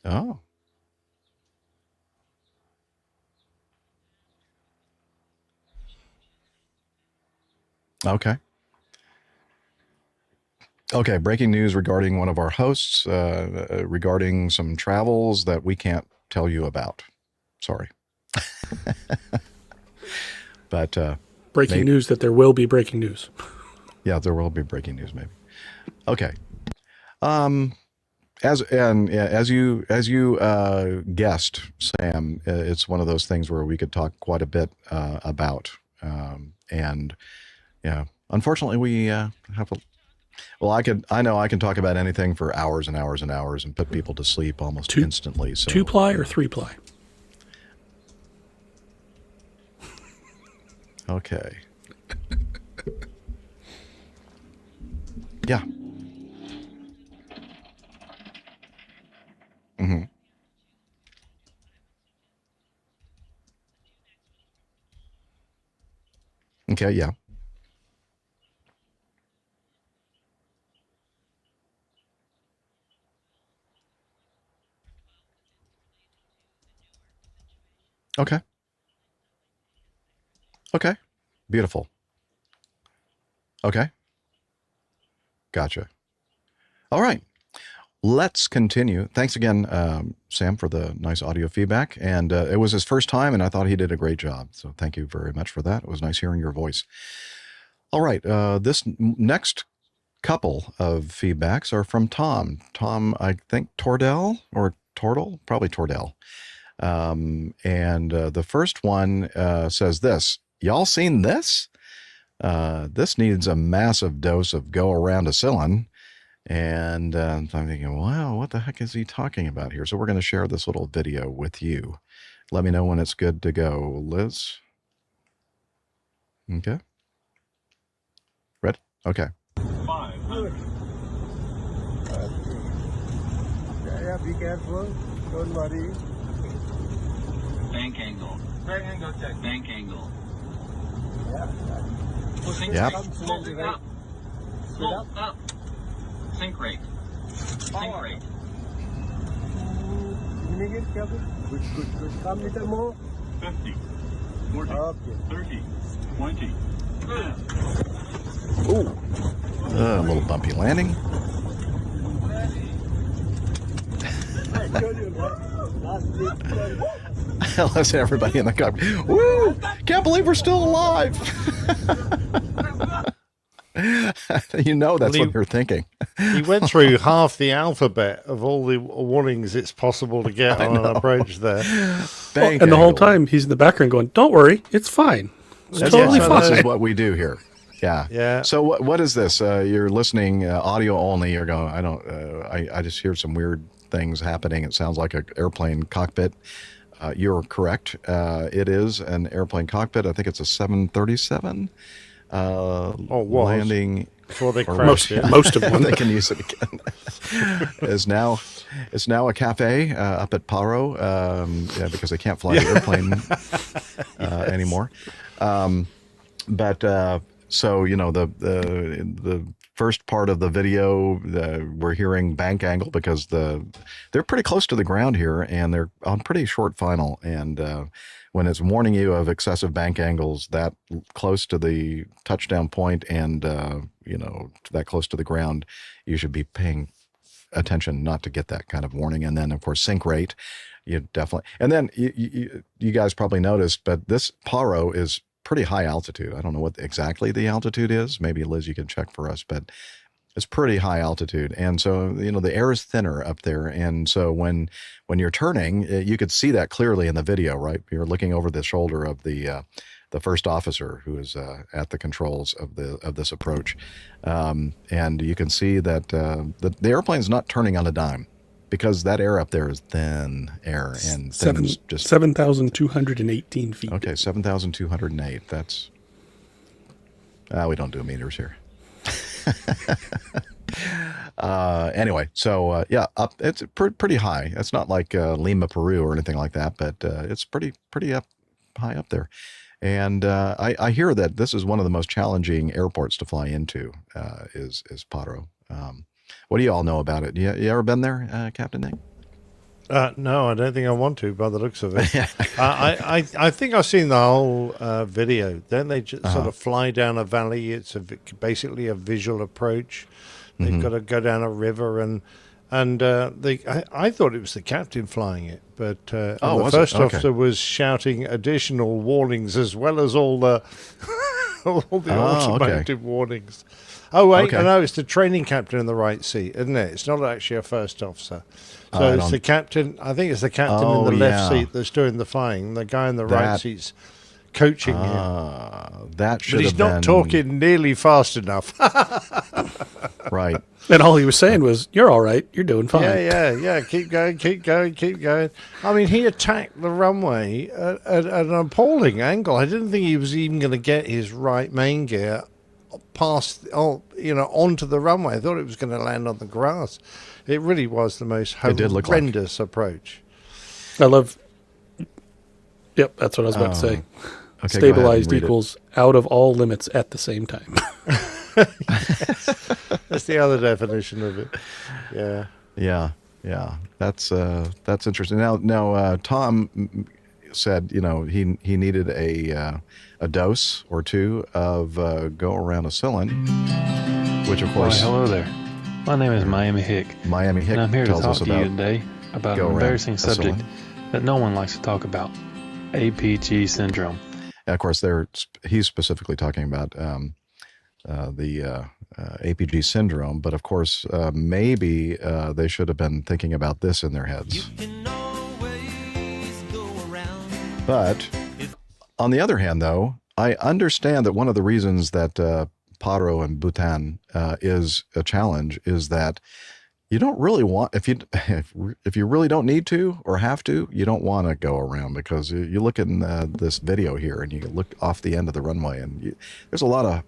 Oh. Okay. Okay, breaking news regarding one of our hosts, regarding some travels that we can't tell you about. Sorry. But breaking news that there will be breaking news. Yeah, there will be breaking news, maybe. Okay. As you guessed, Sam, it's one of those things where we could talk quite a bit about, and yeah, unfortunately, we have a. Well, I know I can talk about anything for hours and hours and hours and put people to sleep almost instantly. So 2-ply or 3-ply? Okay. Yeah. Mm-hmm. Okay, yeah. Okay. Okay. Beautiful. Okay. Gotcha. All right. Let's continue. Thanks again, Sam, for the nice audio feedback. And it was his first time, and I thought he did a great job. So thank you very much for that. It was nice hearing your voice. All right. This next couple of feedbacks are from Tom. Tom, I think Tordell or Tortle? Probably Tordell. And the first one says this. Y'all seen this? This needs a massive dose of go-around-a-cillin'. And I'm thinking, wow, what the heck is he talking about here? So we're going to share this little video with you. Let me know when it's good to go, Liz. Okay. Ready? Okay. 500. Yeah, be careful. Don't worry. Bank angle. Bank angle check. Bank angle. Sink Yep. up. Slow up. Slow up. Sink rate. Sink rate. Bring it, Captain. Good, good, good. Come little more. 50, 40, Okay. 30, 20. Ooh. A little bumpy landing. I told you, last week. Listen, everybody in the car. Woo! Can't believe we're still alive. You know that's what you're thinking. He went through half the alphabet of all the warnings it's possible to get on an approach there. And the whole time he's in the background going, "Don't worry, it's fine. It's totally fine." This is what we do here. Yeah. Yeah. So what is this? You're listening audio only. You're going, I just hear some weird things happening. It sounds like an airplane cockpit. You're correct. It is an airplane cockpit. I think it's a 737. Landing before they crashed most of them. They can use it again. It's now a cafe up at Paro, because they can't fly the airplane anymore. So the first part of the video, we're hearing bank angle because they're pretty close to the ground here, and they're on pretty short final. And when it's warning you of excessive bank angles that close to the touchdown point and that close to the ground, you should be paying attention not to get that kind of warning. And then, of course, sink rate. You definitely, and then you guys probably noticed, but this Paro is pretty high altitude. I don't know what exactly the altitude is. Maybe Liz, you can check for us, but it's pretty high altitude. And so, the air is thinner up there. And so when you're turning, you could see that clearly in the video, right? You're looking over the shoulder of the first officer who is at the controls of this approach. And you can see that the airplane's not turning on a dime, because that air up there is thin air, and just 7,218 feet. Okay, 7,208. That's we don't do meters here. Anyway, so up. It's pretty high. It's not like Lima, Peru, or anything like that, but it's pretty high up there. And I hear that this is one of the most challenging airports to fly into. Is Paro. What do you all know about it? You ever been there, Captain Nick? No, I don't think I want to, by the looks of it. I think I've seen the whole video. Don't they just sort of fly down a valley? It's basically a visual approach. They've got to go down a river, and I thought it was the captain flying it, but the first officer was shouting additional warnings as well as all the automated warnings. Oh, wait, no, it's the training captain in the right seat, isn't it? It's not actually a first officer. So it's the captain. I think it's the captain in the left seat that's doing the flying. The guy in the right seat's coaching him. That should. But he's not talking nearly fast enough. Right. And all he was saying was, "You're all right. You're doing fine." Yeah. Keep going. I mean, he attacked the runway at an appalling angle. I didn't think he was even going to get his right main gear past, onto the runway. I thought it was going to land on the grass. It really was the most horrendous approach. I love. Yep, that's what I was about to say. Okay, stabilized equals out of all limits at the same time. That's the other definition of it. Yeah. That's interesting. Now, Tom said he needed a dose or two of go around a cylind, which of course. Hello there. My name is Miami Hick. Miami Hick, and I'm here to tells talk us to about you today about an embarrassing subject that no one likes to talk about: APG syndrome. And of course, he's specifically talking about the APG syndrome, but of course, maybe they should have been thinking about this in their heads. But on the other hand, though, I understand that one of the reasons that Paro and Bhutan is a challenge is that you don't really want, if you really don't need to or have to, you don't want to go around, because you look in this video here and you look off the end of the runway, and there's a lot of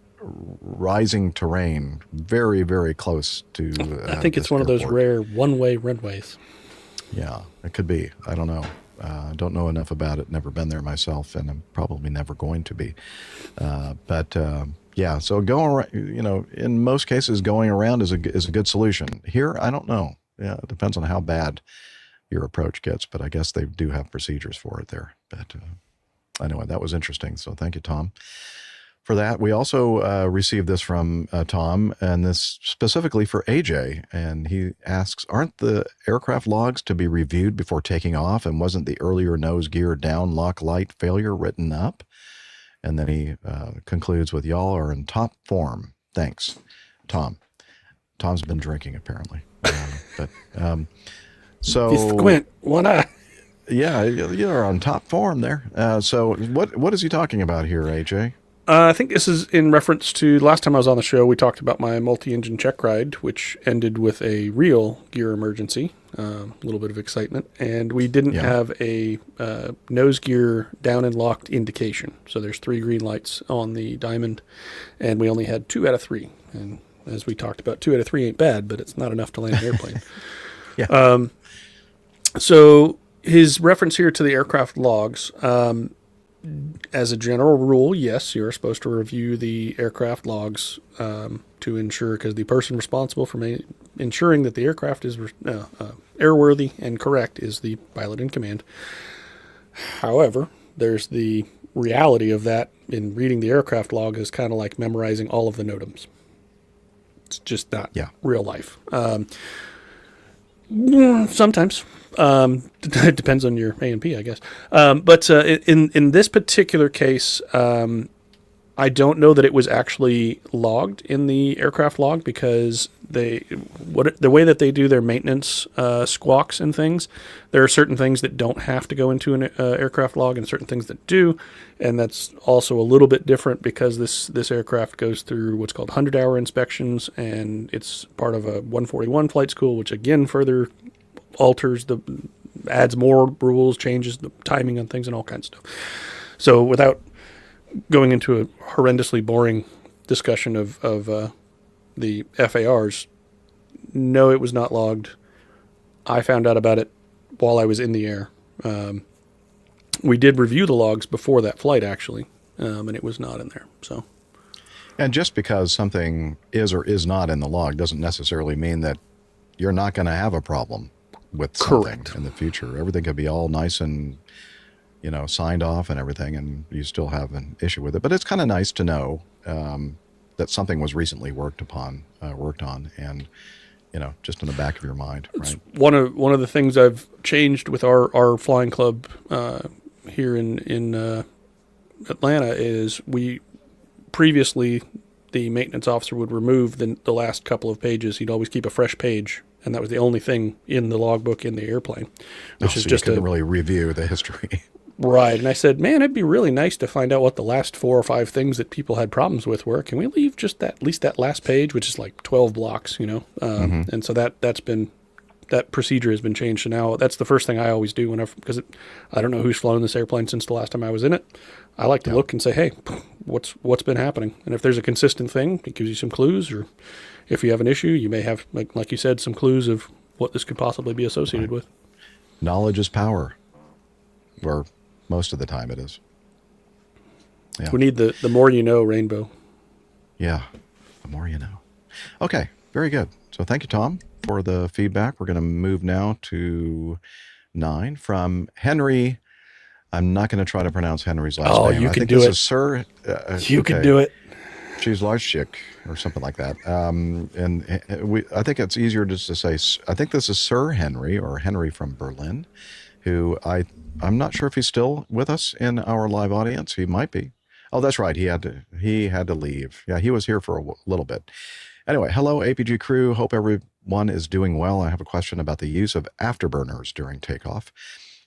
rising terrain very, very close to I think it's one of those rare one-way runways. Yeah, it could be. I don't know. Don't know enough about it. Never been there myself, and I'm probably never going to be. Yeah, so going around, in most cases, going around is a good solution. Here, I don't know. Yeah, it depends on how bad your approach gets, but I guess they do have procedures for it there. But anyway, that was interesting. So thank you, Tom, for that. We also received this from Tom, and this specifically for AJ. And he asks, aren't the aircraft logs to be reviewed before taking off? And wasn't the earlier nose gear down lock light failure written up? And then he concludes with, y'all are in top form. Thanks, Tom. Tom's been drinking, apparently. So He's squint, one eye. Yeah, you're on top form there. So what is he talking about here, AJ? I think this is in reference to last time I was on the show. We talked about my multi-engine check ride, which ended with a real gear emergency. A little bit of excitement, and we didn't have a nose gear down and locked indication. So there's 3 green lights on the Diamond, and we only had 2 out of 3. And as we talked about, 2 out of 3 ain't bad, but it's not enough to land an airplane. So his reference here to the aircraft logs. as a general rule, yes, you're supposed to review the aircraft logs to ensure, because the person responsible for ensuring that the aircraft is airworthy and correct is the pilot in command. However, there's the reality of that in reading the aircraft log is kind of like memorizing all of the NOTAMs. It's just not real life. Sometimes. It depends on your A&P, I guess. But in this particular case, I don't know that it was actually logged in the aircraft log, because the way that they do their maintenance squawks and things, there are certain things that don't have to go into an aircraft log and certain things that do, and that's also a little bit different because this aircraft goes through what's called 100-hour inspections, and it's part of a 141 flight school, which again further adds more rules, changes the timing on things and all kinds of stuff. So without going into a horrendously boring discussion of the FARs, no, it was not logged. I found out about it while I was in the air. We did review the logs before that flight, actually, and it was not in there. So, and just because something is or is not in the log doesn't necessarily mean that you're not going to have a problem with something in the future. Everything could be all nice and, signed off and everything, and you still have an issue with it. But it's kind of nice to know that something was recently worked on, and, just in the back of your mind. Right? One of the things I've changed with our flying club here in Atlanta is previously the maintenance officer would remove the last couple of pages. He'd always keep a fresh page, and that was the only thing in the logbook in the airplane, which is so just you couldn't really review the history. Right. And I said, man, it'd be really nice to find out what the last 4 or 5 things that people had problems with were. Can we leave just at least that last page, which is like 12 blocks, And so that procedure has been changed. So now that's the first thing I always do because I don't know who's flown this airplane since the last time I was in it. I like to look and say, hey, what's been happening? And if there's a consistent thing, it gives you some clues, or if you have an issue, you may have, like you said, some clues of what this could possibly be associated with. Knowledge is power, or most of the time it is. Yeah. We need the more you know rainbow. Yeah, the more you know. Okay, very good. So thank you, Tom, for the feedback. We're going to move now to 9 from Henry. I'm not going to try to pronounce Henry's last name. Oh, you I can think do this it. is Sir. You can do it. She's Larschik or something like that. I think it's easier just to say, I think this is Sir Henry, or Henry from Berlin, who I'm not sure if he's still with us in our live audience. He might be. Oh, that's right. He had to leave. Yeah, he was here for a little bit. Anyway, hello, APG crew. Hope everyone is doing well. I have a question about the use of afterburners during takeoff.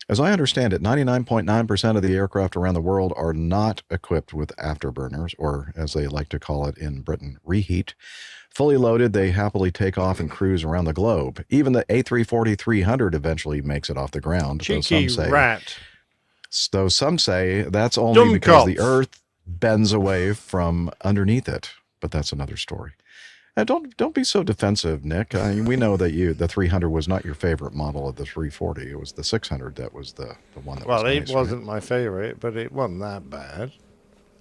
As I understand it, 99.9% of the aircraft around the world are not equipped with afterburners, or as they like to call it in Britain, reheat. Fully loaded, they happily take off and cruise around the globe. Even the A340-300 eventually makes it off the ground. Cheeky rat. Though some say that's only because the Earth bends away from underneath it. But that's another story. Don't be so defensive, Nick. We know that the 300 was not your favorite model of the 340. It was the 600 that was the one that was nice, it wasn't my favorite, but it wasn't that bad.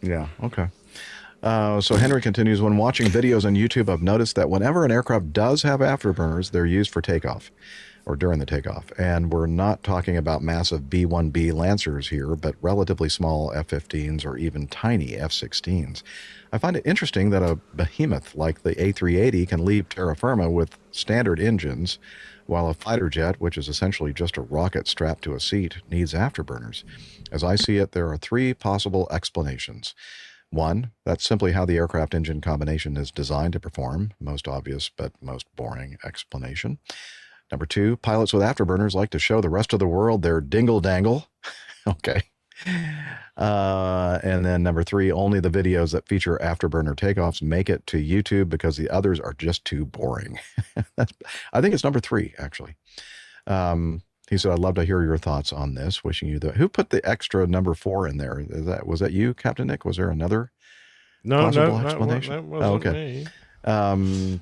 Yeah, okay. So Henry continues, when watching videos on YouTube, I've noticed that whenever an aircraft does have afterburners, they're used for takeoff or during the takeoff. And we're not talking about massive B-1B Lancers here, but relatively small F-15s or even tiny F-16s. I find it interesting that a behemoth like the A380 can leave terra firma with standard engines, while a fighter jet, which is essentially just a rocket strapped to a seat, needs afterburners. As I see it, there are 3 possible explanations. 1, that's simply how the aircraft engine combination is designed to perform. Most obvious, but most boring explanation. Number 2, pilots with afterburners like to show the rest of the world their dingle-dangle. Okay. And then number 3, only the videos that feature afterburner takeoffs make it to YouTube because the others are just too boring. I think it's number 3, actually. He said, I'd love to hear your thoughts on this. Wishing you who put the extra number 4 in there? Was that you, Captain Nick? Was there another possible explanation? That wasn't me.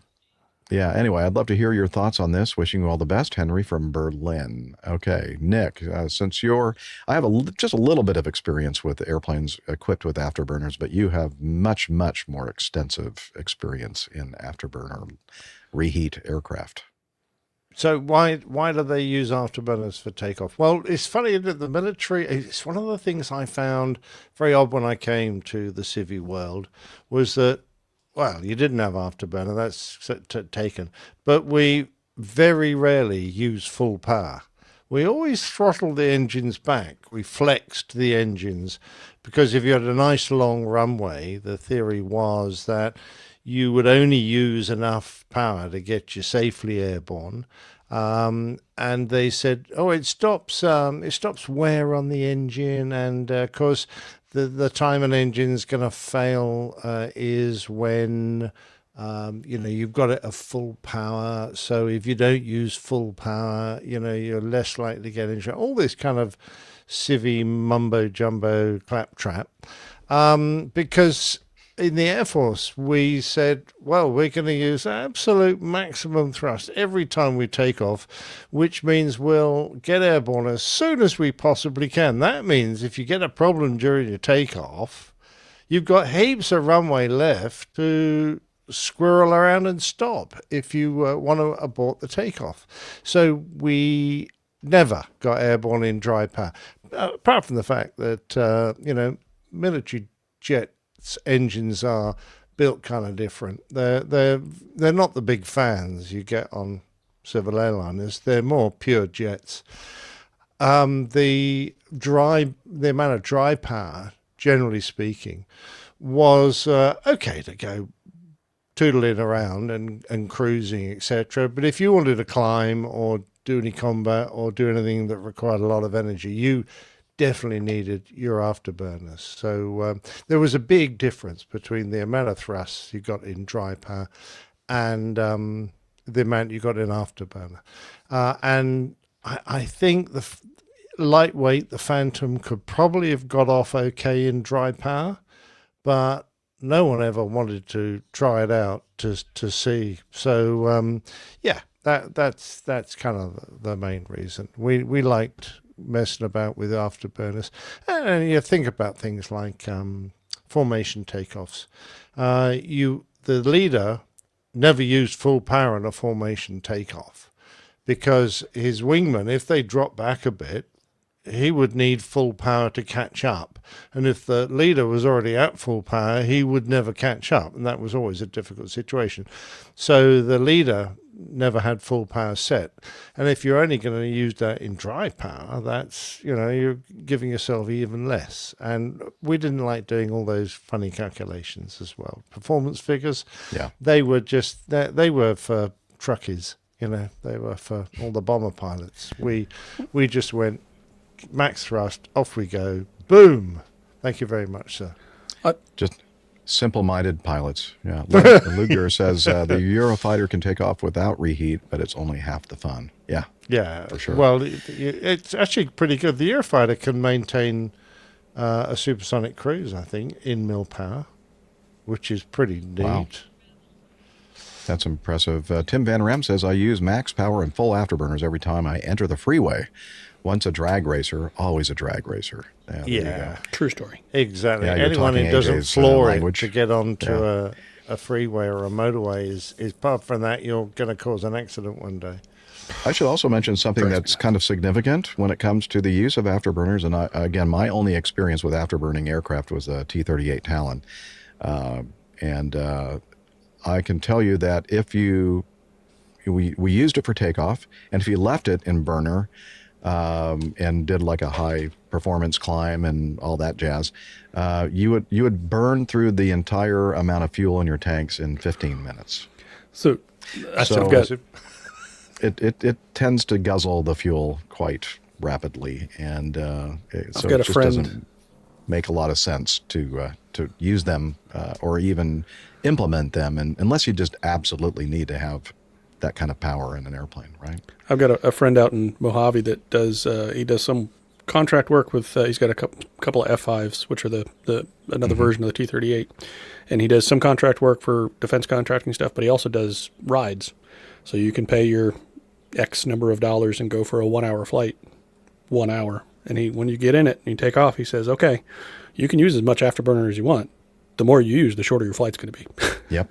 Yeah, anyway, I'd love to hear your thoughts on this. Wishing you all the best, Henry from Berlin. Okay, Nick, since I have just a little bit of experience with airplanes equipped with afterburners, but you have much, much more extensive experience in afterburner reheat aircraft. So why do they use afterburners for takeoff? Well, it's funny that the military, it's one of the things I found very odd when I came to the civvy world, was that, well, you didn't have afterburner, that's taken, but we very rarely use full power. We always throttled the engines back. We flexed the engines because if you had a nice long runway, the theory was that you would only use enough power to get you safely airborne. And they said, it stops wear on the engine, and of course, the time an engine's going to fail is when you've got it at full power. So if you don't use full power, you're less likely to get injured. All this kind of civvy mumbo jumbo claptrap, because in the Air Force, we said, well, we're going to use absolute maximum thrust every time we take off, which means we'll get airborne as soon as we possibly can. That means if you get a problem during your takeoff, you've got heaps of runway left to squirrel around and stop if you want to abort the takeoff. So we never got airborne in dry power, apart from the fact that, military jet engines are built kind of different. They're not the big fans you get on civil airliners. They're more pure jets. The amount of dry power, generally speaking, was okay to go tootling around and cruising, etc. But if you wanted to climb or do any combat or do anything that required a lot of energy, you definitely needed your afterburners. So there was a big difference between the amount of thrust you got in dry power and the amount you got in afterburner. And I think the lightweight, the Phantom, could probably have got off okay in dry power, but no one ever wanted to try it out to see. So that's kind of the main reason. We liked messing about with afterburners, and you think about things like formation takeoffs. The leader never used full power on a formation takeoff because his wingman, if they drop back a bit, he would need full power to catch up, and if the leader was already at full power, he would never catch up, and that was always a difficult situation. So the leader never had full power set, and if you're only going to use that in dry power, that's you're giving yourself even less. And we didn't like doing all those funny calculations as well. Performance figures, they were for truckies, they were for all the bomber pilots. We just went max thrust, off we go, boom. Thank you very much, sir. Just simple-minded pilots. Yeah. Luger says the Eurofighter can take off without reheat, but it's only half the fun. Yeah. Yeah, for sure. Well, it's actually pretty good. The Eurofighter can maintain a supersonic cruise, I think, in mil power, which is pretty neat. Wow. That's impressive. Tim Van Rem says, I use max power and full afterburners every time I enter the freeway. Once a drag racer, always a drag racer. Yeah, there you go. True story. Exactly. Yeah, anyone who doesn't AJ's, floor it language. to get onto a freeway or a motorway is apart from that, you're going to cause an accident one day. I should also mention something that's kind of significant when it comes to the use of afterburners. And again, my only experience with afterburning aircraft was a T-38 Talon. I can tell you that if we used it for takeoff, and if you left it in burner, and did like a high performance climb and all that jazz, you would burn through the entire amount of fuel in your tanks in 15 minutes. So it tends to guzzle the fuel quite rapidly, and so got it just doesn't make a lot of sense to use them or even implement them, unless you just absolutely need to have that kind of power in an airplane, right? I've got a friend out in Mojave that does some contract work with. He's got a couple of F5s, which are the another version of the T-38, and he does some contract work for defense contracting stuff. But he also does rides, so you can pay your X number of dollars and go for a 1 hour flight, 1 hour. And when you get in it and you take off, he says, "Okay, you can use as much afterburner as you want. The more you use, the shorter your flight's going to be." Yep.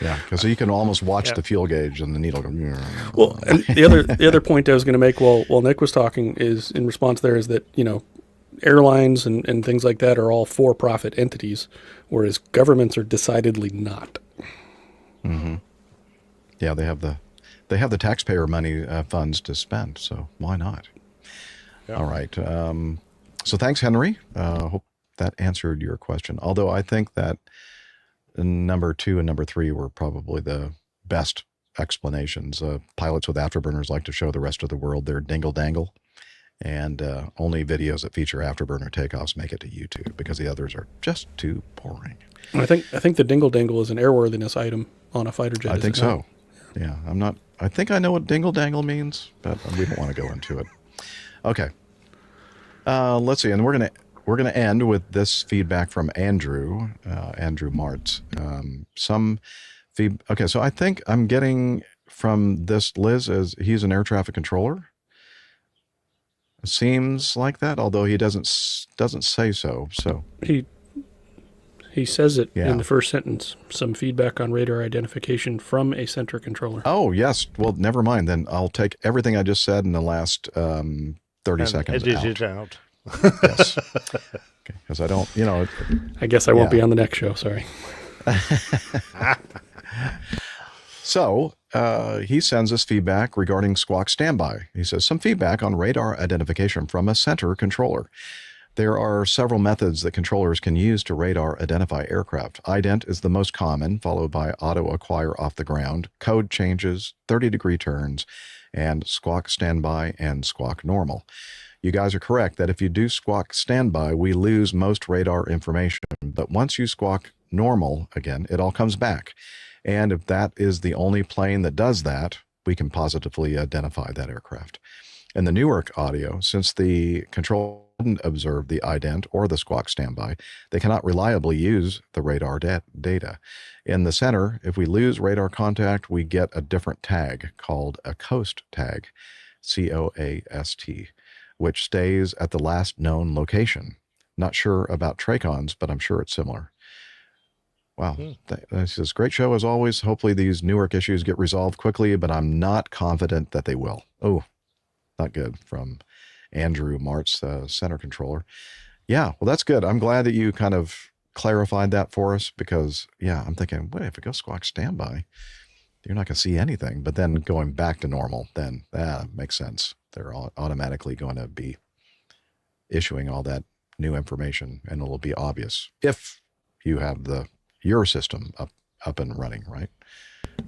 Yeah, because you can almost watch the fuel gauge and the needle go. Well, and the other point I was going to make while Nick was talking is in response there is that, airlines and things like that are all for-profit entities, whereas governments are decidedly not. Mm-hmm. Yeah, they have the taxpayer money funds to spend, so why not? Yep. All right. So thanks, Henry. Hope that answered your question. Although I think that number 2 and number 3 were probably the best explanations. Pilots with afterburners like to show the rest of the world their dingle-dangle, and only videos that feature afterburner takeoffs make it to YouTube because the others are just too boring. I think the dingle-dangle is an airworthiness item on a fighter jet. I think so. Yeah, I think I know what dingle-dangle means, but we don't want to go into it. Okay. Let's see, and we're gonna end with this feedback from Andrew Martz. Okay, so I think I'm getting from this Liz as he's an air traffic controller. It seems like that, although he doesn't say so. So he says it in the first sentence. Some feedback on radar identification from a center controller. Oh yes, well never mind. Then I'll take everything I just said in the last 30 seconds edit it out. Yes. Because I don't, I guess I won't be on the next show. Sorry. So he sends us feedback regarding squawk standby. He says, some feedback on radar identification from a center controller. There are several methods that controllers can use to radar identify aircraft. Ident is the most common, followed by auto acquire off the ground, code changes, 30-degree turns, and squawk standby and squawk normal. You guys are correct that if you do squawk standby, we lose most radar information. But once you squawk normal again, it all comes back. And if that is the only plane that does that, we can positively identify that aircraft. In the Newark audio, since the control didn't observe the ident or the squawk standby, they cannot reliably use the radar data. In the center, if we lose radar contact, we get a different tag called a coast tag, COAST, which stays at the last known location. Not sure about Tracons, but I'm sure it's similar. Wow. This is a great show as always. Hopefully these Newark issues get resolved quickly, but I'm not confident that they will. Oh, not good. From Andrew Martz, center controller. Yeah, well, that's good. I'm glad that you kind of clarified that for us because, I'm thinking, wait, if it goes squawk standby, you're not going to see anything. But then going back to normal, then that makes sense. They're automatically going to be issuing all that new information, and it'll be obvious if you have your system up and running, right?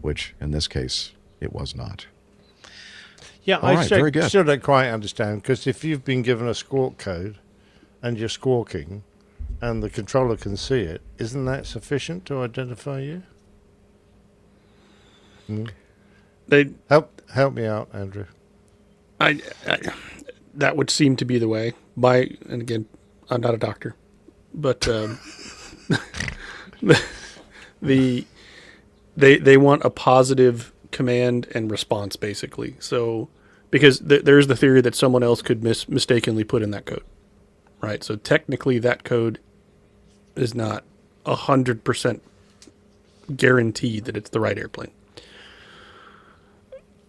Which in this case, it was not. Yeah, all right, very good. Still don't quite understand, because if you've been given a squawk code and you're squawking and the controller can see it, isn't that sufficient to identify you? They help me out, Andrew. I that would seem to be the way. And again, I'm not a doctor, but they want a positive command and response, basically. So because there's the theory that someone else could mistakenly put in that code, right? So technically, that code is not 100% guaranteed that it's the right airplane.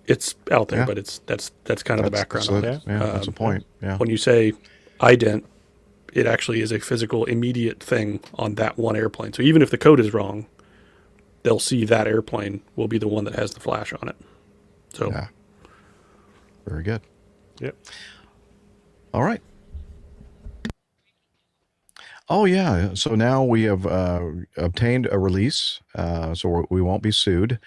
It's out there, but that's kind of the background on it. Yeah, that's a point. Yeah. When you say ident, it actually is a physical, immediate thing on that one airplane. So even if the code is wrong, they'll see that airplane will be the one that has the flash on it. So, very good. Yep. All right. Oh yeah. So now we have obtained a release, so we won't be sued.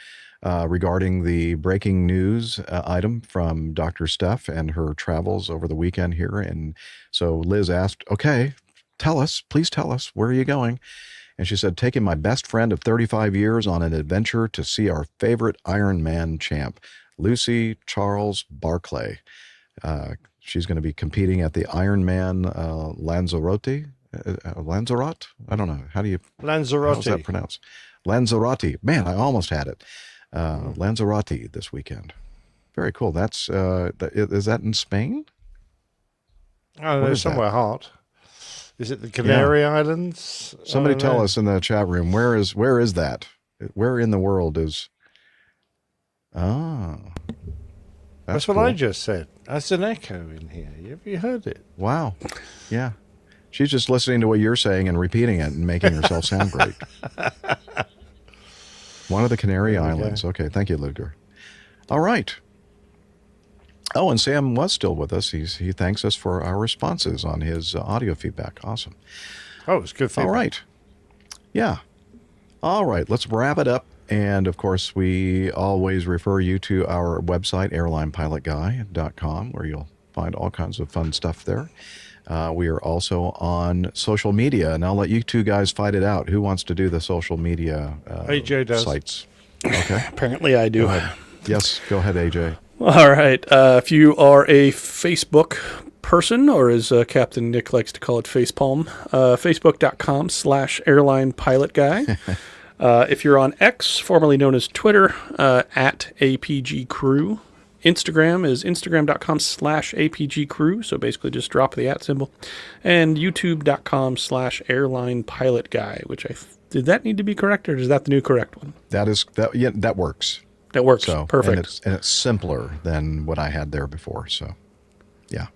Regarding the breaking news item from Dr. Steph and her travels over the weekend here. And so Liz asked, okay, please tell us, where are you going? And she said, taking my best friend of 35 years on an adventure to see our favorite Iron Man champ, Lucy Charles Barclay. she's going to be competing at the Ironman Lanzarote. Lanzarote? I don't know. How is that pronounced? Lanzarote. Man, I almost had it. Lanzarote this weekend. Very cool. That's is that in Spain? Oh, What no, is somewhere that? hot. Is it the Canary Islands? Somebody I don't tell know. us in the chat room, where is that? Where in the world is... Ah. That's what I just said. That's an echo in here. Have you heard it? Wow. Yeah. She's just listening to what you're saying and repeating it and making herself sound great. One of the Canary There we Islands. go. Okay, thank you, Ludger. All right. Oh, and Sam was still with us. He thanks us for our responses on his audio feedback. Awesome. Oh, it's good feedback. All right. Yeah. All right, let's wrap it up. And, of course, we always refer you to our website, airlinepilotguy.com, where you'll find all kinds of fun stuff there. We are also on social media, and I'll let you two guys fight it out. Who wants to do the social media AJ does. sites? Okay. Apparently I do. Go ahead. Yes, go ahead, AJ. All right. If you are a Facebook person, or as Captain Nick likes to call it, facepalm, facebook.com/airlinepilotguy. If you're on X, formerly known as Twitter, at APG Crew. Instagram is instagram.com/APG Crew. So basically just drop the @ symbol. And youtube.com/airlinepilotguy, which did that need to be correct, or is that the new correct one? That works. That works. So, Perfect. And it's simpler than what I had there before. So, yeah.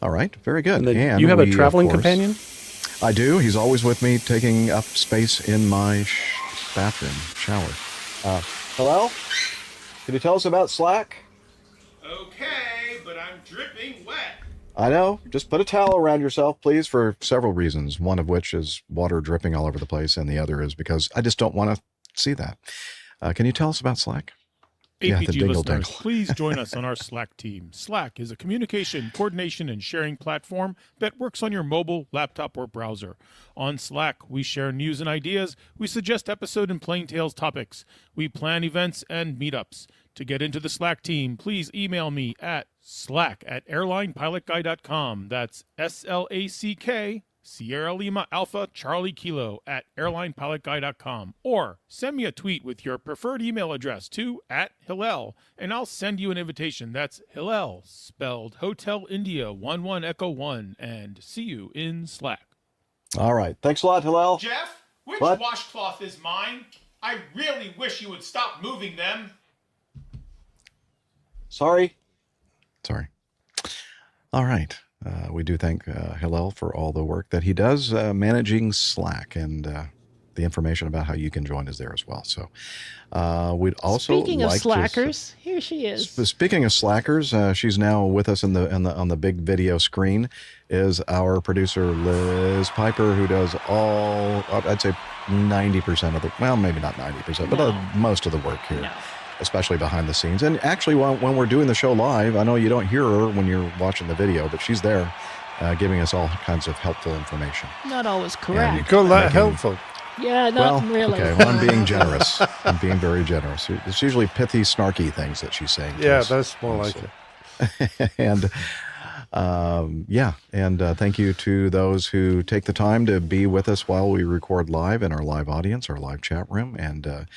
All right. Very good. And you have a traveling companion? I do. He's always with me, taking up space in my bathroom shower. Hello? Can you tell us about Slack? Okay, but I'm dripping wet. I know. Just put a towel around yourself, please, for several reasons. One of which is water dripping all over the place, and the other is because I just don't want to see that. Can you tell us about Slack? Yeah, the APG dingle listeners, dangle. please join us on our Slack team. Slack is a communication, coordination, and sharing platform that works on your mobile, laptop, or browser. On Slack, we share news and ideas, we suggest episode and plain tales topics, we plan events and meetups. To get into the Slack team, please email me at slack@airlinepilotguy.com. That's SLACK, Sierra Lima Alpha Charlie Kilo at airlinepilotguy.com, or send me a tweet with your preferred email address to @Hillel, and I'll send you an invitation. That's Hillel, spelled Hotel India 11 Echo 1, and see you in Slack. All right. Thanks a lot, Hillel. Jeff, which What? washcloth is mine? I really wish you would stop moving them. Sorry. All right. We do thank Hillel for all the work that he does managing Slack, and the information about how you can join is there as well. So we'd also Speaking of like slackers, here she is. Speaking of slackers, she's now with us on the big video screen. Is our producer Liz Piper, who does all, I'd say 90% of the, well, maybe not 90%, but most of the work here. Especially behind the scenes. And actually, when we're doing the show live, I know you don't hear her when you're watching the video, but she's there giving us all kinds of helpful information. Not always correct. You call that helpful? Yeah, not really. Okay, well, I'm being generous. I'm being very generous. It's usually pithy, snarky things that she's saying to Yeah, us. that's more like it. And thank you to those who take the time to be with us while we record live in our live audience, our live chat room. And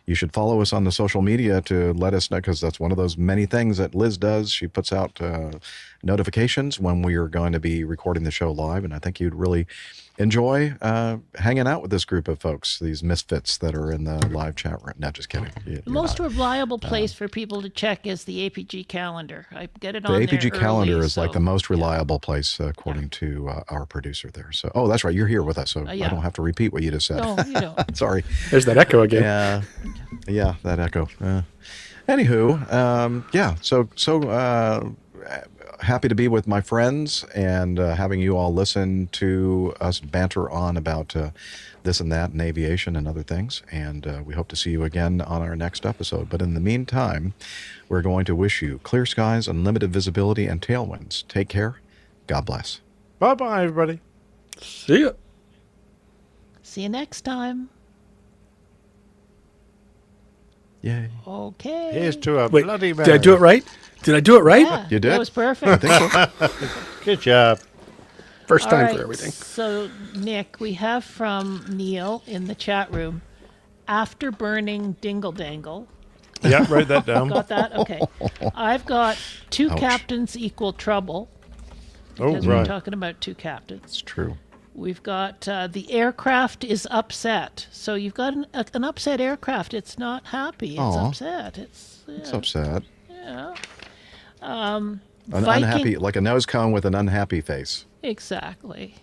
you should follow us on the social media to let us know, because that's one of those many things that Liz does. She puts out notifications when we are going to be recording the show live, and I think you'd really enjoy hanging out with this group of folks, these misfits that are in the live chat room. No, just kidding. The most reliable place for people to check is the APG calendar. I get it The on there APG calendar early, is like the most reliable place, according to our producer there. So, oh, that's right. You're here with us, so yeah. I don't have to repeat what you just said. No, you don't. Sorry. There's that echo again. Yeah, that echo. Anywho, so happy to be with my friends and having you all listen to us banter on about this and that and aviation and other things. And we hope to see you again on our next episode. But in the meantime, we're going to wish you clear skies, unlimited visibility, and tailwinds. Take care. God bless. Bye-bye, everybody. See ya. See you next time. Yay. Okay. Here's to a Wait, bloody did I do it right? Did I do it right? Yeah, You did? That was perfect. I think so. Good job. First All time right, for everything. So, Nick, we have from Neil in the chat room, after burning Dingle Dangle. Yeah, wrote that down. Got that? Okay. I've got two Ouch. captains equal trouble. Oh, Because we're right. talking about two captains. It's true. We've got the aircraft is upset. So you've got an upset aircraft. It's not happy. It's Aw. upset. It's upset. Yeah. An Viking- unhappy, like a nose cone with an unhappy face. Exactly.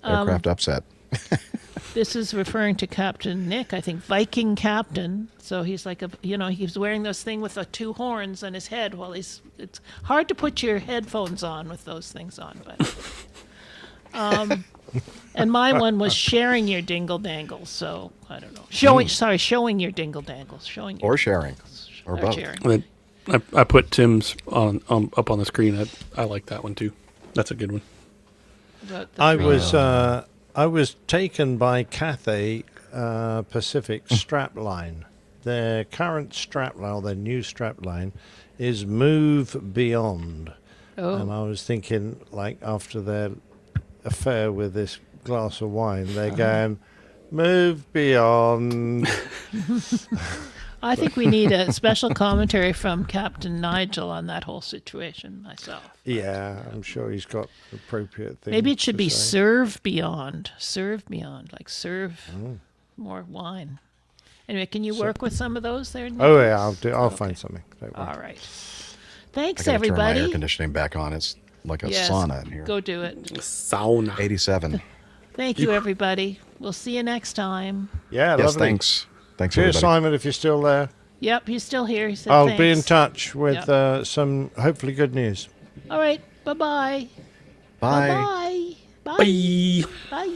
Aircraft upset. This is referring to Captain Nick, I think, Viking captain. So he's like he's wearing those thing with the two horns on his head while it's hard to put your headphones on with those things on, but and my one was sharing your dingle dangles, so I don't know. Showing your dingle dangles, showing your Or sharing. Or both. sharing. I put Tim's on up on the screen. I like that one too. That's a good one. I was taken by Cathay Pacific strapline. Their current strapline, their new strapline, is Move Beyond. Oh. And I was thinking, like, after their affair with this glass of wine, they're going, Move Beyond. I think we need a special commentary from Captain Nigel on that whole situation myself. Yeah, I'm sure he's got appropriate things. Maybe it should to be say. serve beyond, like serve more wine. Anyway, can you work with some of those there, Nick? Oh yeah, I'll find something. Don't worry. All right. I Thanks, gotta turn my air everybody. conditioning back on. It's like a Yes, sauna in here. go do it. Sauna. 87. Thank you, everybody. We'll see you next time. Yeah, Yes, lovely. thanks. Thanks, Cheers, everybody. Simon, if you're still there. Yep, he's still here. He said I'll thanks. be in touch with Yep. some hopefully good news. All right. Bye-bye. Bye. Bye-bye. Bye. Bye. Bye.